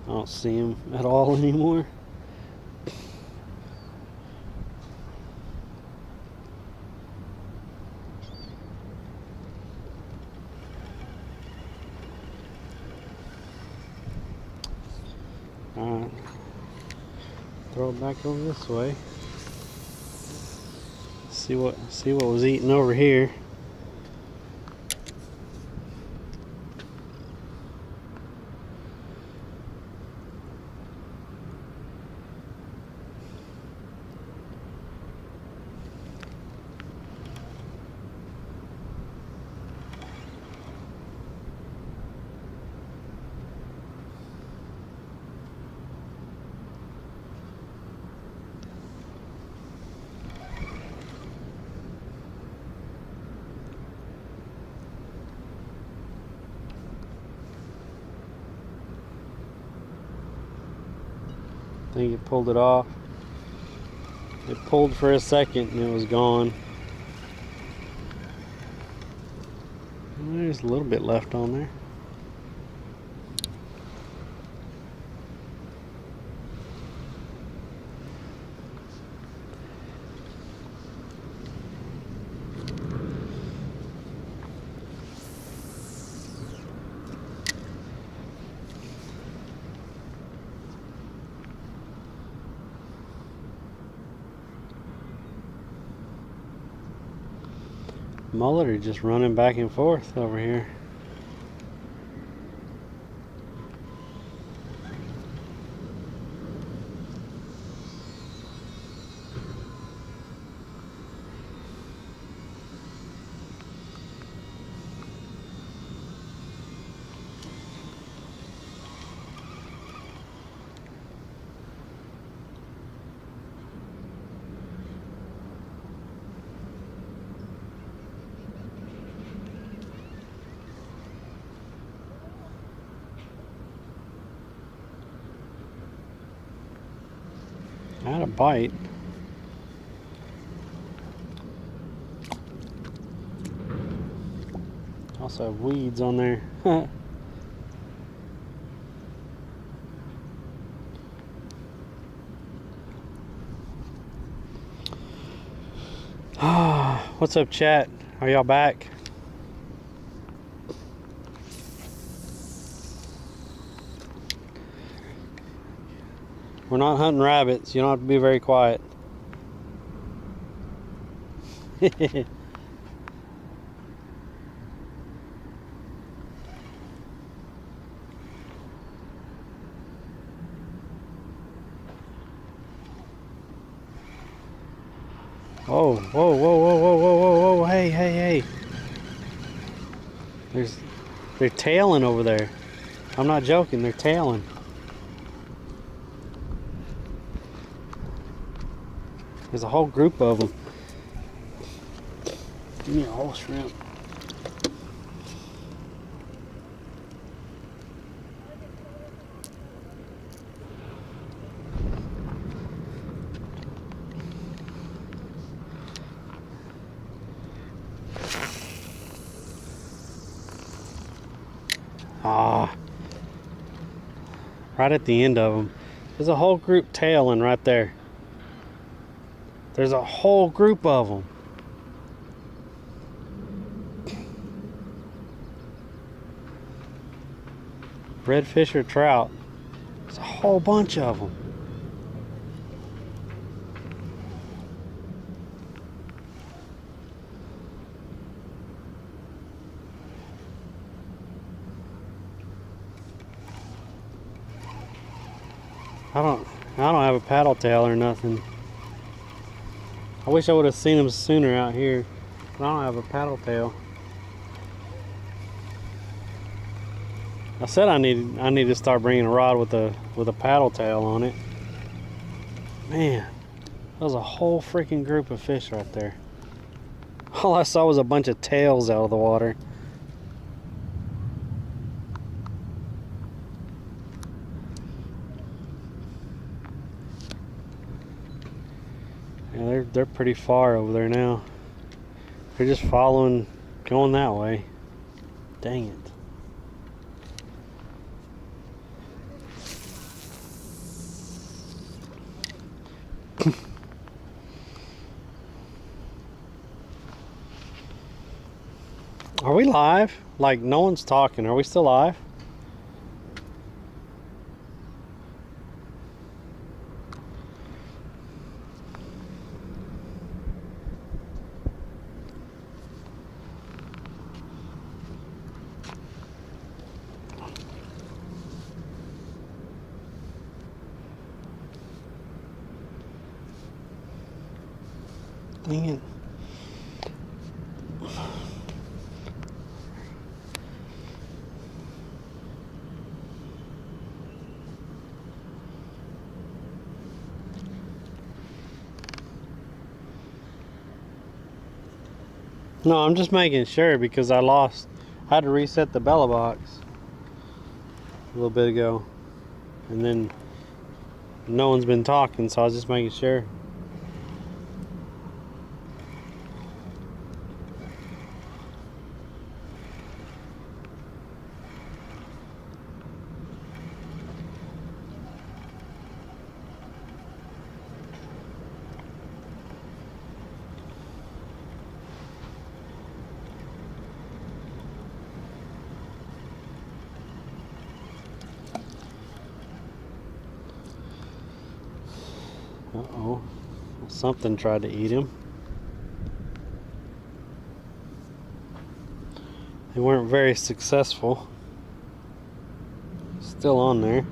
I don't see them at all anymore. Alright, throw it back over this way. See what was eating over here. I think it pulled it off. It pulled for a second and it was gone. There's a little bit left on there. Mullet are just running back and forth over here. I had a bite. Also have weeds on there. What's up, chat? Are y'all back? We're not hunting rabbits. You don't have to be very quiet. Whoa, whoa, whoa, whoa, whoa, whoa, whoa, whoa, hey, hey, hey. They're tailing over there. I'm not joking, they're tailing. There's a whole group of them. Give me a whole shrimp. Ah, right at the end of them. There's a whole group tailing right there. There's a whole group of them. Redfish or trout. There's a whole bunch of them. I don't have a paddle tail or nothing. I wish I would have seen them sooner out here, but I don't have a paddle tail. I said I need to start bringing a rod with a paddle tail on it. Man, that was a whole freaking group of fish right there. All I saw was a bunch of tails out of the water. Yeah, they're pretty far over there now. They're just following, going that way. Dang it. Are we live? Like, no one's talking. Are we still live? Dang it. No, I'm just making sure because I had to reset the Bella box a little bit ago, and then no one's been talking, so I was just making sure. Uh-oh. Something tried to eat him. They weren't very successful. Still on there.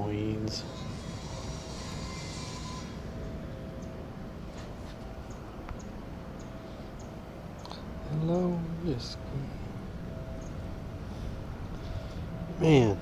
Weeds. Hello, yes. Man.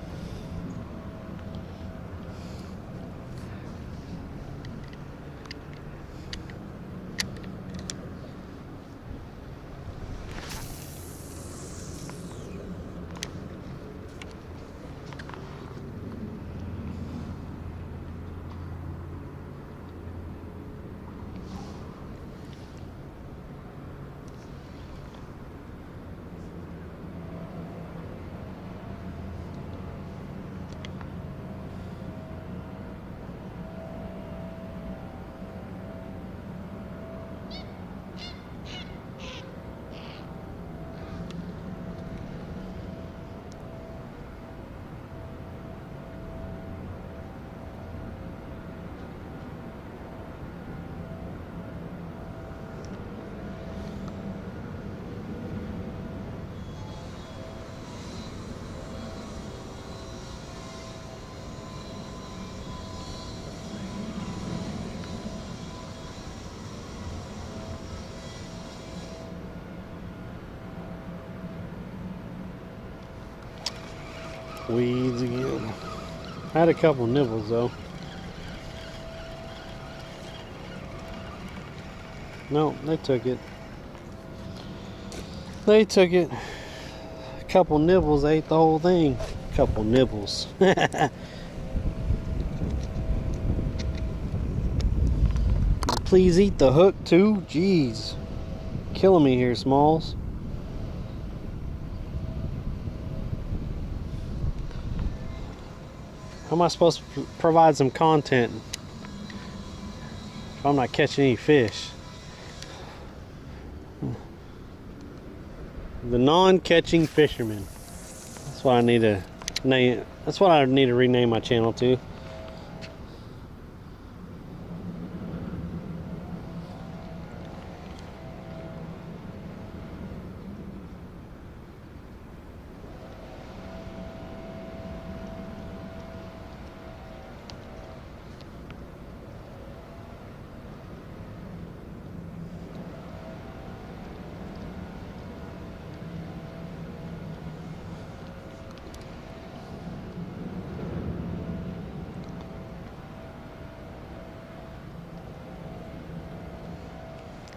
Weeds again. I had a couple nibbles though. No, they took it. They took it. A couple nibbles ate the whole thing. A couple nibbles. Please eat the hook too. Jeez. Killing me here, Smalls. How am I supposed to provide some content if I'm not catching any fish? The non-catching fisherman. That's what I need to name. That's what I need to rename my channel to.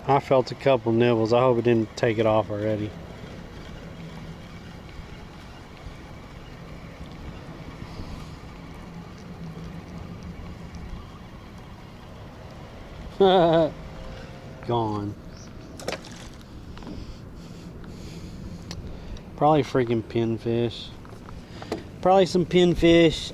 I felt a couple nibbles. I hope it didn't take it off already. Gone. Probably freaking pinfish. Probably some pinfish.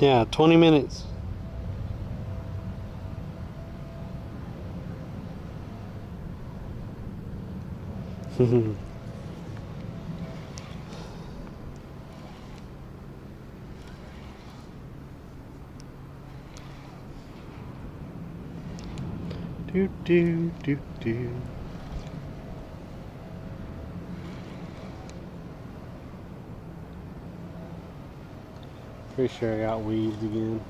Yeah, 20 minutes. Do do do do. Pretty sure I got weaved again.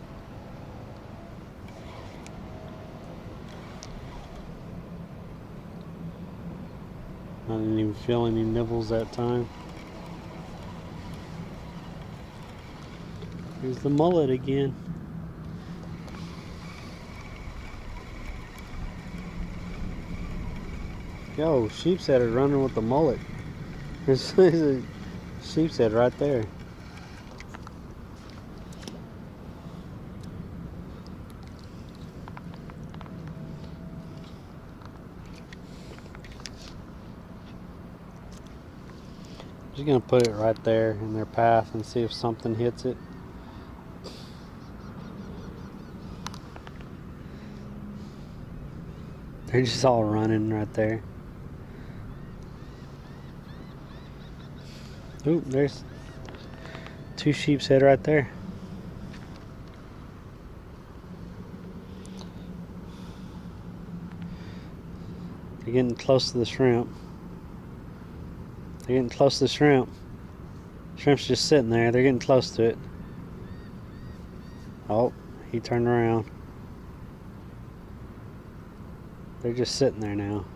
I didn't even feel any nibbles that time. Here's the mullet again. Yo, sheep's head is running with the mullet. There's a sheep's head right there. Just gonna put it right there in their path and see if something hits it. They're just all running right there. Oop, there's 2 sheep's head right there. They're getting close to the shrimp. They're getting close to the shrimp. Shrimp's just sitting there. They're getting close to it. Oh, he turned around. They're just sitting there now.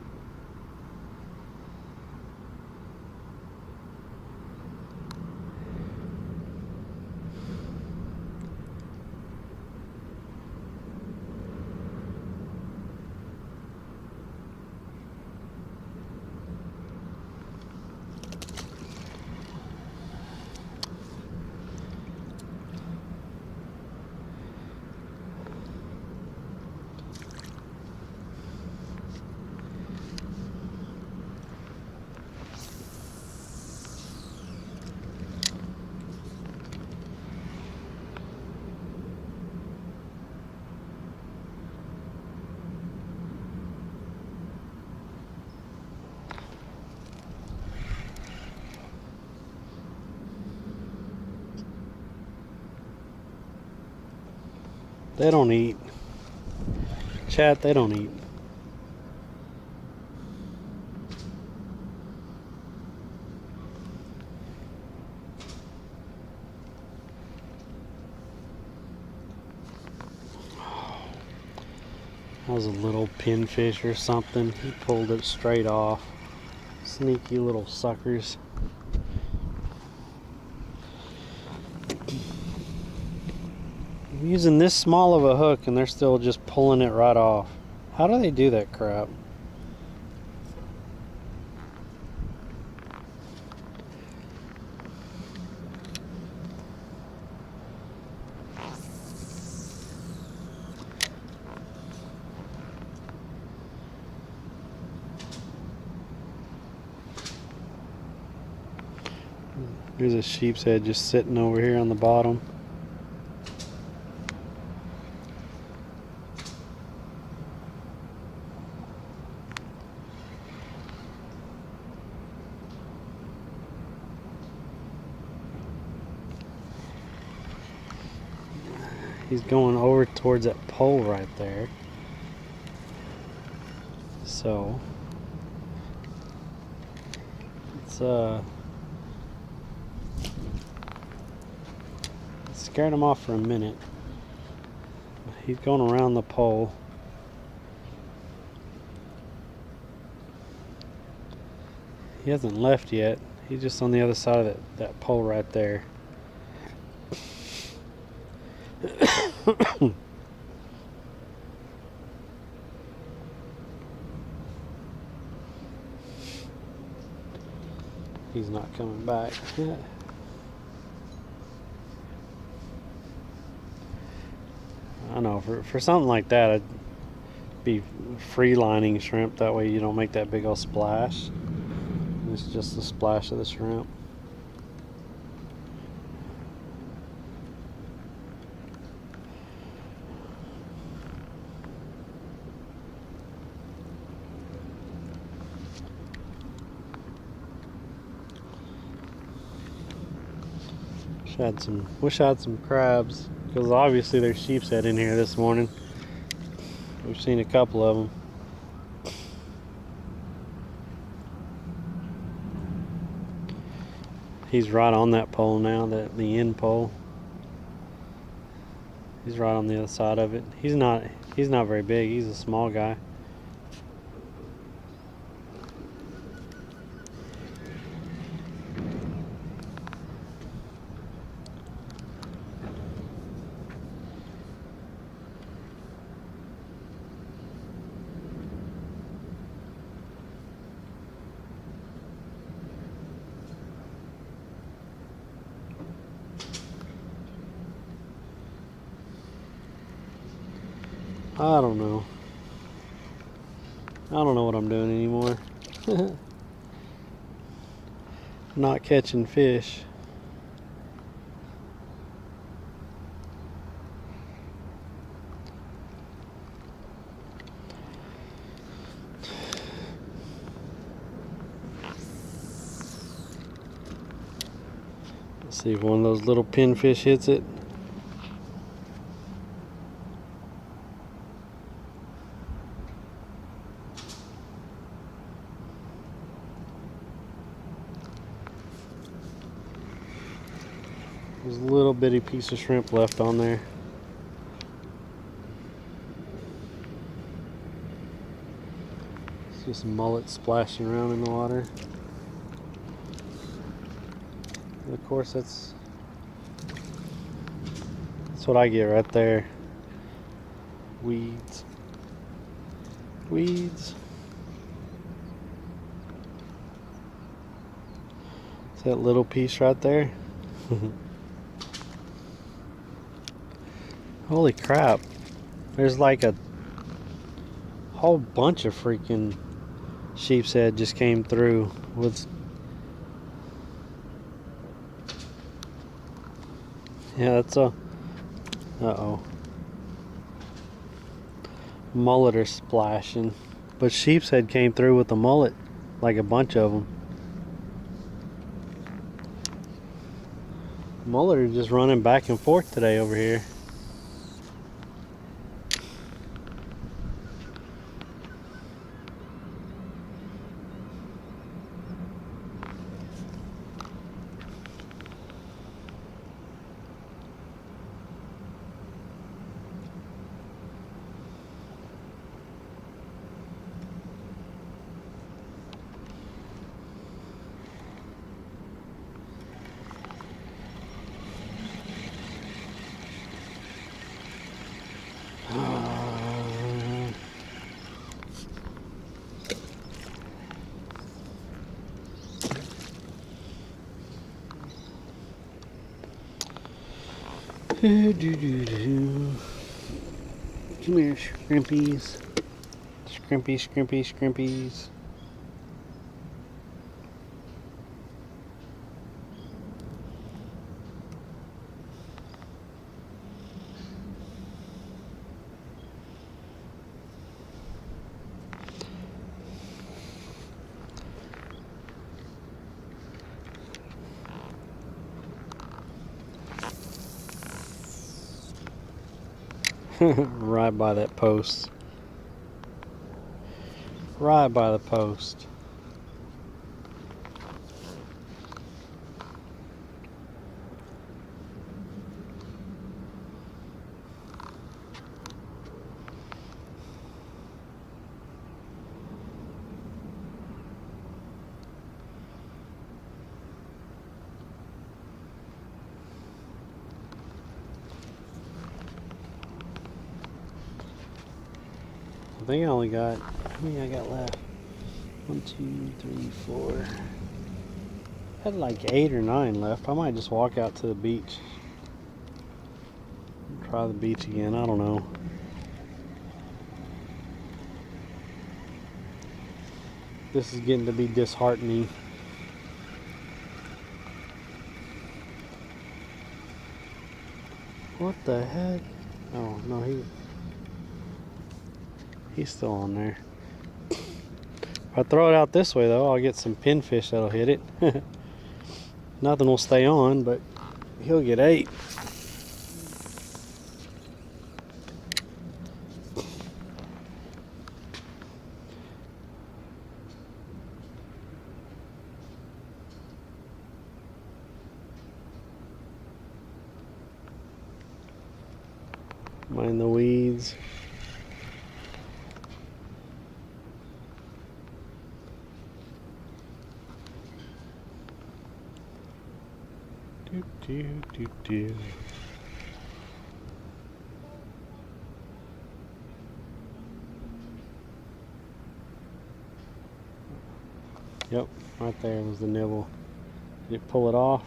They don't eat. Chat, they don't eat. That was a little pinfish or something. He pulled it straight off. Sneaky little suckers. I'm using this small of a hook and they're still just pulling it right off. How do they do that crap? There's a sheep's head just sitting over here on the bottom. He's going over towards that pole right there. So it's scared him off for a minute. He's going around the pole. He hasn't left yet. He's just on the other side of that pole right there. He's not coming back. I know, for something like that, I'd be free lining shrimp. That way you don't make that big old splash. It's just the splash of the shrimp. Wish I had some crabs, because obviously there's sheep's head in here this morning. We've seen a couple of them. He's right on that pole now, the end pole. He's right on the other side of it. He's not very big. He's a small guy. I don't know. I don't know what I'm doing anymore. Not catching fish. Let's see if one of those little pinfish hits it. There's a little bitty piece of shrimp left on there. It's just mullet splashing around in the water. And of course, that's what I get right there. Weeds. Weeds. It's that little piece right there. Holy crap. There's like a whole bunch of freaking sheep's head just came through with. Yeah, that's a. Uh-oh. Mullet are splashing. But sheep's head came through with the mullet. Like a bunch of them. Mullet are just running back and forth today over here. Come here, scrimpies. Scrimpies. Right by that post. Right by the post. I think I only got, how many I got left? 1, 2, 3, 4. I had like 8 or 9 left. I might just walk out to the beach. Try the beach again, I don't know. This is getting to be disheartening. What the heck? Oh, no, he's still on there. If I throw it out this way though, I'll get some pinfish that'll hit it. Nothing will stay on, but he'll get 8. Mind the weeds. Do. Yep, right there was the nibble. Did it pull it off?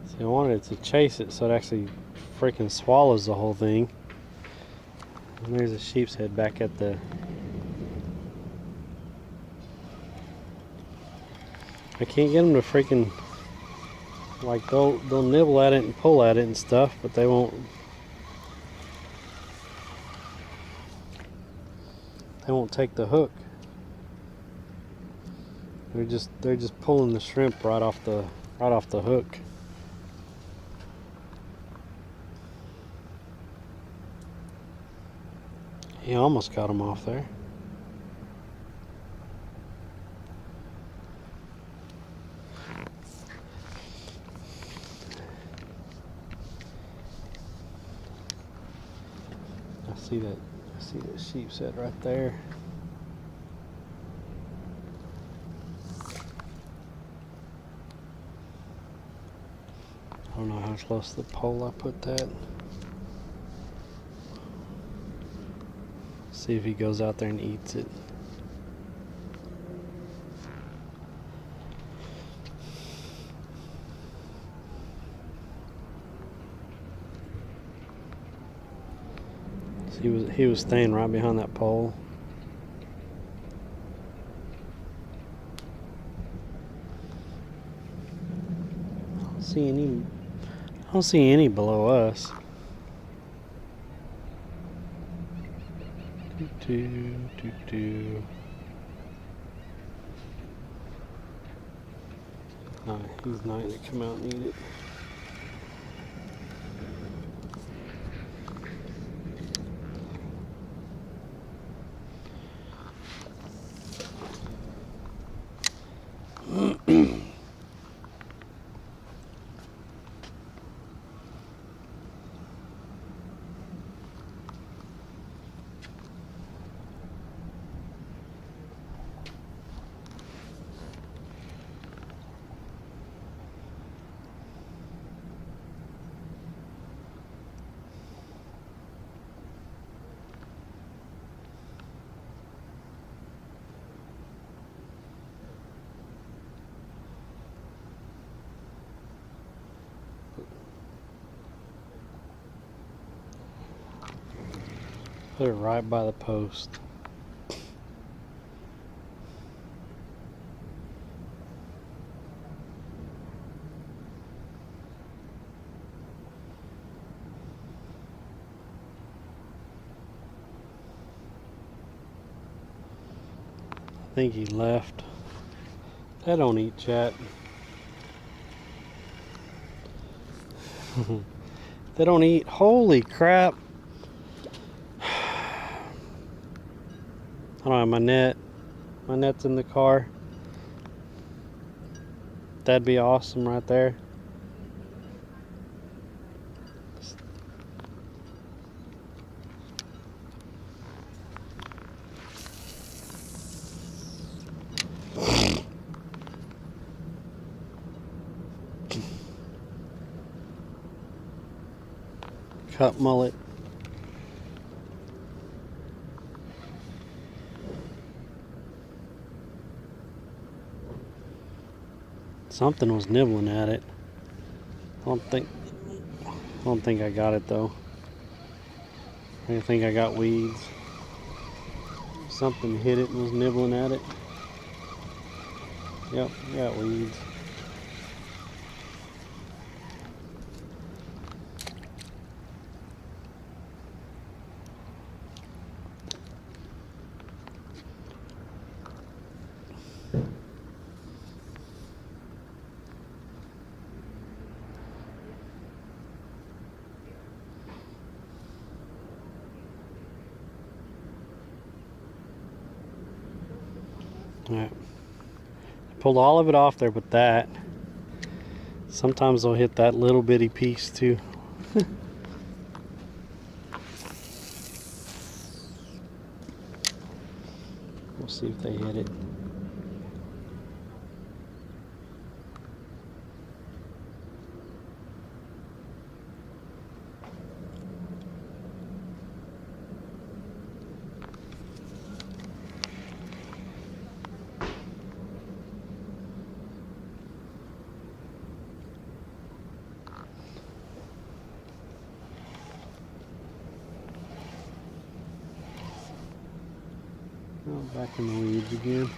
See, I wanted it to chase it so it actually freaking swallows the whole thing. And there's a sheep's head back at the... I can't get them to freaking... Like, they'll nibble at it and pull at it and stuff, but they won't... They won't take the hook. They're just pulling the shrimp right off the hook. He almost got him off there. I see that sheep's head right there. I don't know how close to the pole I put that. See if he goes out there and eats it. So he was staying right behind that pole. I don't see any below us. No, he's not gonna come out and eat it. Put it right by the post. I think he left. They don't eat, chat. They don't eat. Holy crap. I don't have my net. My net's in the car. That'd be awesome right there. Cut mullet. Something was nibbling at it. I don't think I got it though. I think I got weeds. Something hit it and was nibbling at it. Yep, I got weeds. Alright. Pulled all of it off there with that. Sometimes they'll hit that little bitty piece too. We'll see if they hit it. Oh, back in the weeds again.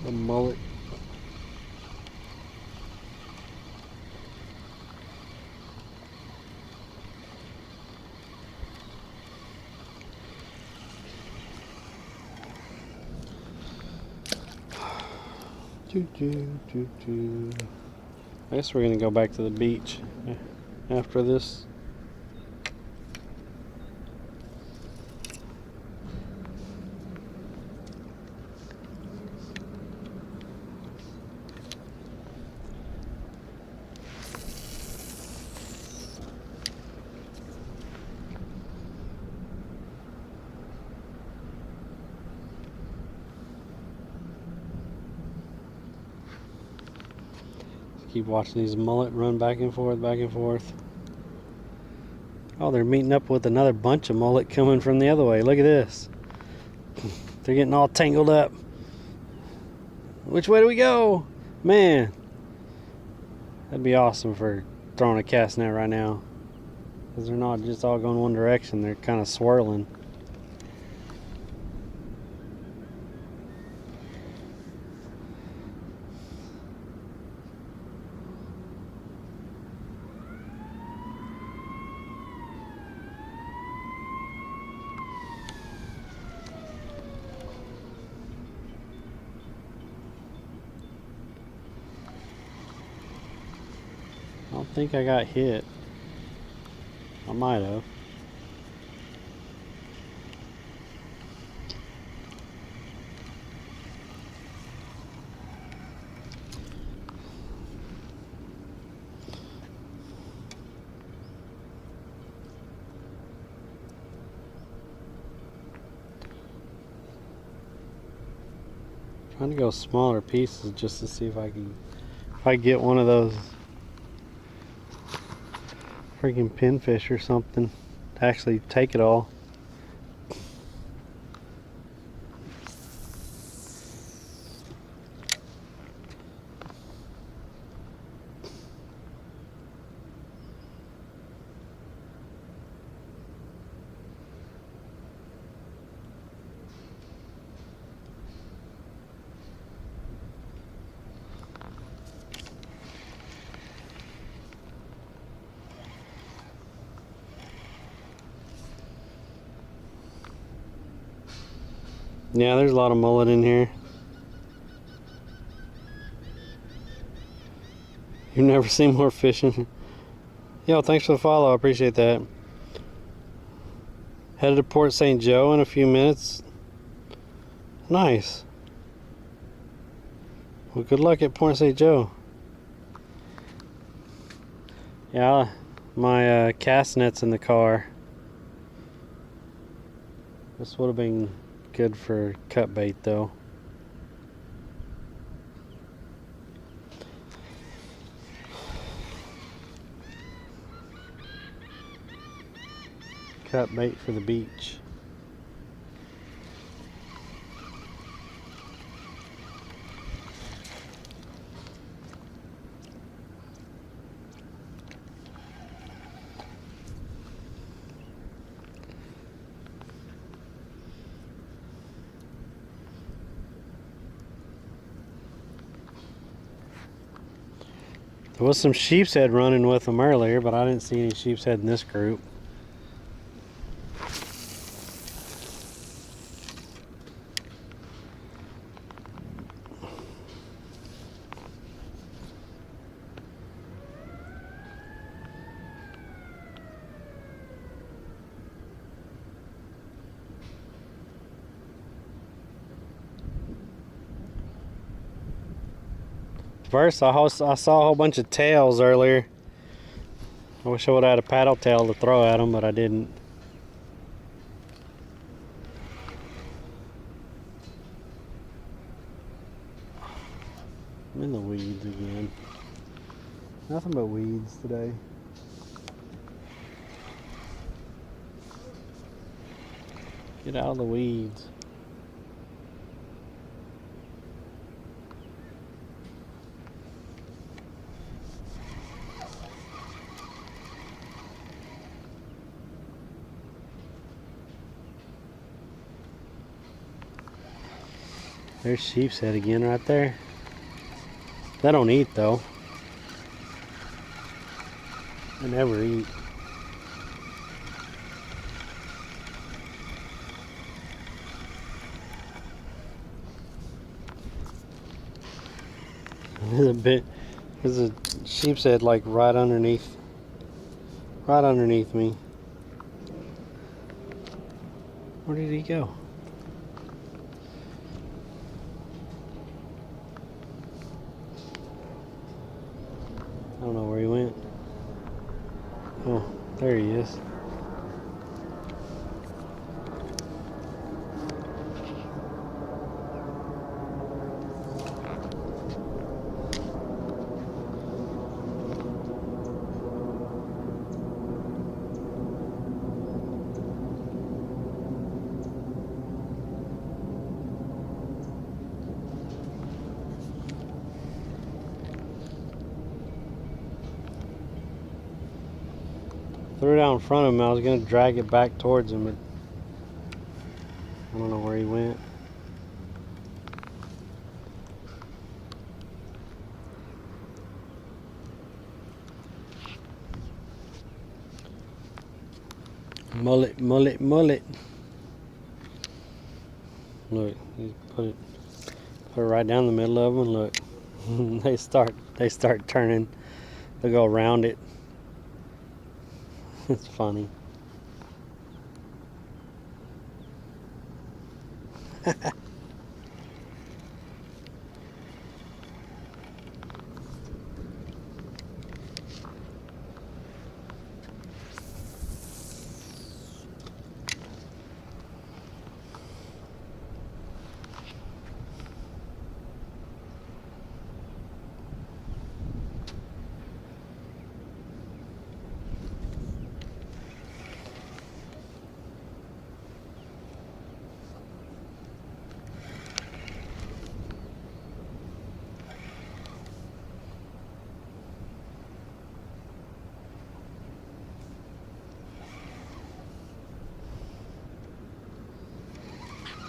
The mullet. I guess we're gonna go back to the beach after this. Keep watching these mullet run back and forth, back and forth. Oh, they're meeting up with another bunch of mullet coming from the other way. Look at this. They're getting all tangled up. Which way do we go? Man, that'd be awesome for throwing a cast net right now. Because they're not just all going one direction, they're kind of swirling. I don't think I got hit. I might have. Trying to go smaller pieces just to see if I get one of those freaking pinfish or something to actually take it all. Yeah, there's a lot of mullet in here. You've never seen more fishing. Yo, thanks for the follow. I appreciate that. Headed to Port St. Joe in a few minutes. Nice. Well, good luck at Port St. Joe. Yeah, my cast net's in the car. This would have been good for cut bait though. Cut bait for the beach. There was some sheep's head running with them earlier, but I didn't see any sheep's head in this group. First, I saw a whole bunch of tails earlier. I wish I would have had a paddle tail to throw at them, but I didn't. I'm in the weeds again. Nothing but weeds today. Get out of the weeds. There's sheep's head again right there. They don't eat though. They never eat. There's a sheep's head like right underneath me. Where did he go? I don't know where he went. Oh, there he is. Threw it out in front of him. I was going to drag it back towards him, but I don't know where he went. Mullet, mullet, mullet. Look, he put it right down the middle of them, and look, they start turning. They go around it. It's funny.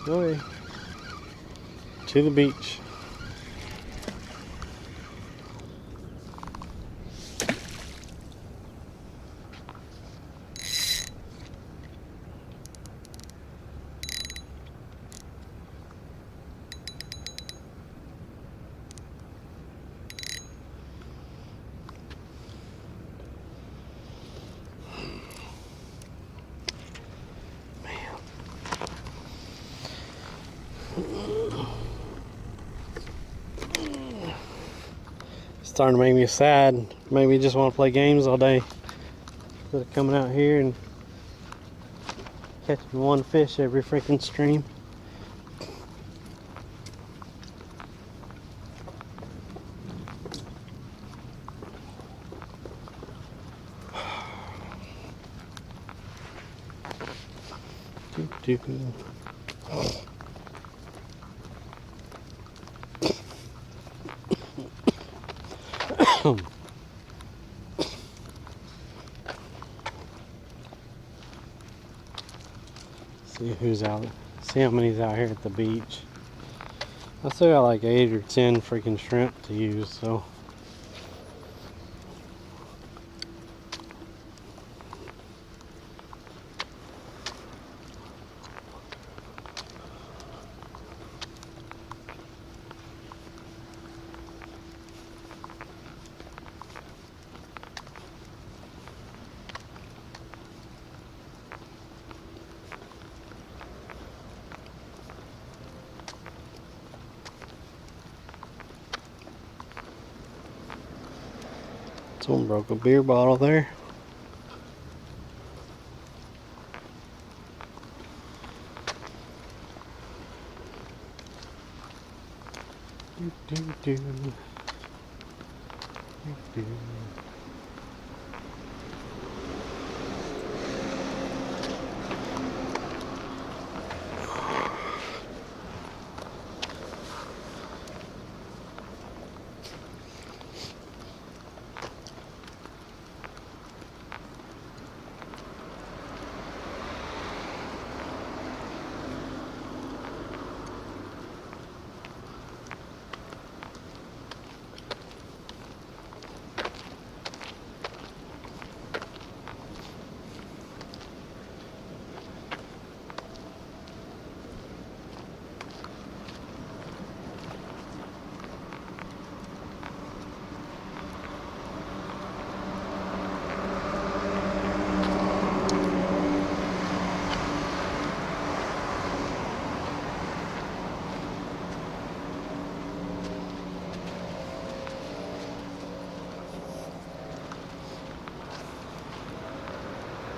Okay. To the beach. starting to make me sad. Maybe just want to play games all day instead of coming out here and catching one fish every freaking stream. See who's out. See how many's out here at the beach. I still got like 8 or 10 freaking shrimp to use, so. Someone broke a beer bottle there.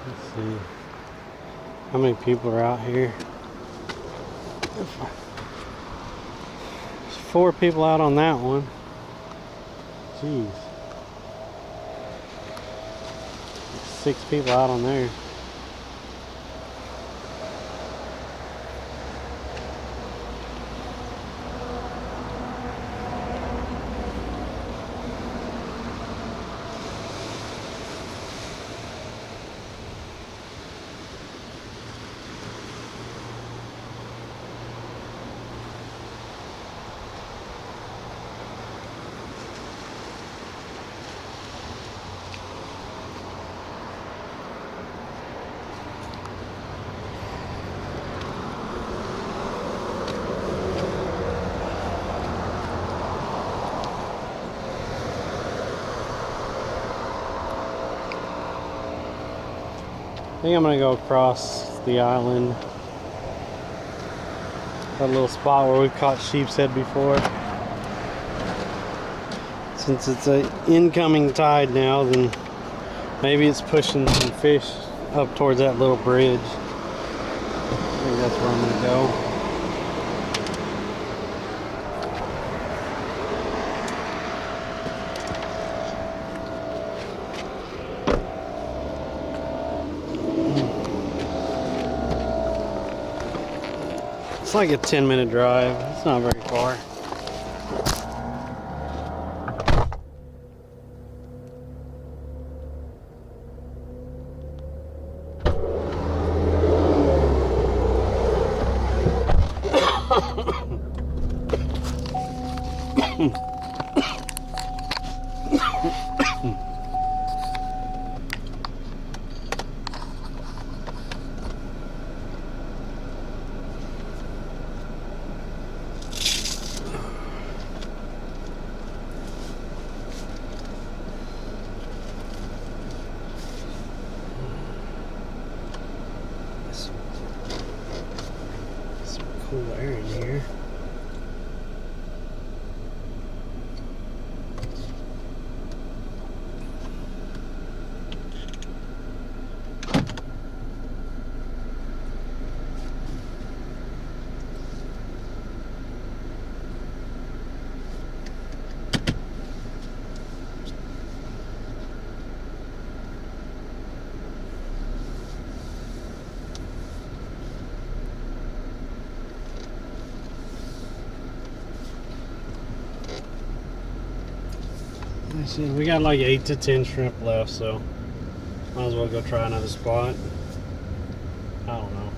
Let's see how many people are out here. There's 4 people out on that one. Jeez. 6 people out on there. I think I'm gonna go across the island. That little spot where we caught sheep's head before. Since it's an incoming tide now, then maybe it's pushing some fish up towards that little bridge. I think that's where I'm gonna go. It's like a 10-minute drive. It's not very far. Cool air in here. We got like 8 to 10 shrimp left, so might as well go try another spot. I don't know.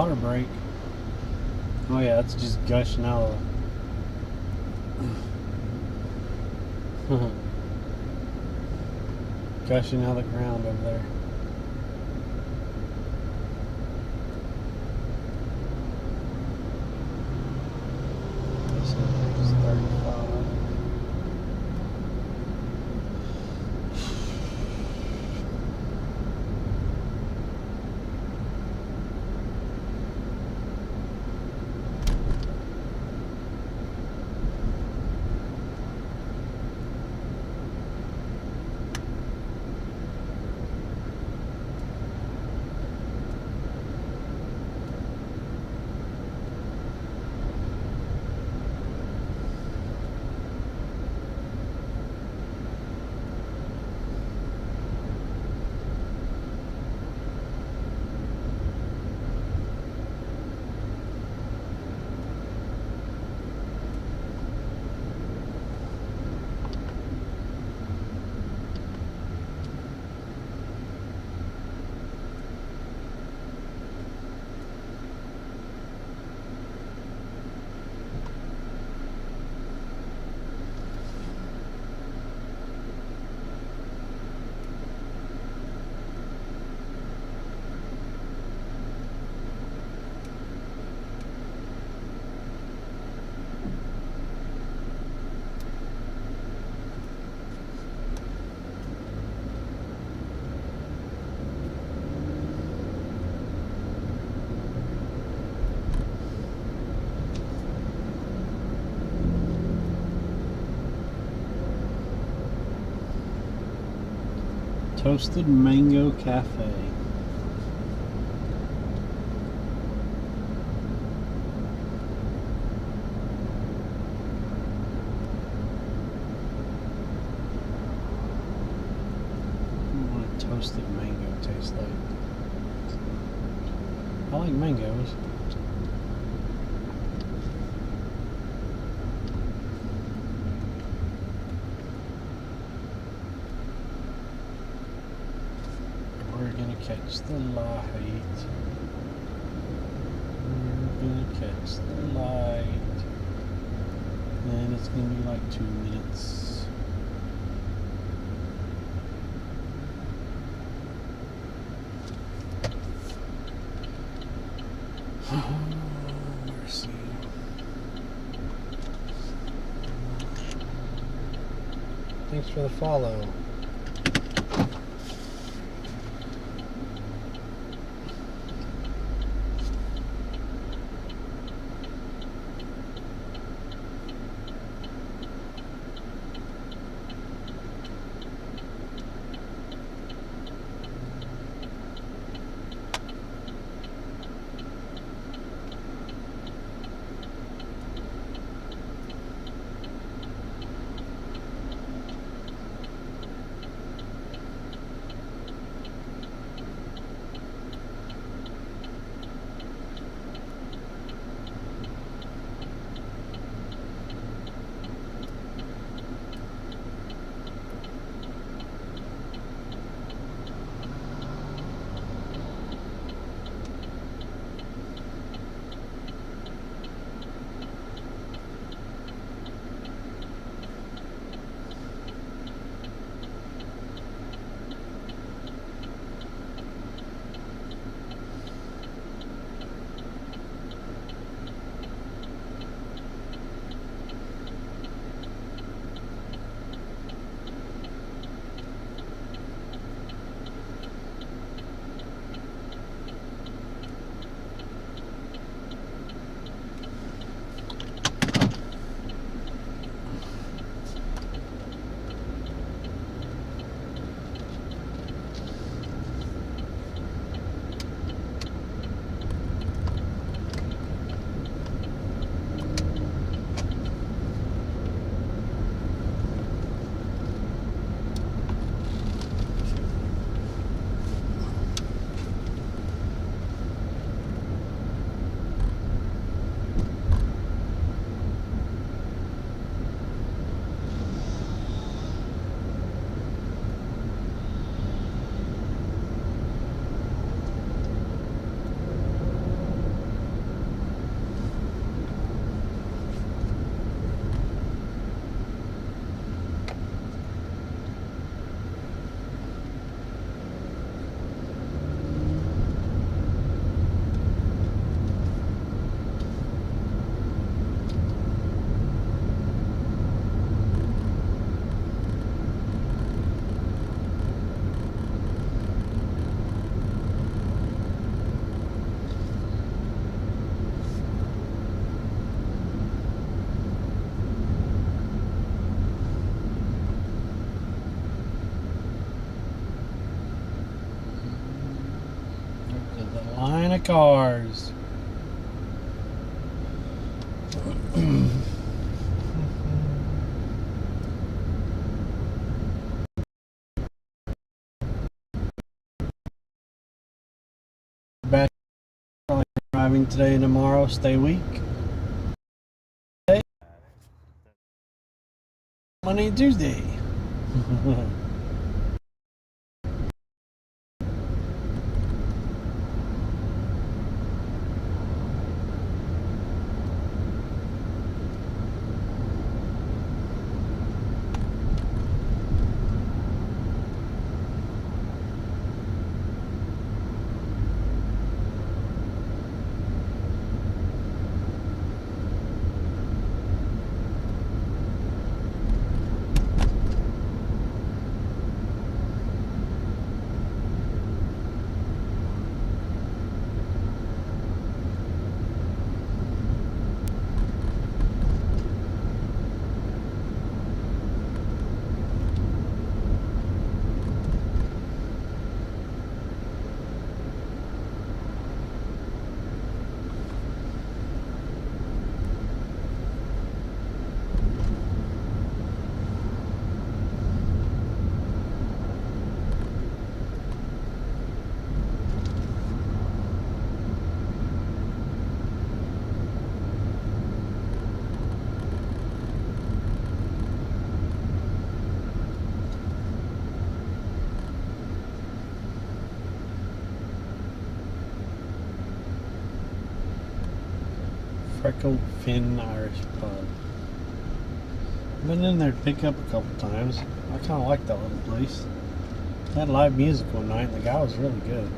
water break. Oh yeah, it's just gushing out of gushing out of the ground over there. This is 35. Toasted Mango Cafe. What a toasted mango tastes like. I like mangoes. We're gonna catch the light. We're gonna catch the light. And it's gonna be like 2 minutes. Oh, mercy. Thanks for the follow. cars. Back driving today and tomorrow. Stay weak. Monday and Tuesday. Freckled Fin Irish Pub. Been in there to pick up a couple times. I kind of like that little place. They had live music one night and the guy was really good.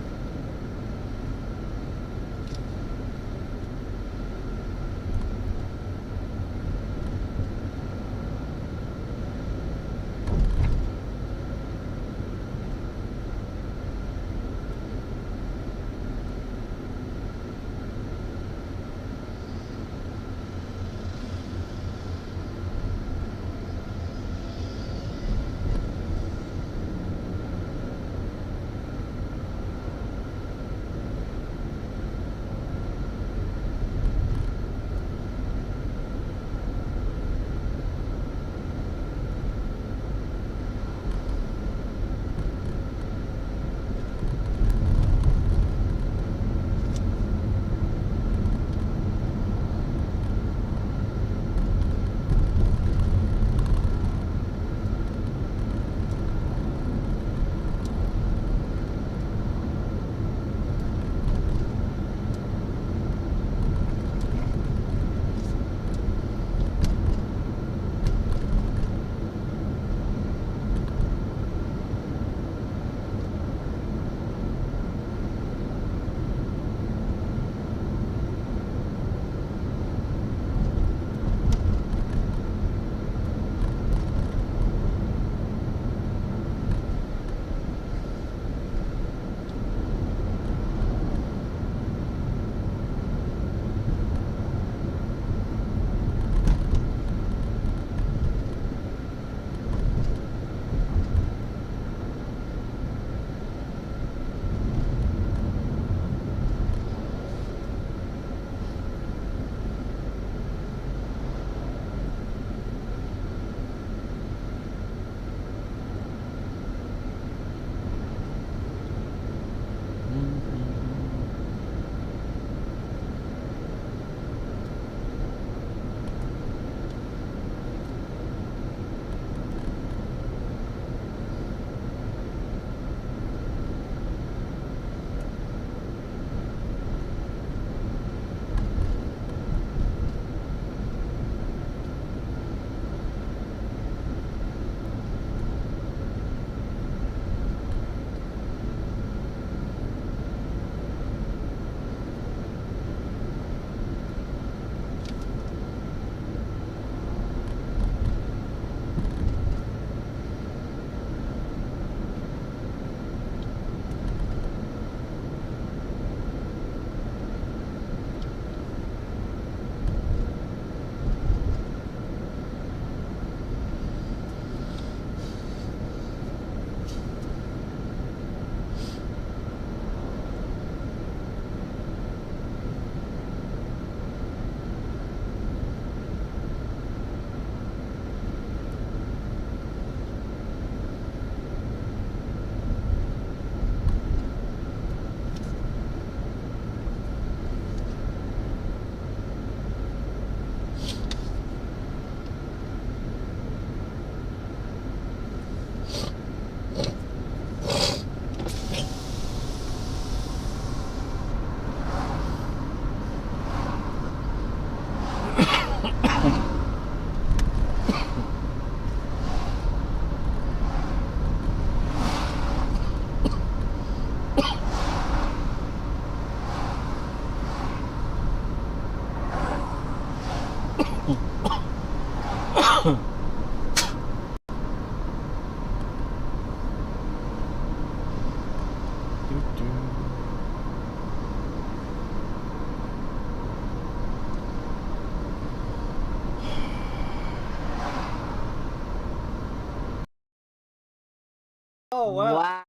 Oh wow.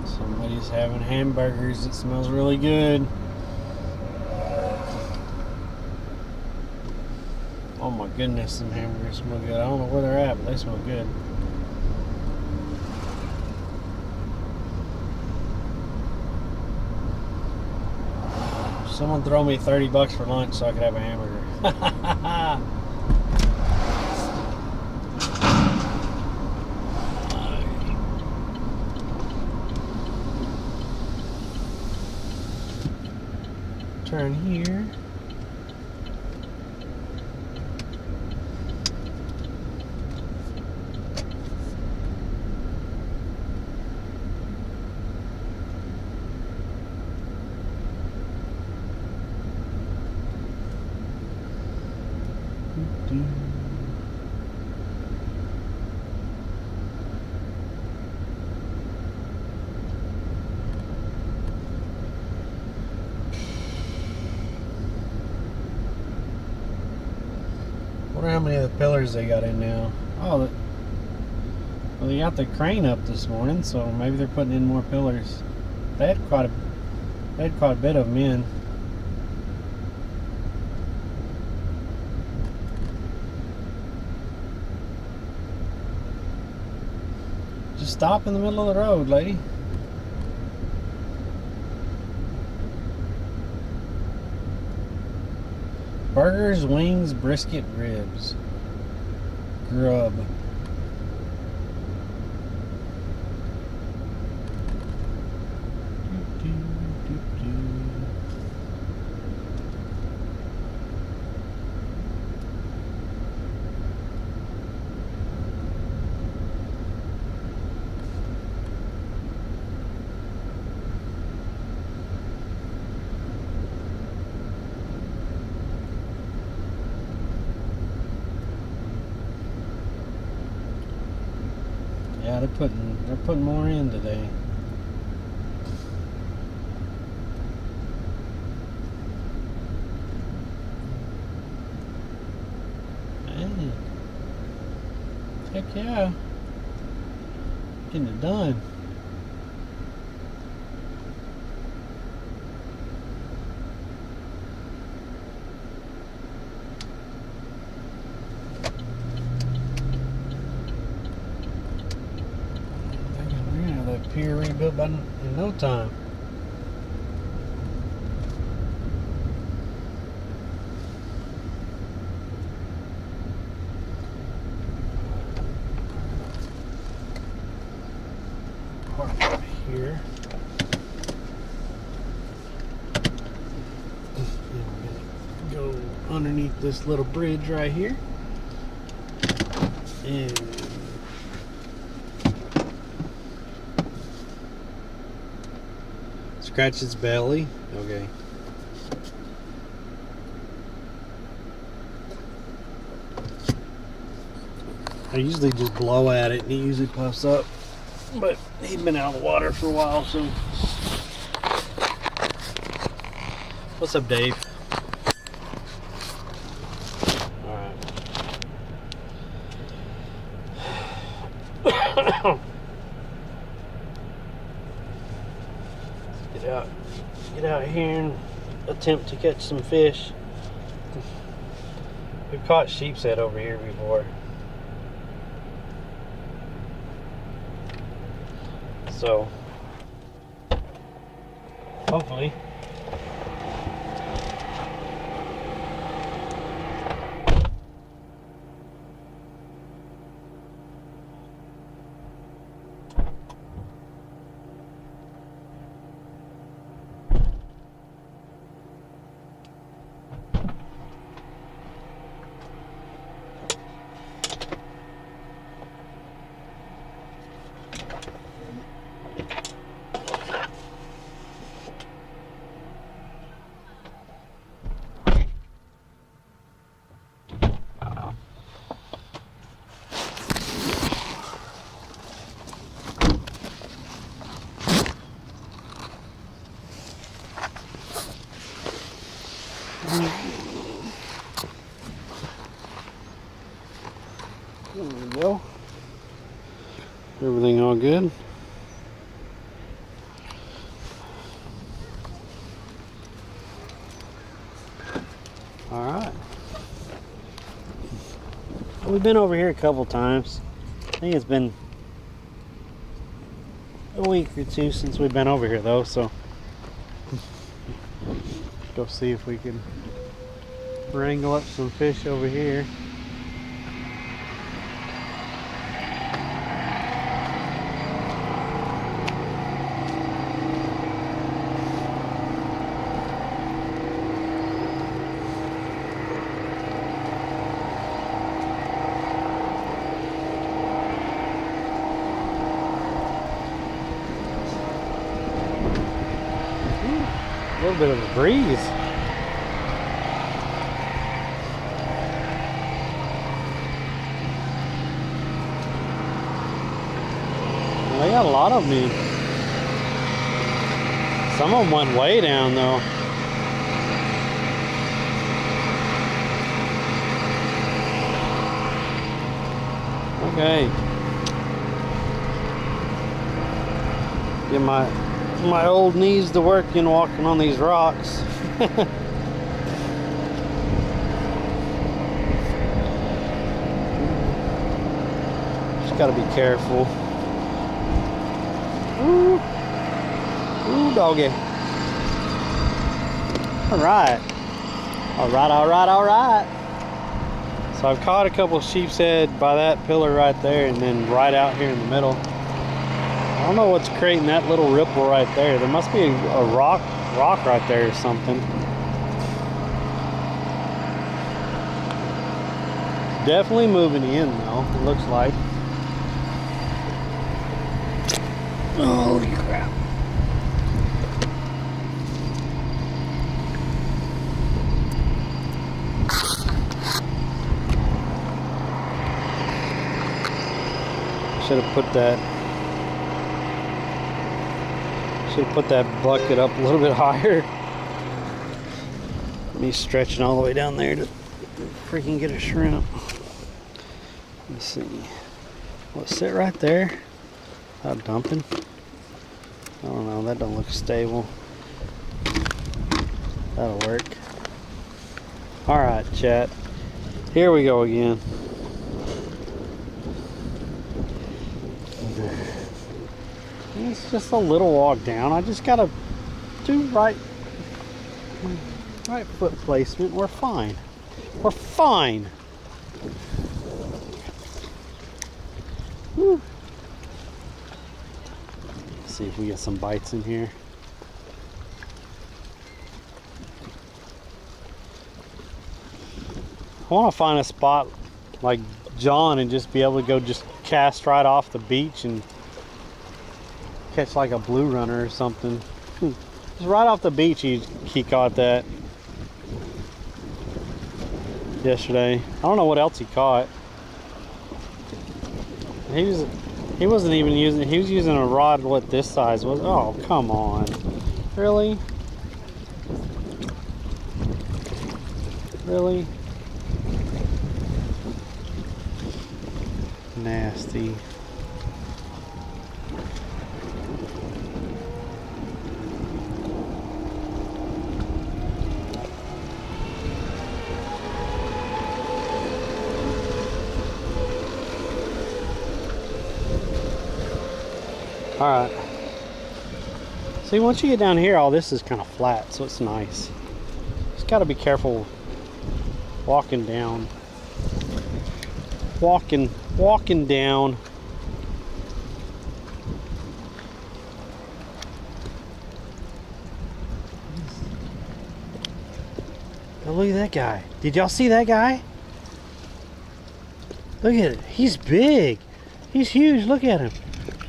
Somebody's having hamburgers. It smells really good. Oh my goodness, some hamburgers smell good. I don't know where they're at, but they smell good. Someone throw me $30 for lunch so I could have a hamburger. Turn here. Wonder how many of the pillars they got in now. Oh, well, they got the crane up this morning, so maybe they're putting in more pillars. They had quite a bit of them in. Just stop in the middle of the road, lady. Burgers, wings, brisket, ribs. Grub. Yeah, they're putting more in today. Hey. Heck yeah. Getting it done. Pier rebuilt in no time. Park here. And we're gonna go underneath this little bridge right here. And scratch its belly. Okay. I usually just blow at it and it usually puffs up. But he's been out of the water for a while, so. What's up, Dave? Get out here and attempt to catch some fish. We've caught sheepshead over here before. So, hopefully. There we go. Everything all good. All right. We've been over here a couple times. I think it's been a week or two since we've been over here though, so go see if we can wrangle up some fish over here. A little bit of a breeze. Well, they got a lot of them in. Some of them went way down though. Okay. Get my old knees to work in walking on these rocks. Just gotta be careful. Ooh, ooh, doggy. All right, all right, all right, all right. So I've caught a couple sheepshead by that pillar right there, and then right out here in the middle. I don't know what's creating that little ripple right there. There must be a rock right there or something. Definitely moving in though, it looks like. Holy crap. Should have put that bucket up a little bit higher. Me stretching all the way down there to freaking get a shrimp. Let's see. Well, sit right there without dumping. I don't know, that don't look stable. That'll work. Alright, chat. Here we go again. It's just a little walk down. I just gotta do right foot placement. We're fine. We're fine. Woo. Let's see if we get some bites in here. I want to find a spot like John and just be able to go just cast right off the beach and catch like a blue runner or something. Just right off the beach he caught that yesterday. I don't know what else he caught. He wasn't even using, he was using a rod what this size was. Oh, come on. Really? Really? Nasty. Alright. See, once you get down here, all this is kind of flat, so it's nice. Just got to be careful walking down. Walking down. Oh, look at that guy. Did y'all see that guy? Look at it. He's big. He's huge. Look at him.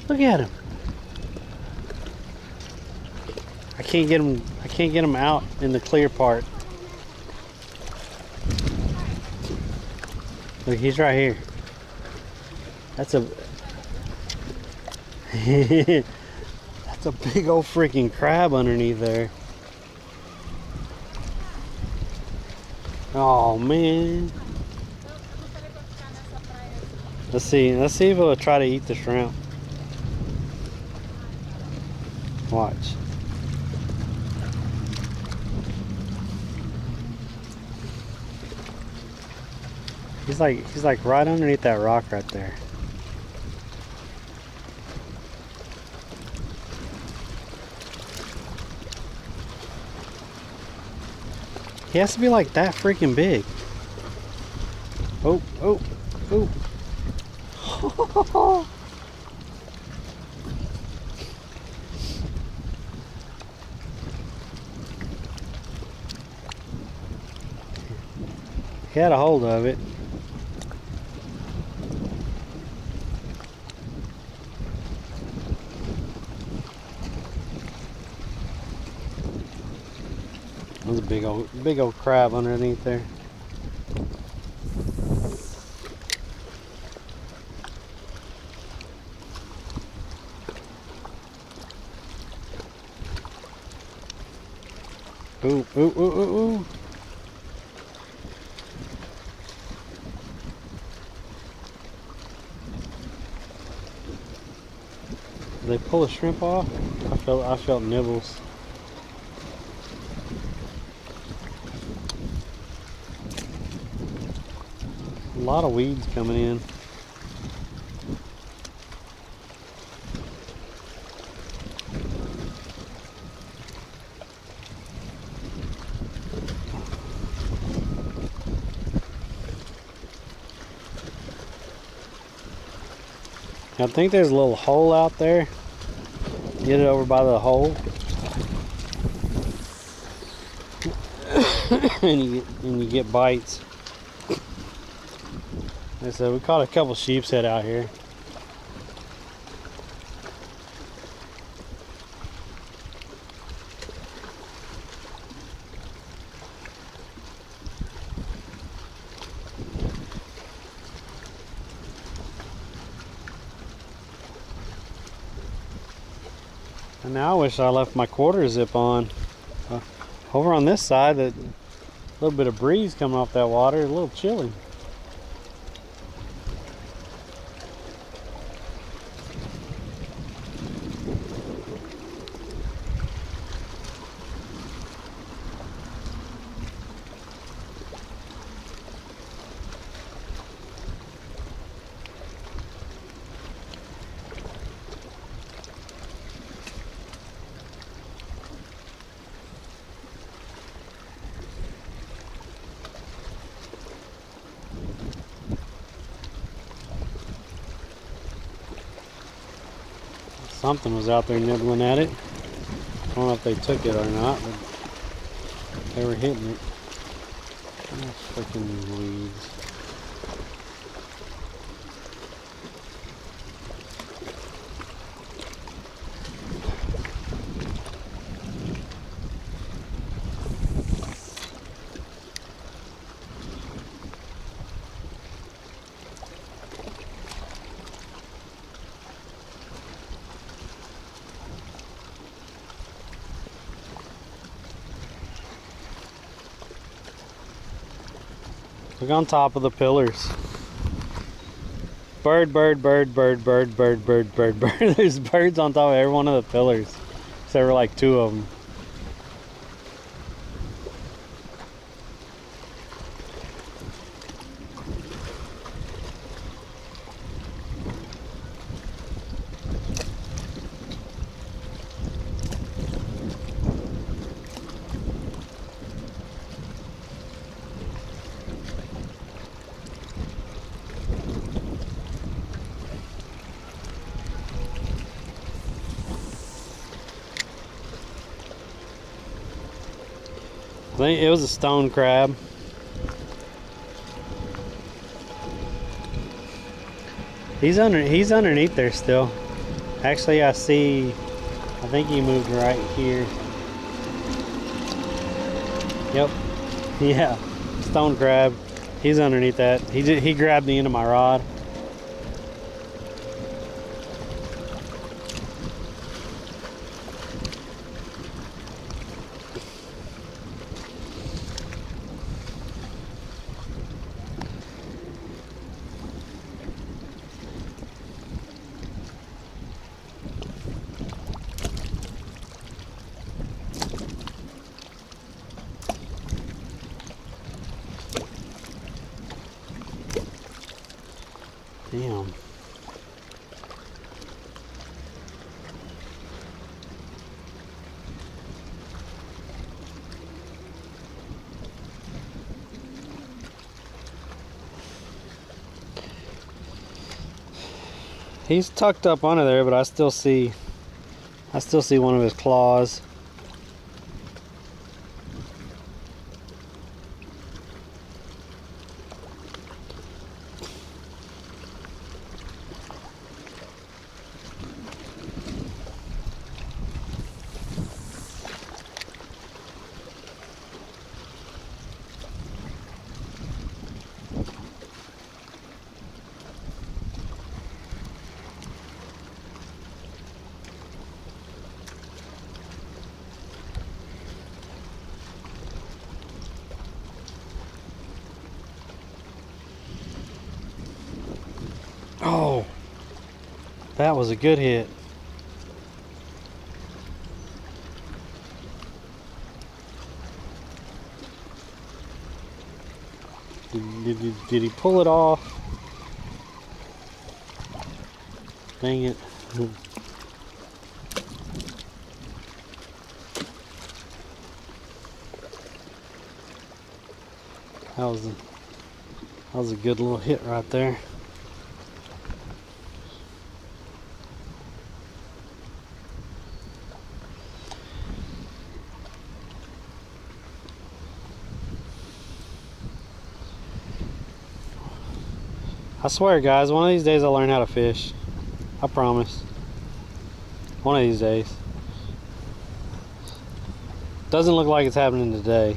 Look at him. I can't get him out in the clear part. Look, he's right here. That's a that's a big old freaking crab underneath there. Oh man. Let's see if it'll try to eat the shrimp. Watch. He's like right underneath that rock right there. He has to be like that freaking big. Oh, oh, oh. He had a hold of it. There's a big old crab underneath there. Ooh, ooh, ooh, ooh, ooh. Did they pull the shrimp off? I felt nibbles. A lot of weeds coming in. I think there's a little hole out there. Get it over by the hole. and you get bites. Like I said, we caught a couple sheep's head out here. And now I wish I left my quarter zip on. Over on this side, that little bit of breeze coming off that water, a little chilly. Something was out there nibbling at it. I don't know if they took it or not, but they were hitting it. Oh, freaking weeds. Look on top of the pillars. Bird, bird, bird, bird, bird, bird, bird, bird, bird. There's birds on top of every one of the pillars. Except for like 2 of them. I think it was a stone crab. He's underneath there still. Actually, I think he moved right here. Yep. Yeah. Stone crab. He's underneath that. He grabbed the end of my rod. Damn. He's tucked up under there, but I still see one of his claws. Oh, that was a good hit. Did he pull it off? Dang it. That was a good little hit right there. I swear, guys, one of these days I'll learn how to fish. I promise. One of these days. Doesn't look like it's happening today.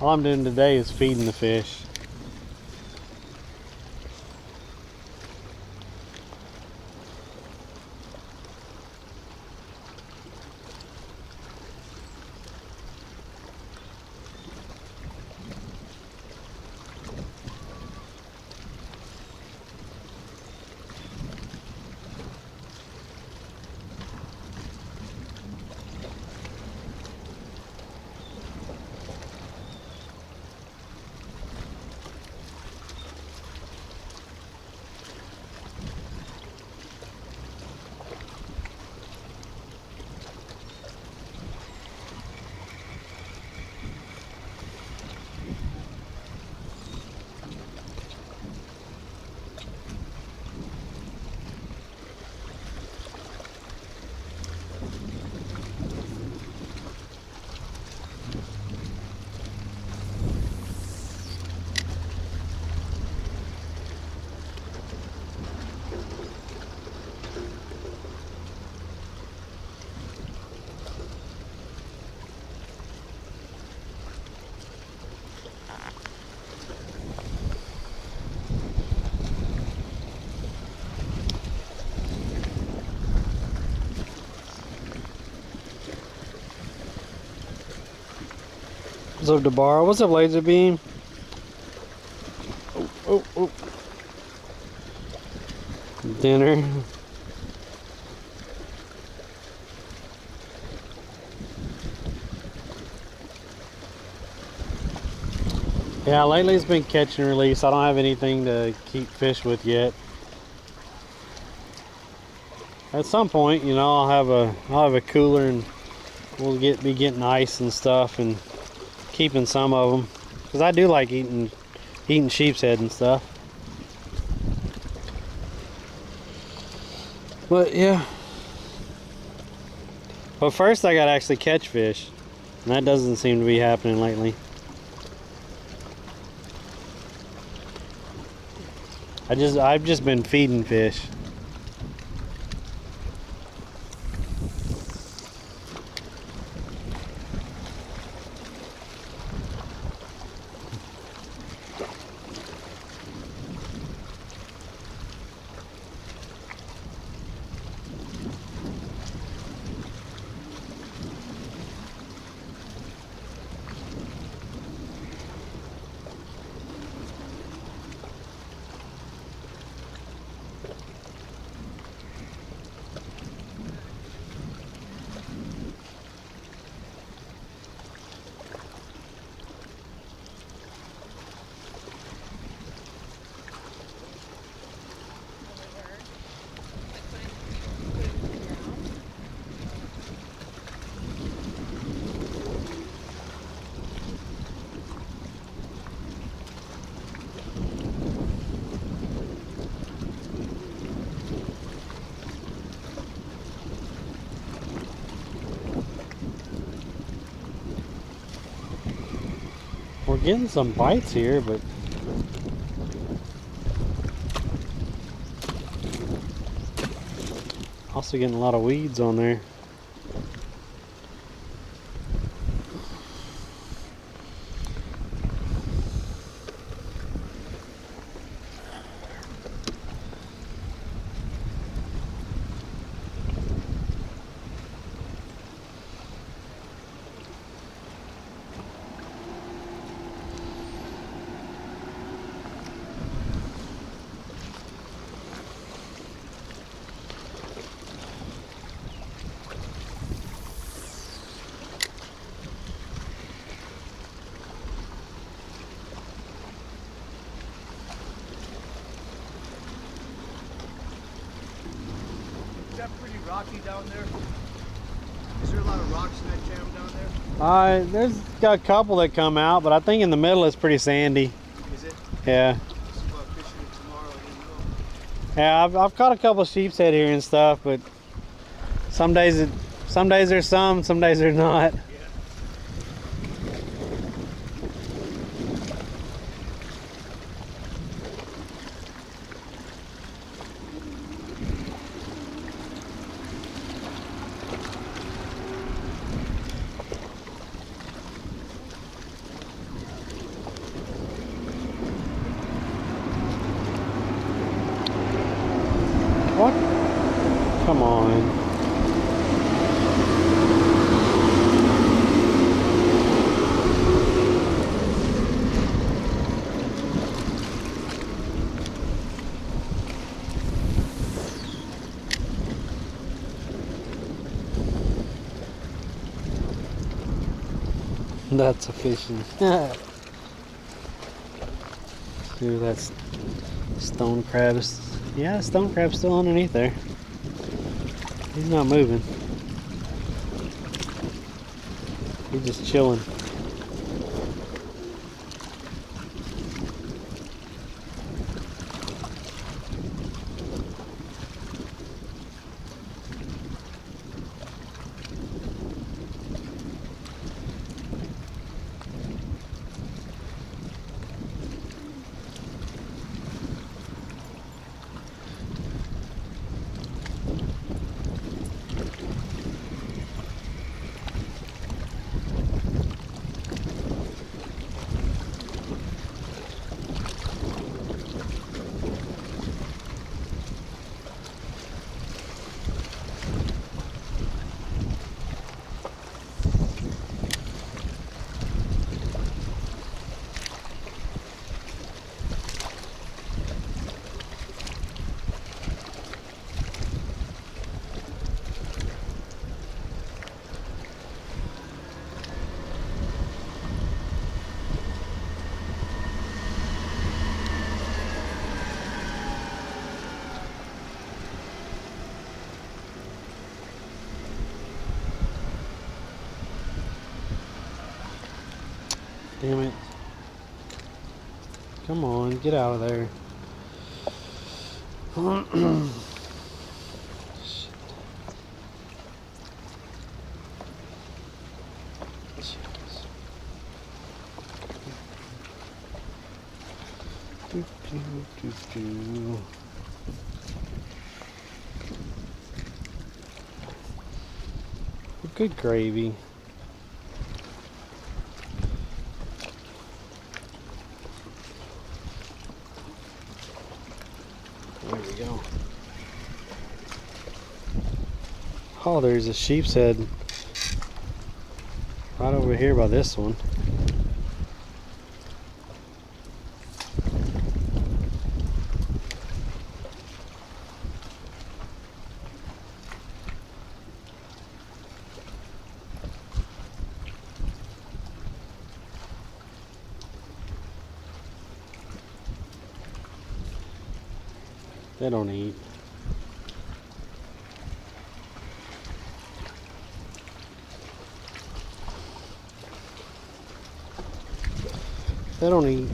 All I'm doing today is feeding the fish. What's up, DeBar? What's up, Laser Beam? Oh. Dinner. Yeah, lately it's been catch and release. I don't have anything to keep fish with yet. At some point, you know, I'll have a cooler and we'll be getting ice and stuff and keeping some of them, because I do like eating sheep's head and stuff. But yeah. But first I gotta actually catch fish. And that doesn't seem to be happening lately. I've just been feeding fish. We're getting some bites here, but also getting a lot of weeds on there. Is that pretty rocky down there? Is there a lot of rocks in that jam down there? There's got a couple that come out, but I think in the middle it's pretty sandy. Is it? Yeah. It's about fishing it tomorrow, you know. Yeah, I've caught a couple of sheep's head here and stuff, but some days there's some days there's not. What? Come on. That's a fishing. Dude, that's stone crab. Yeah, stone crab's still underneath there. He's not moving. He's just chilling. Damn it. Come on, get out of there. Good gravy. There we go. Oh, there's a sheep's head right over here by this one. They don't eat. They don't eat.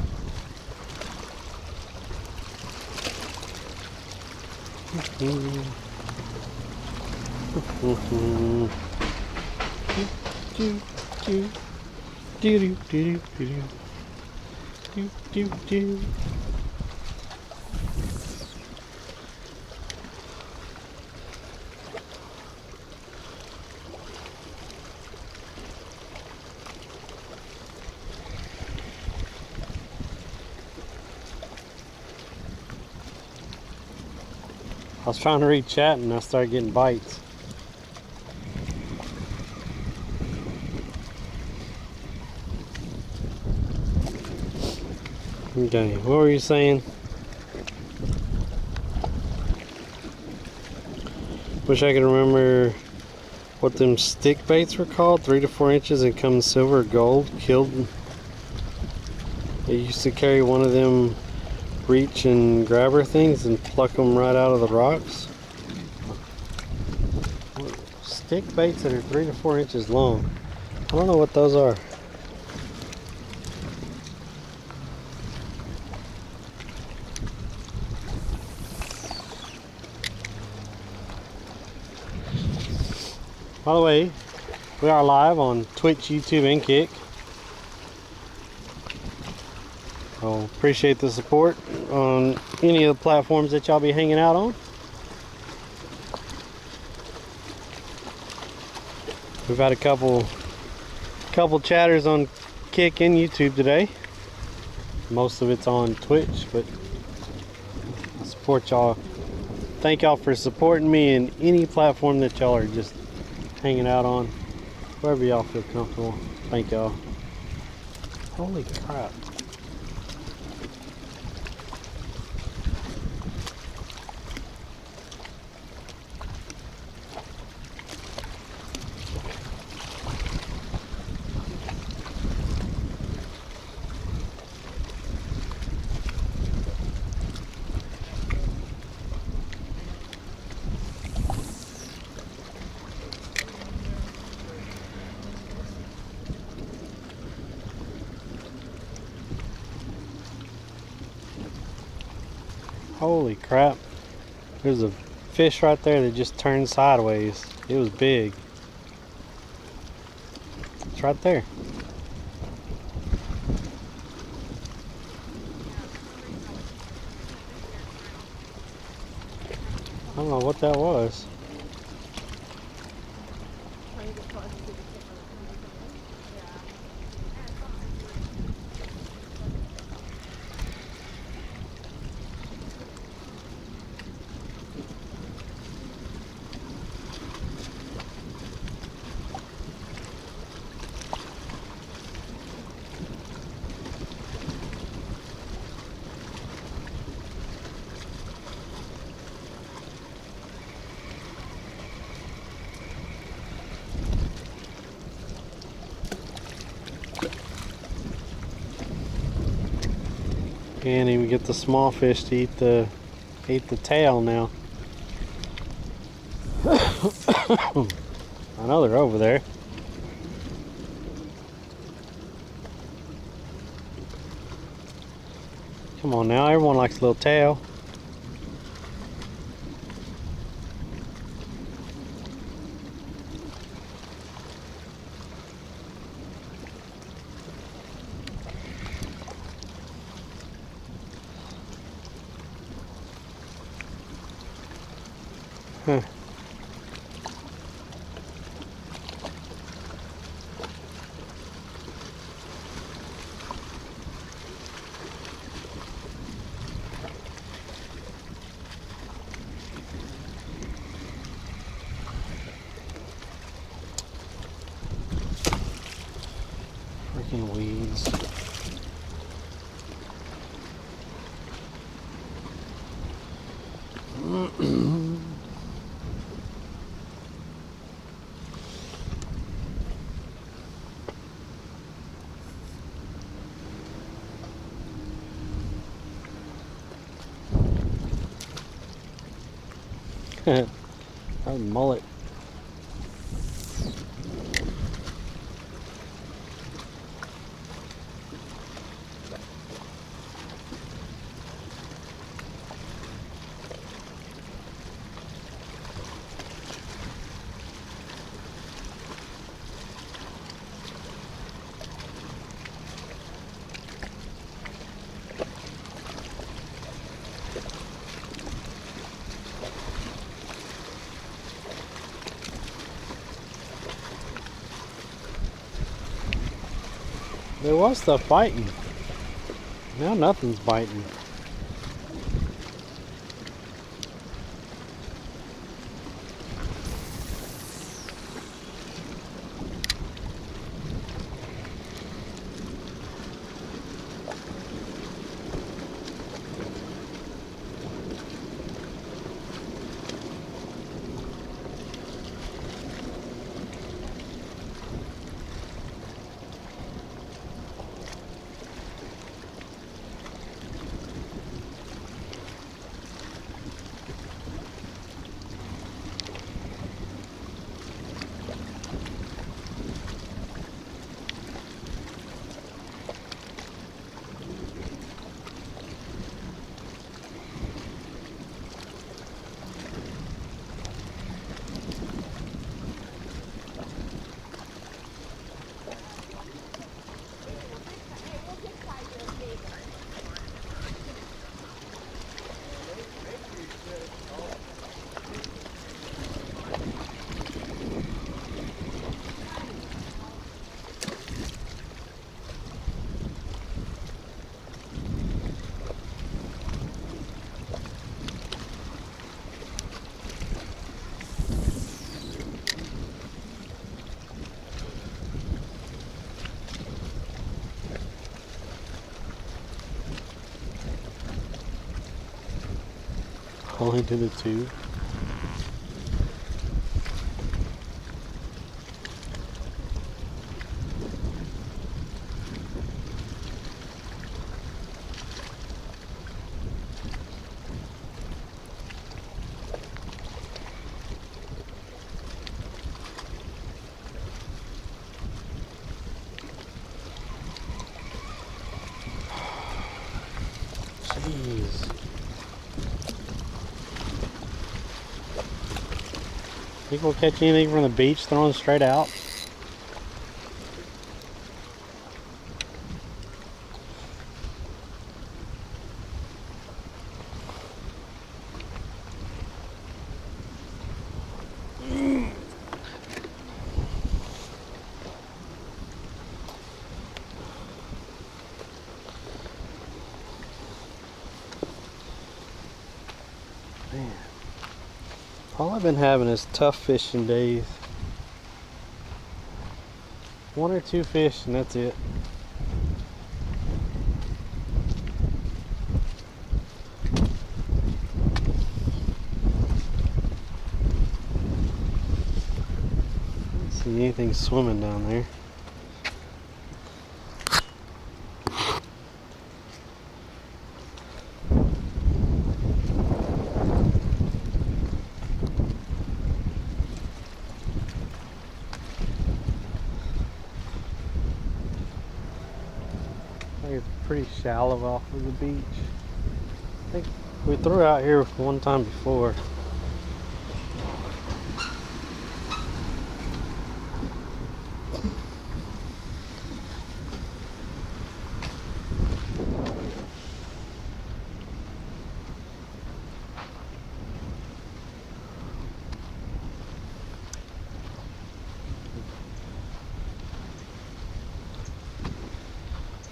I was trying to read chat and I started getting bites. Okay, what were you saying? Wish I could remember what them stick baits were called. 3 to 4 inches and come silver or gold. Killed. They used to carry one of them reach and grabber things and pluck them right out of the rocks. Stick baits that are 3 to 4 inches long. I don't know what those are. By the way, we are live on Twitch, YouTube, and Kick. So appreciate the support on any of the platforms that y'all be hanging out on. We've had a couple chatters on Kick and YouTube today. Most of it's on Twitch, but I support y'all. Thank y'all for supporting me in any platform that y'all are just hanging out on. Wherever y'all feel comfortable. Thank y'all. Holy crap. Holy crap. There's a fish right there that just turned sideways. It was big. It's right there. I don't know what that was. Can't even get the small fish to eat the tail now. I know they're over there. Come on now, everyone likes a little tail. Huh. That mullet. There was stuff biting. Now nothing's biting. Only to the two. Jeez. Think we'll catch anything from the beach thrown straight out? Man. All I've been having is tough fishing days. One or two fish and that's it. I don't see anything swimming down there. It's pretty shallow off of the beach. I think we threw out here one time before.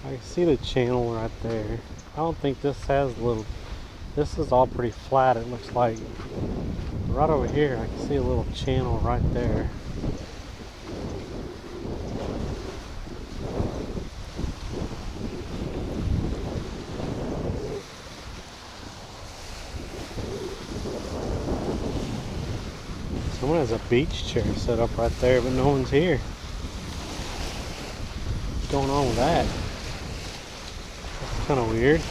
I can see the channel right there. I don't think this has little, this is all pretty flat it looks like. Right over here I can see a little channel right there. Someone has a beach chair set up right there, but no one's here. What's going on with that? That's kind of weird.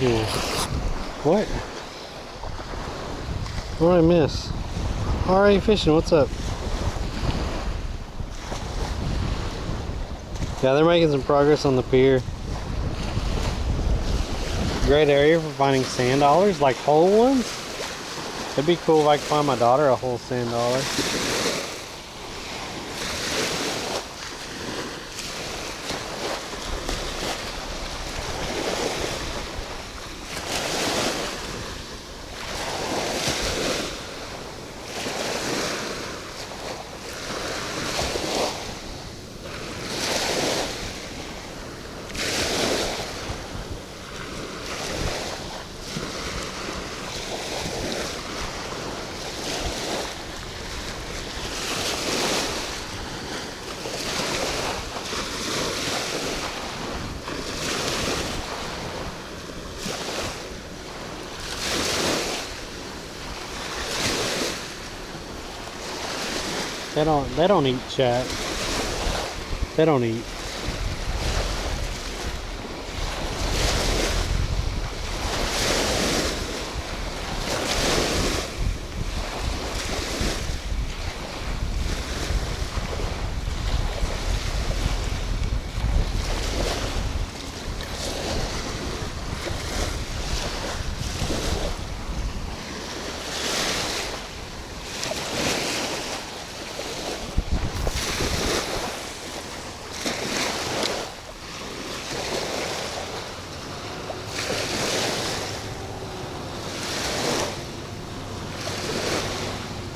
Yeah. What? What did I miss? Alright, Fishing, what's up? Yeah, they're making some progress on the pier. Great area for finding sand dollars, like whole ones. It'd be cool if I could find my daughter a whole sand dollar. They don't eat, chat. They don't eat.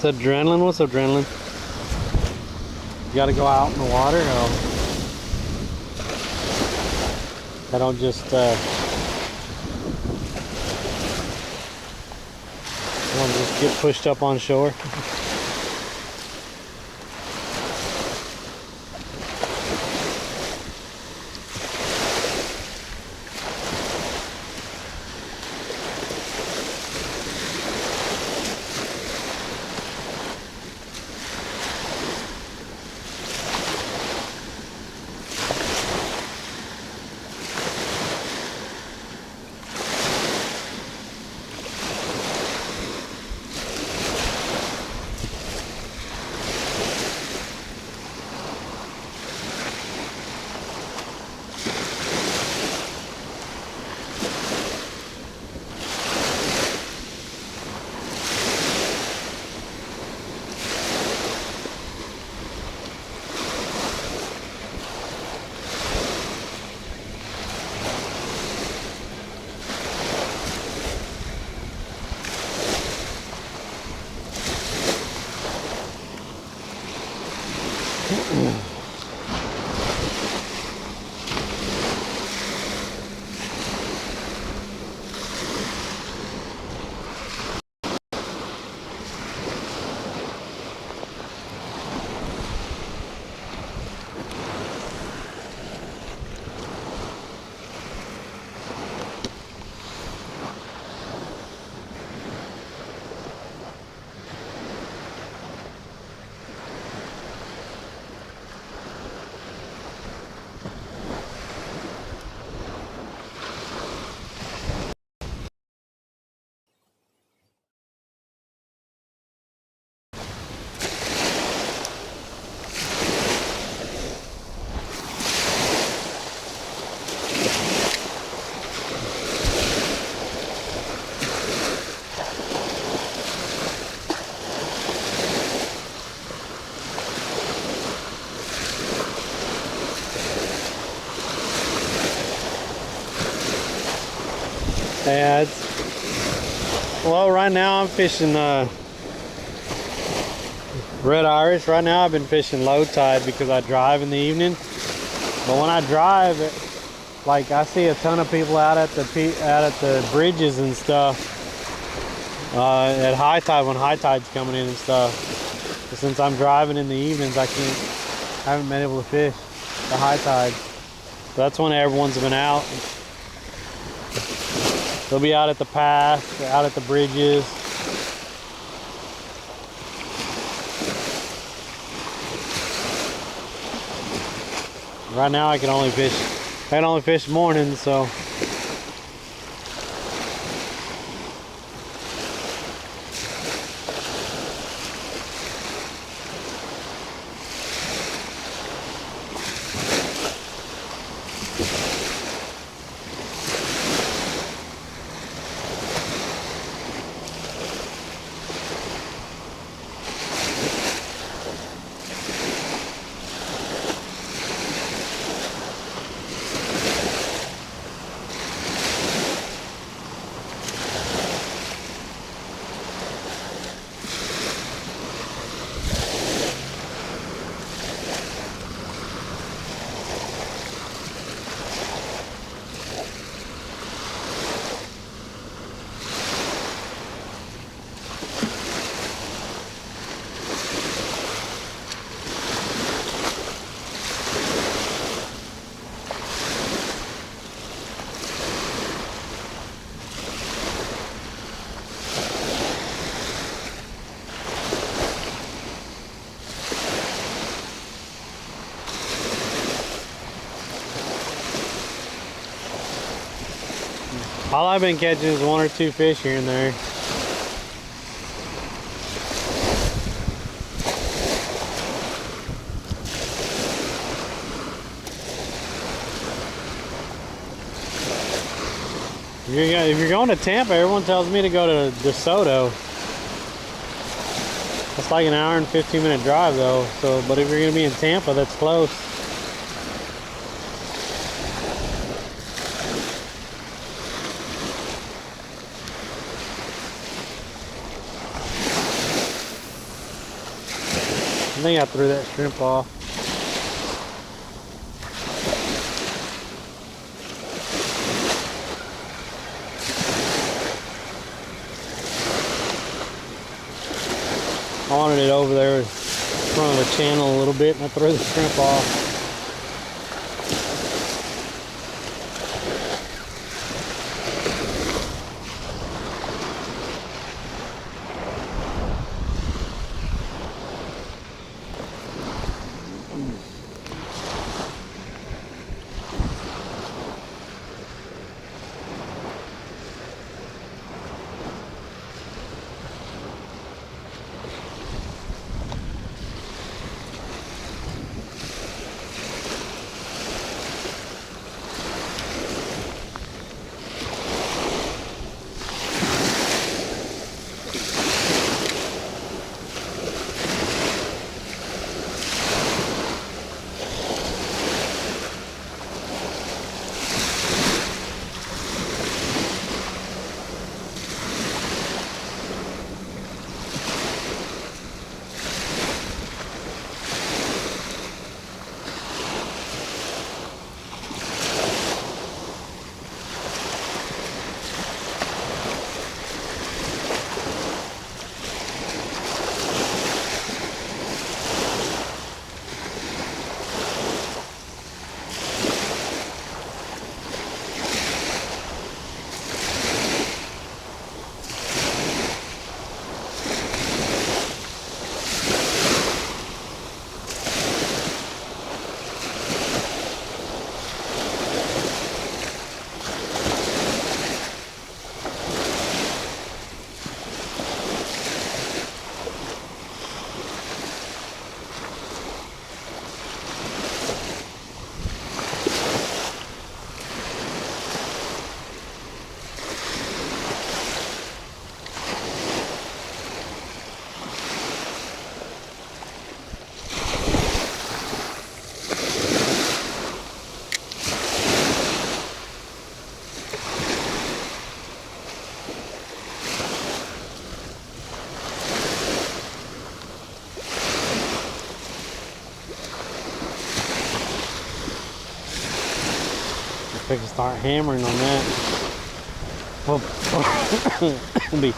It's adrenaline. What's adrenaline? You gotta go out in the water. I don't just get pushed up on shore. Yeah, it's, well, right now I'm fishing red Irish. Right now I've been fishing low tide because I drive in the evening. But when I drive, like I see a ton of people out at the bridges and stuff at high tide when high tide's coming in and stuff. But since I'm driving in the evenings, I haven't been able to fish the high tide. So that's when everyone's been out. They'll be out at the path, out at the bridges. Right now I can only fish mornings, so. All I've been catching is 1 or 2 fish here and there. If you're going to Tampa, everyone tells me to go to DeSoto. That's like an hour and 15-minute drive though. So, but if you're gonna be in Tampa, that's close. I think I threw that shrimp off. I wanted it over there in front of the channel a little bit, and I threw the shrimp off. I can start hammering on that. It'll be.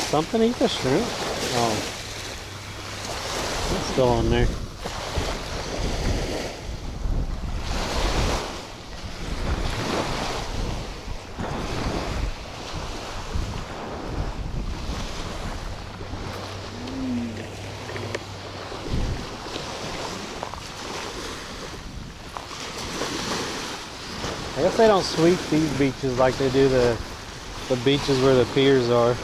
Something eat the shrimp? Oh. It's still on there. I guess they don't sweep these beaches like they do the beaches where the piers are.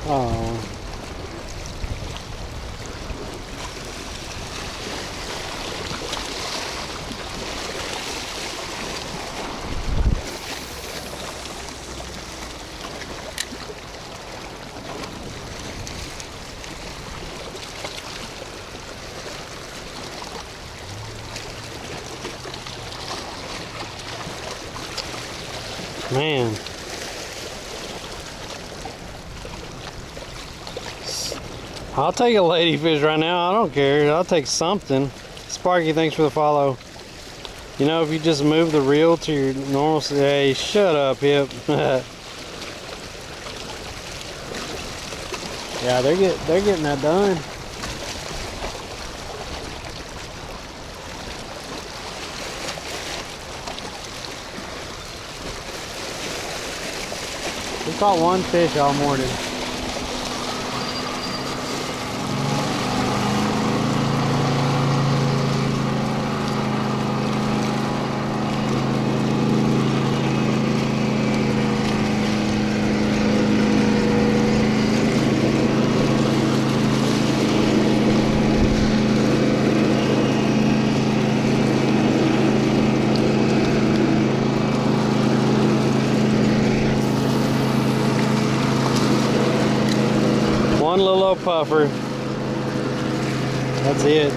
Oh. Man. I'll take a ladyfish right now. I don't care. I'll take something. Sparky, thanks for the follow. You know, if you just move the reel to your normal... Hey, shut up, Hip. Yeah, they're getting that done. We caught one fish all morning. One little old puffer. That's it.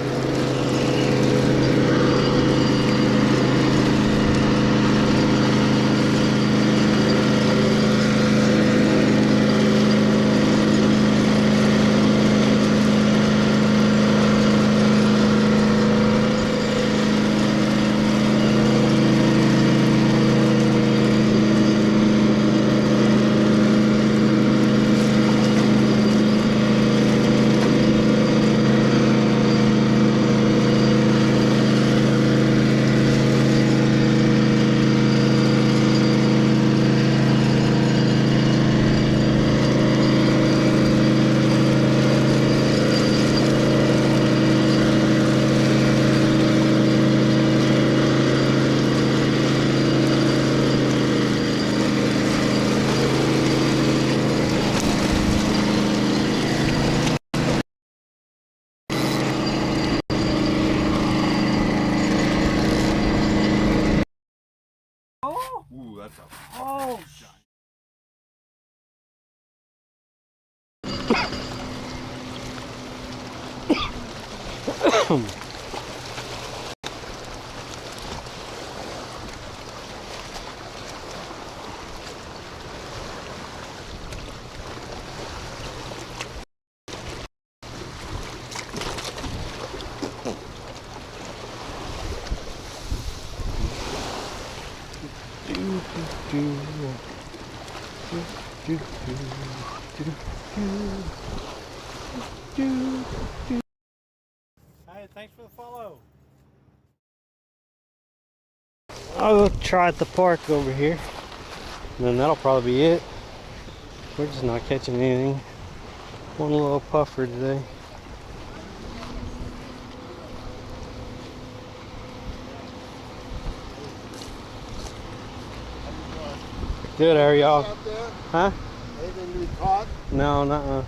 Ooh, that's a oh shot. Hey, thanks for the follow. I'll go try at the park over here. And then that'll probably be it. We're just not catching anything. One little puffer today. Good, how are y'all? Huh? Anything you caught? No, nuh-uh.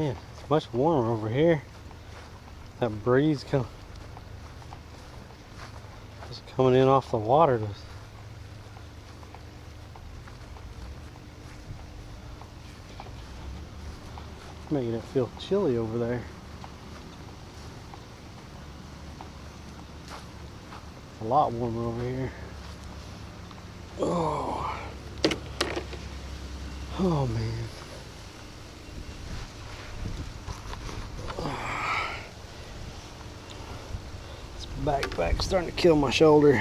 Man, it's much warmer over here. That breeze just coming in off the water. Making it feel chilly over there. A lot warmer over here. Oh, oh man. This backpack's starting to kill my shoulder.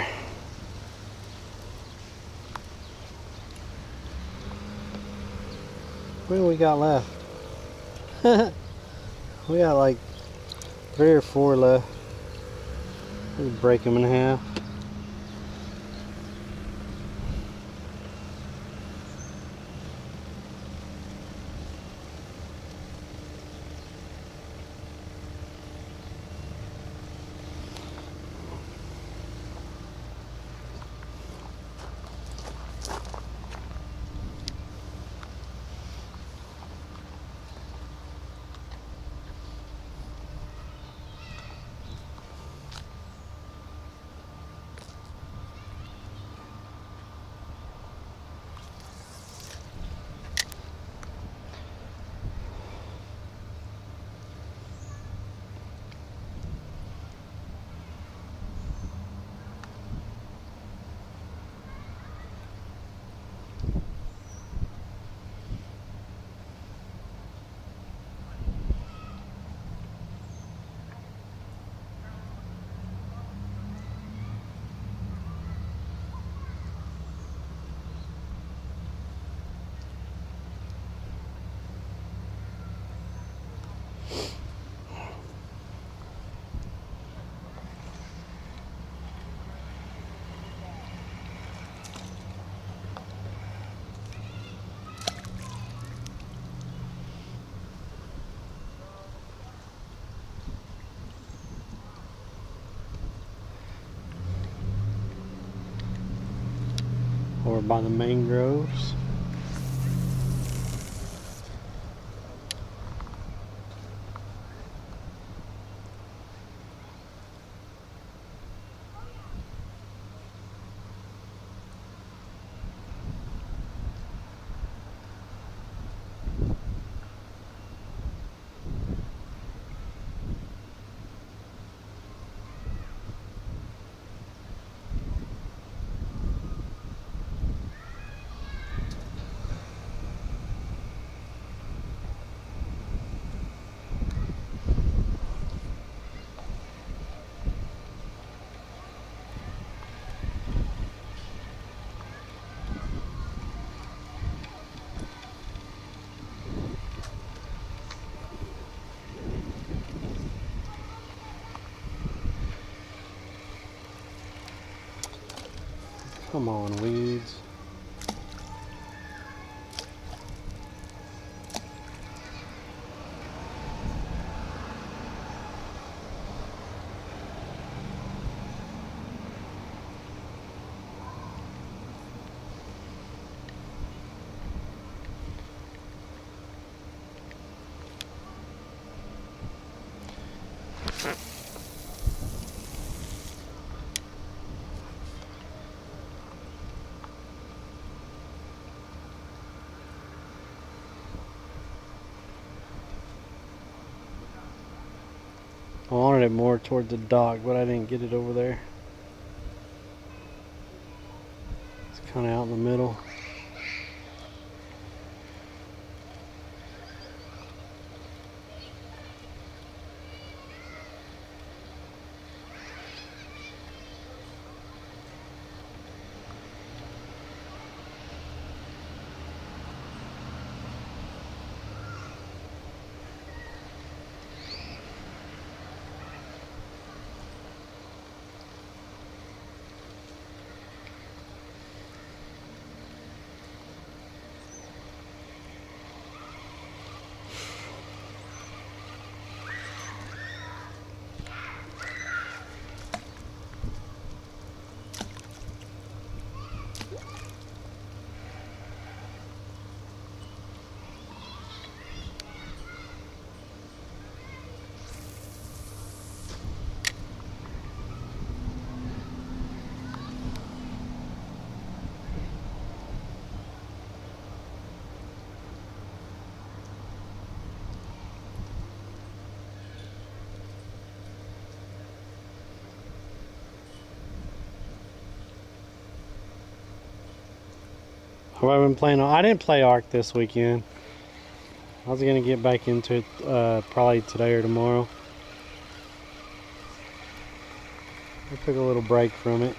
What do we got left? We got like 3 or 4 left. We'll break them in half. Over by the mangroves. Come on, weeds. I wanted it more towards the dock, but I didn't get it over there. It's kind of out in the middle. Have I been playing? I didn't play Ark this weekend. I was gonna get back into it probably today or tomorrow. I took a little break from it.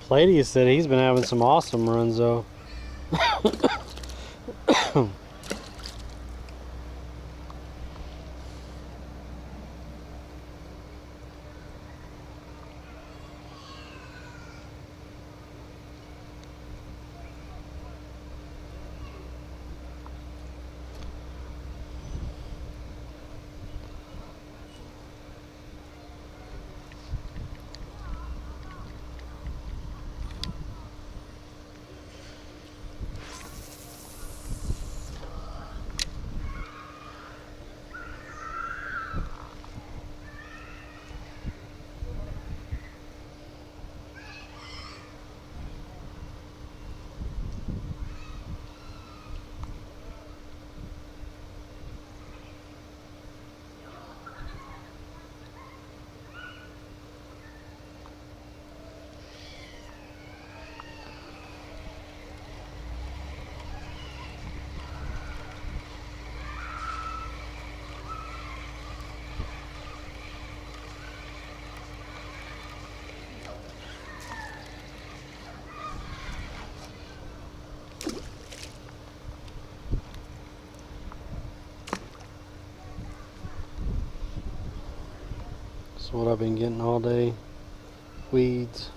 Palladius said he's been having some awesome runs though. That's what I've been getting all day. Weeds.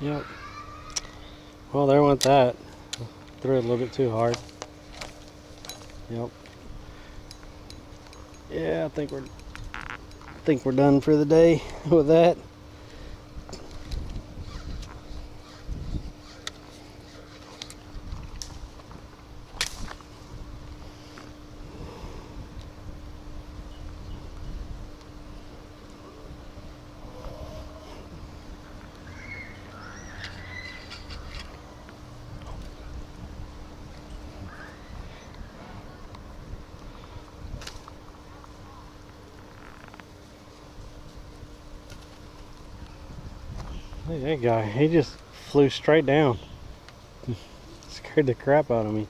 Yep. Well, there went that. Threw it a little bit too hard. Yep. Yeah, I think we're done for the day with that. Look at that guy, he just flew straight down. Scared the crap out of me.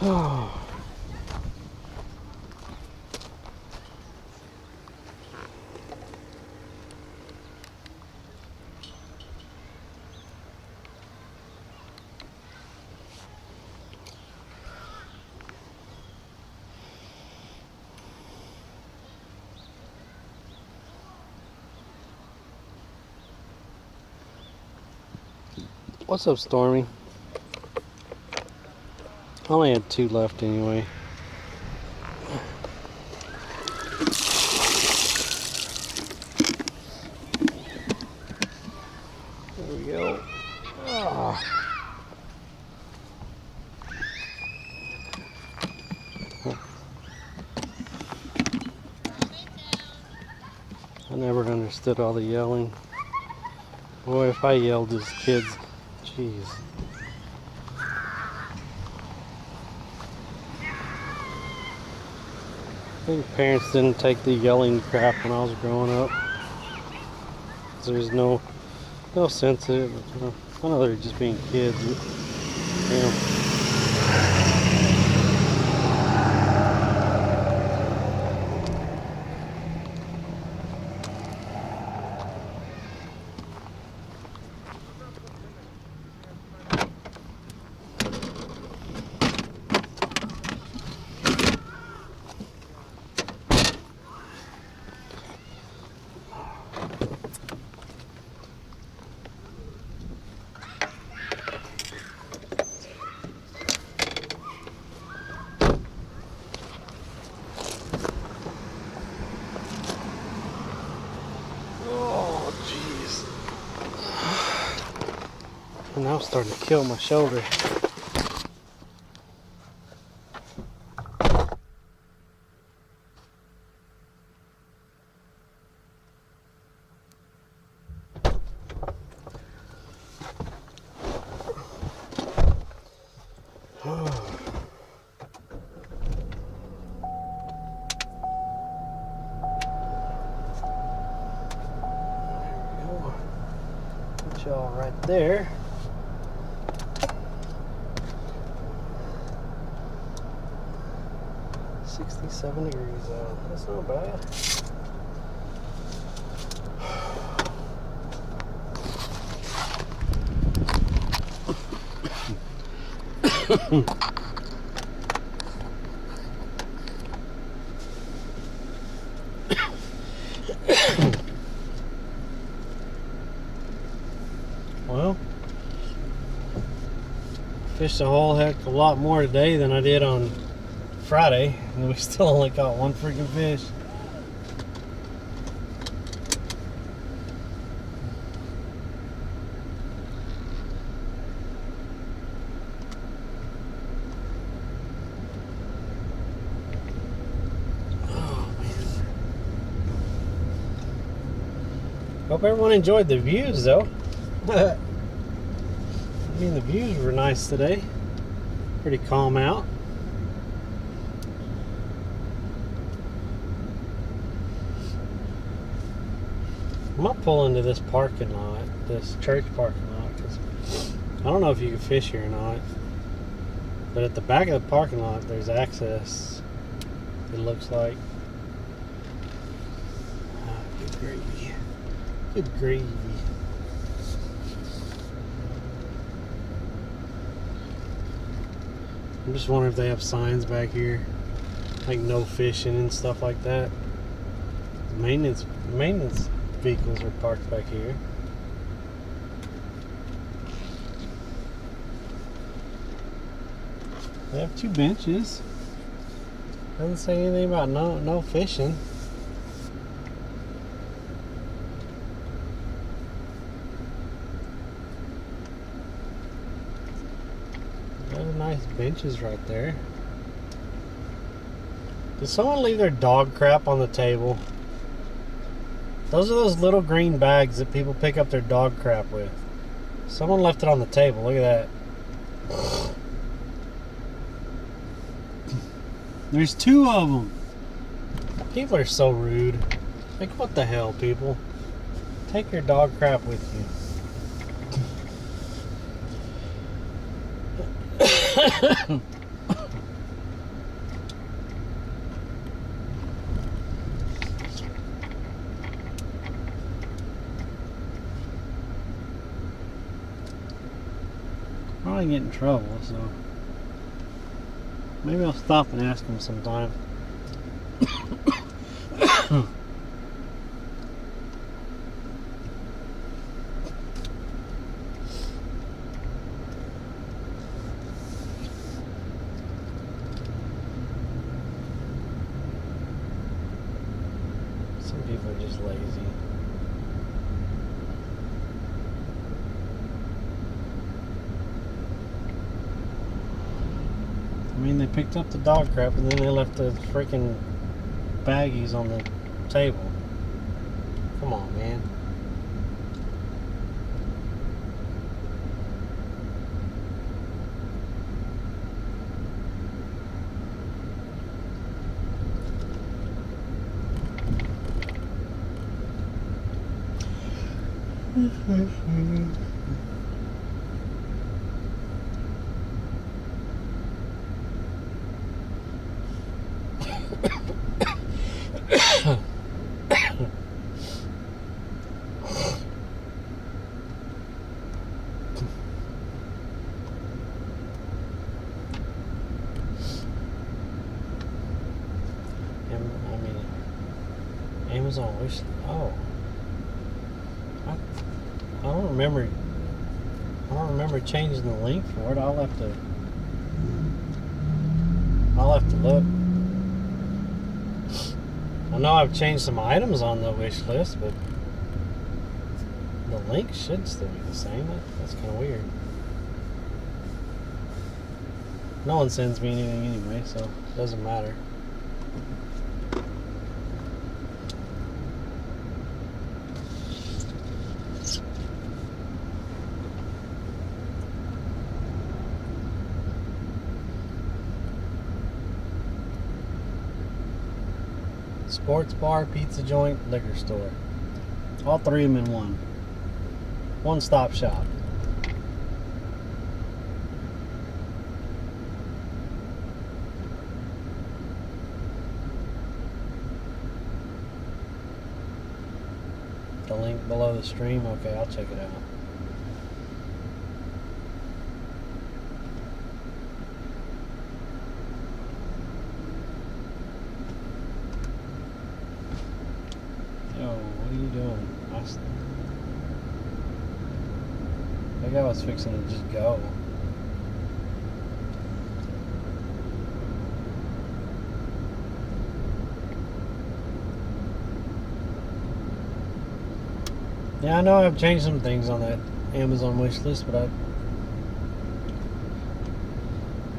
Oh. What's up, Stormy? I only had 2 left anyway. There we go. Ah. I never understood all the yelling. Boy, if I yelled as kids, jeez. I think parents didn't take the yelling crap when I was growing up. There's no sense of it. I know they're just being kids. You know. And now I'm starting to kill my shoulder. Put y'all right there. $67 degrees out. That's not bad. Well, fished a whole heck of a lot more today than I did on Friday, and we still only caught one freaking fish. Oh man. Hope everyone enjoyed the views though. I mean, the views were nice today. Pretty calm out. I'm gonna pull into this parking lot, this church parking lot, because I don't know if you can fish here or not. But at the back of the parking lot, there's access. It looks like. Ah, good gravy. Good gravy. I'm just wondering if they have signs back here, like no fishing and stuff like that. Maintenance vehicles are parked back here. They have 2 benches. Doesn't say anything about no fishing. There's nice benches right there. Did someone leave their dog crap on the table? Those are those little green bags that people pick up their dog crap with. Someone left it on the table. Look at that. There's 2 of them. People are so rude. Like, what the hell, people? Take your dog crap with you. Probably get in trouble, so maybe I'll stop and ask him sometime. Some people are just lazy. I mean, they picked up the dog crap and then they left the freaking baggies on the table. Come on, man. Amazon wish. Oh, I don't remember. I don't remember changing the link for it. I'll have to look. I know I've changed some items on the wish list, but the link should still be the same. That's kind of weird. No one sends me anything anyway, so it doesn't matter. Sports bar, pizza joint, liquor store. All three of them in one. One-stop shop. The link below the stream? Okay, I'll check it out. What are you doing? I think I was fixing to just go. Yeah, I know I've changed some things on that Amazon wish list, but I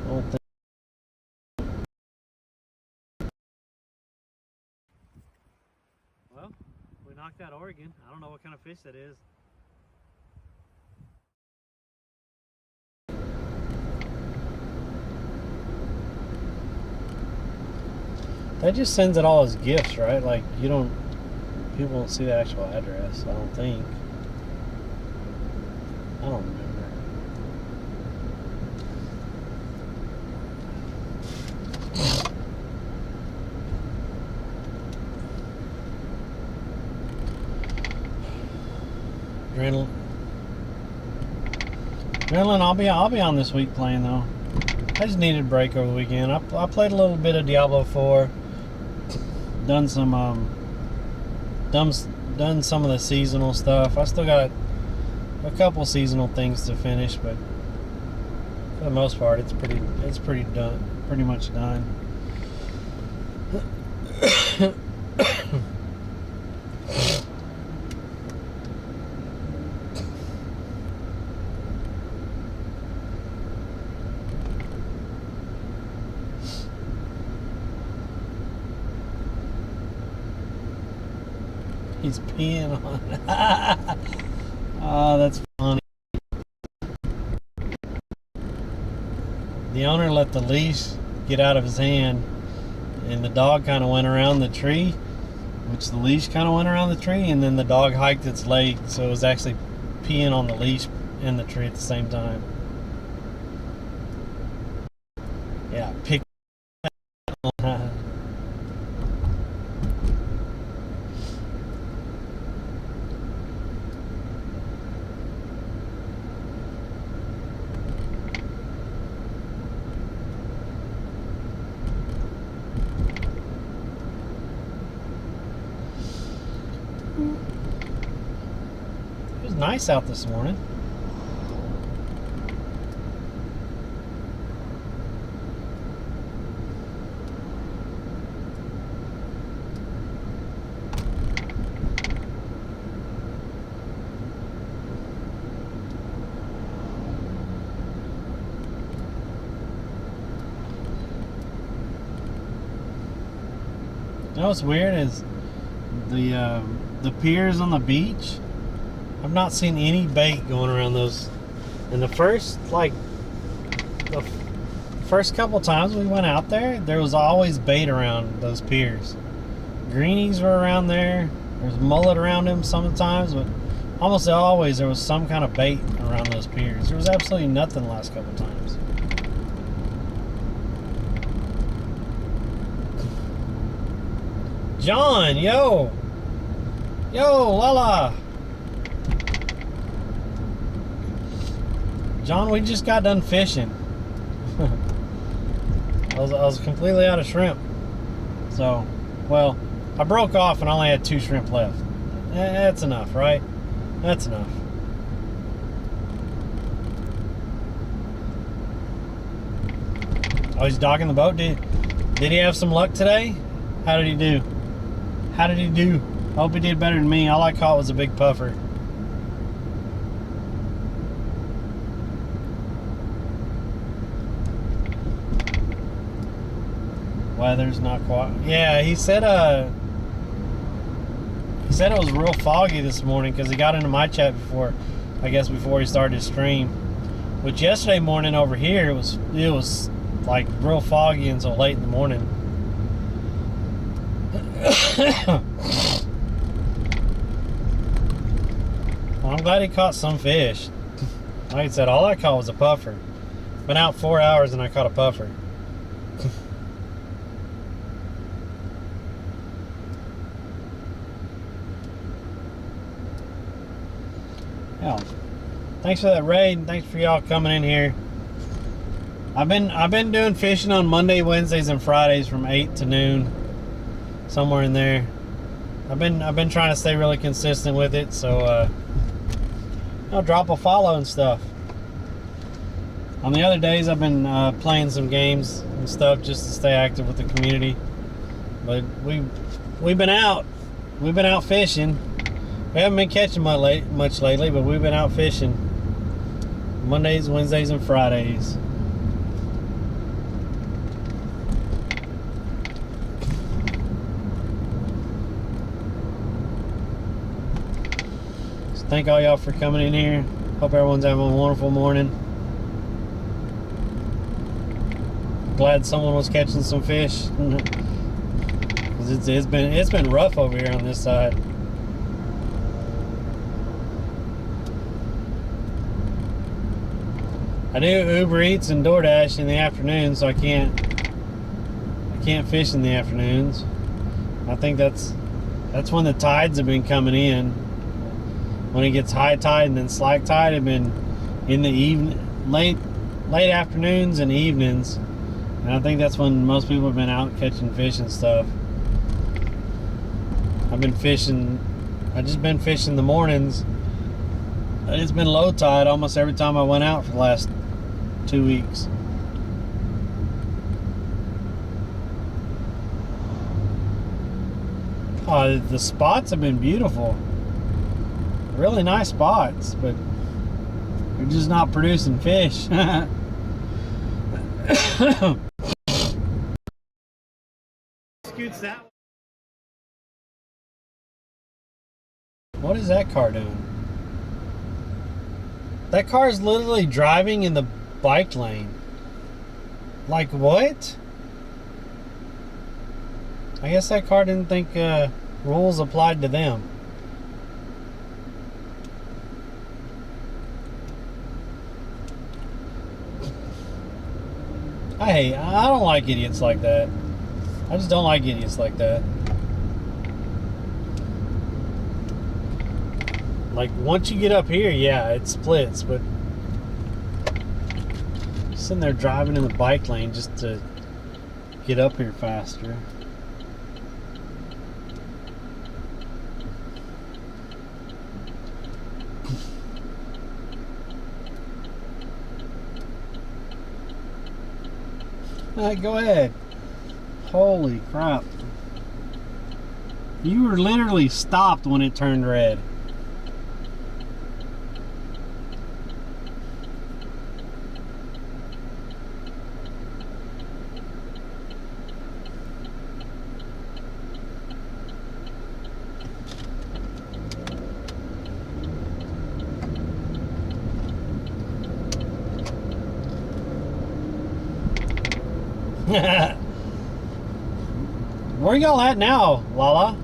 don't think. Well, we knocked out Oregon. I don't know what kind of fish that is. That just sends it all as gifts, right? Like, people don't see the actual address, I don't think. I don't remember. Adrenaline, I'll be on this week playing though. I just needed a break over the weekend. I played a little bit of Diablo 4. Done some of the seasonal stuff. I still got a couple seasonal things to finish, but for the most part, it's pretty much done. He's peeing on it. Oh, that's funny. The owner let the leash get out of his hand, and the dog kind of went around the tree, which the leash kind of went around the tree, and then the dog hiked its leg, so it was actually peeing on the leash and the tree at the same time. Yeah, pick. It was nice out this morning. You know what's weird is the piers on the beach. I've not seen any bait going around those. And the first couple times we went out there was always bait around those piers. Greenies were around there. There's mullet around them sometimes, but almost always there was some kind of bait around those piers. There was absolutely nothing the last couple times. John, yo, Lala. John, we just got done fishing. I was completely out of shrimp. So, well, I broke off and I only had 2 shrimp left. That's enough, right? That's enough. Oh, he's docking the boat. Did he have some luck today? How did he do? How did he do? I hope he did better than me. All I caught was a big puffer. Weather's not quite. Yeah, he said it was real foggy this morning because he got into my chat before, I guess before he started his stream. Which yesterday morning over here it was like real foggy until late in the morning. Well, I'm glad he caught some fish. Like I said, all I caught was a puffer. Been out 4 hours and I caught a puffer. Yeah. Thanks for that raid, and thanks for y'all coming in here. I've been doing fishing on Monday, Wednesdays, and Fridays from 8 to noon, somewhere in there. I've been trying to stay really consistent with it, so I'll drop a follow and stuff. On the other days, I've been playing some games and stuff just to stay active with the community. But we've been out fishing. We haven't been catching much lately, but we've been out fishing Mondays, Wednesdays, and Fridays. So thank all y'all for coming in here. Hope everyone's having a wonderful morning. Glad someone was catching some fish. 'Cause it's been rough over here on this side. I do Uber Eats and DoorDash in the afternoon, so I can't fish in the afternoons. I think that's when the tides have been coming in. When it gets high tide and then slack tide, have been in the evening, late afternoons and evenings, and I think that's when most people have been out catching fish and stuff. I've just been fishing the mornings. It's been low tide almost every time I went out for the last 2 weeks. The spots have been beautiful. Really nice spots, but they're just not producing fish. Scoots that. What is that car doing? That car is literally driving in the bike lane. Like what? I guess that car didn't think rules applied to them. I don't like idiots like that. I just don't like idiots like that. Like, once you get up here, yeah, it splits, but sitting there driving in the bike lane just to get up here faster. Alright, go ahead. Holy crap. You were literally stopped when it turned red. Where y'all at now, Lala?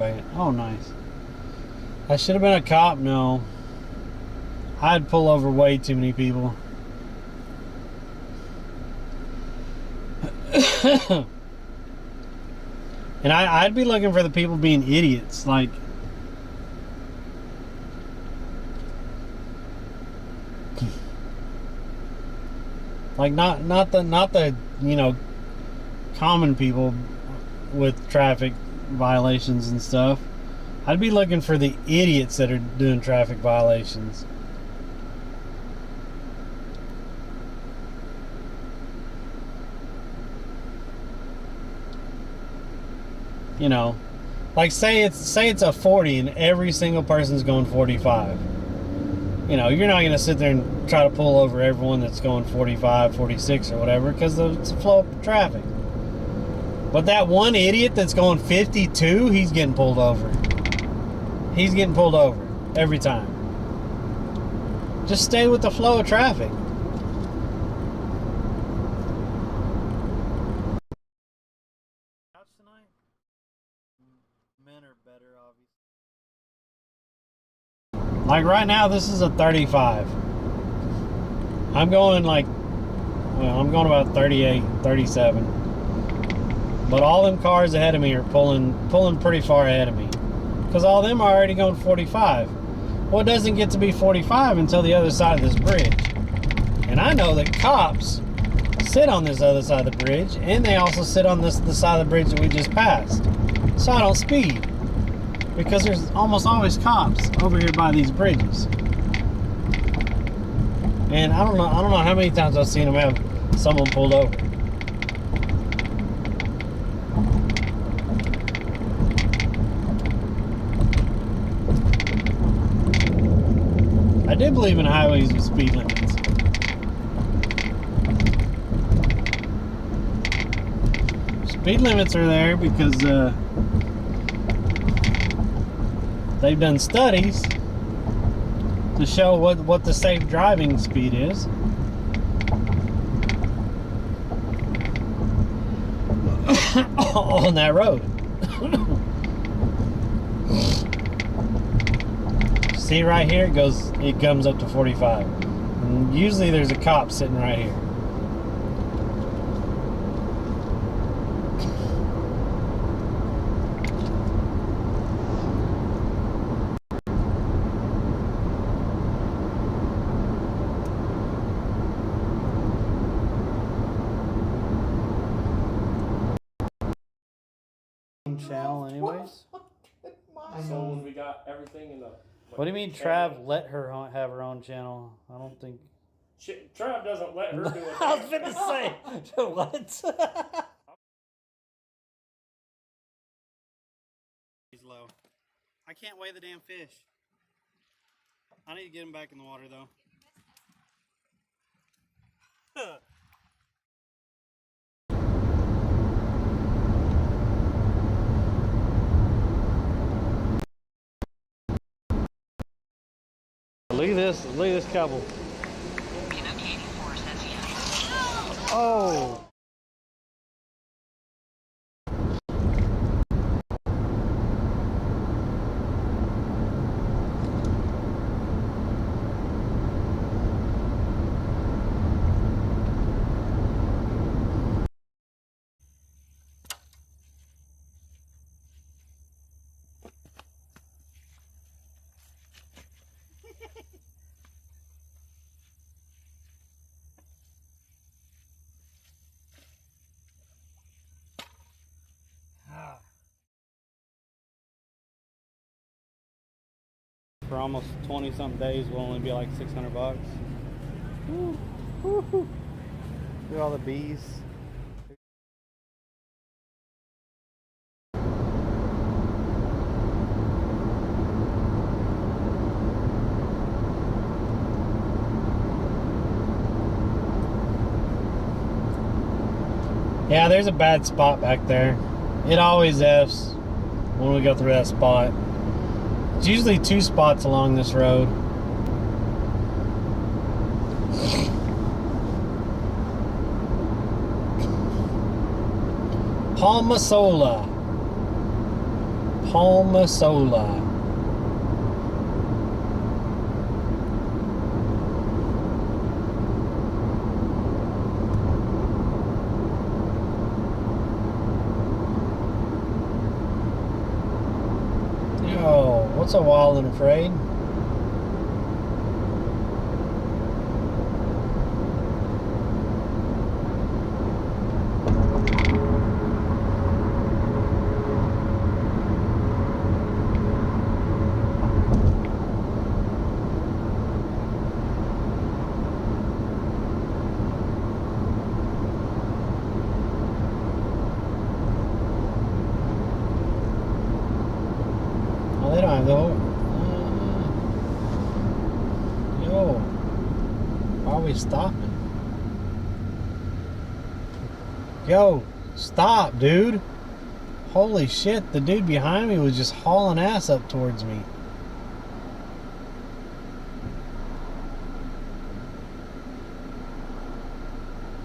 ban. Oh, nice. I should have been a cop. No. I'd pull over way too many people. And I'd be looking for the people being idiots. Like, not the you know, common people with traffic violations and stuff. I'd be looking for the idiots that are doing traffic violations. You know, like say it's a 40 and every single person's going 45. You know, you're not going to sit there and try to pull over everyone that's going 45, 46 or whatever, because it's a flow of traffic. But that one idiot that's going 52, he's getting pulled over. He's getting pulled over every time. Just stay with the flow of traffic. Men are better, obviously. Like right now, this is a 35. I'm going I'm going about 38, 37. But all them cars ahead of me are pulling pretty far ahead of me. Because all of them are already going 45. Well, it doesn't get to be 45 until the other side of this bridge. And I know that cops sit on this other side of the bridge, and they also sit on the side of the bridge that we just passed. So I don't speed. Because there's almost always cops over here by these bridges. And I don't know how many times I've seen them have someone pulled over. I do believe in highways with speed limits. Speed limits are there because they've done studies to show what the safe driving speed is. On that road. See right here, it comes up to 45. And usually there's a cop sitting right here. Channel anyways. So when we got everything in the. What do you mean Trav let her have her own channel? I don't think. Trav doesn't let her do it. I was going to say, what? He's low. I can't weigh the damn fish. I need to get him back in the water though. Look at this couple. Oh. For almost 20-something days, will only be like $600. Woo, woo, woo. Look at all the bees. Yeah, there's a bad spot back there. It always F's when we go through that spot. It's usually 2 spots along this road. Palmasola. Palmasola. Yo, what's a wild and afraid? Oh, they don't have the whole. Yo, why are we stopping? Yo, stop, dude. Holy shit, the dude behind me was just hauling ass up towards me.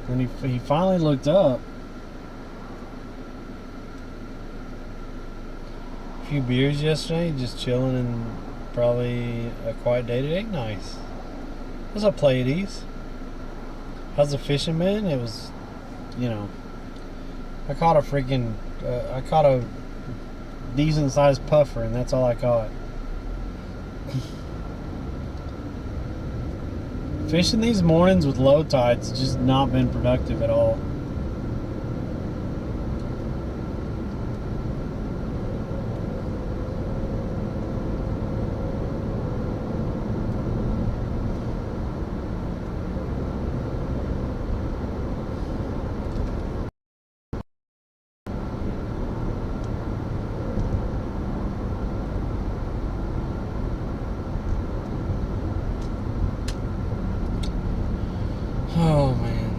And he finally looked up. A few beers yesterday, just chilling, and probably a quiet day today. Nice. It was a Pleiades. How's the fishing been? It was, you know, I caught a decent sized puffer, and that's all I caught. Fishing these mornings with low tides has just not been productive at all. Oh man.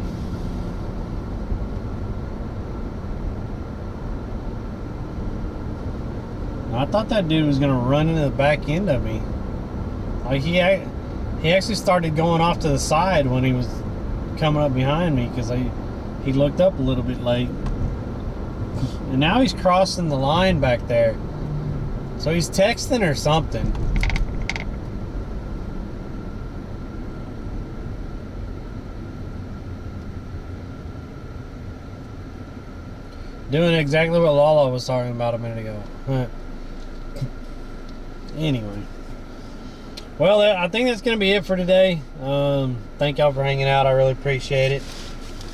I thought that dude was gonna run into the back end of me. Like he actually started going off to the side when he was coming up behind me, because he looked up a little bit late. And now he's crossing the line back there. So he's texting or something. Doing exactly what Lala was talking about a minute ago. Anyway. Well, I think that's going to be it for today. Thank y'all for hanging out. I really appreciate it.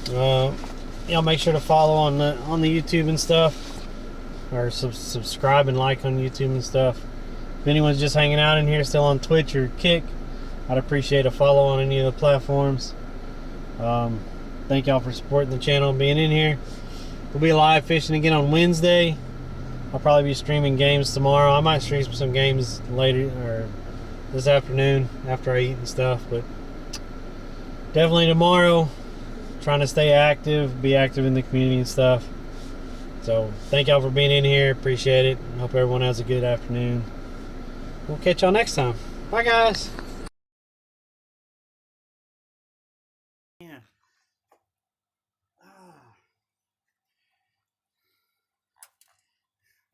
Y'all make sure to follow on the YouTube and stuff. Or subscribe and like on YouTube and stuff. If anyone's just hanging out in here still on Twitch or Kick, I'd appreciate a follow on any of the platforms. Thank y'all for supporting the channel and being in here. We'll be live fishing again on Wednesday. I'll probably be streaming games tomorrow. I might stream some games later or this afternoon after I eat and stuff, but definitely tomorrow. Trying to stay active, be active in the community and stuff. So thank y'all for being in here. Appreciate it. Hope everyone has a good afternoon. We'll catch y'all next time. Bye, guys. Yeah.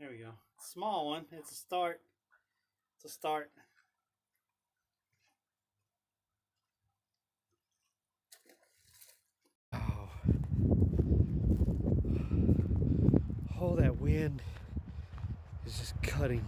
There we go. Small one. It's a start. It's a start. Oh. Oh, that wind is just cutting.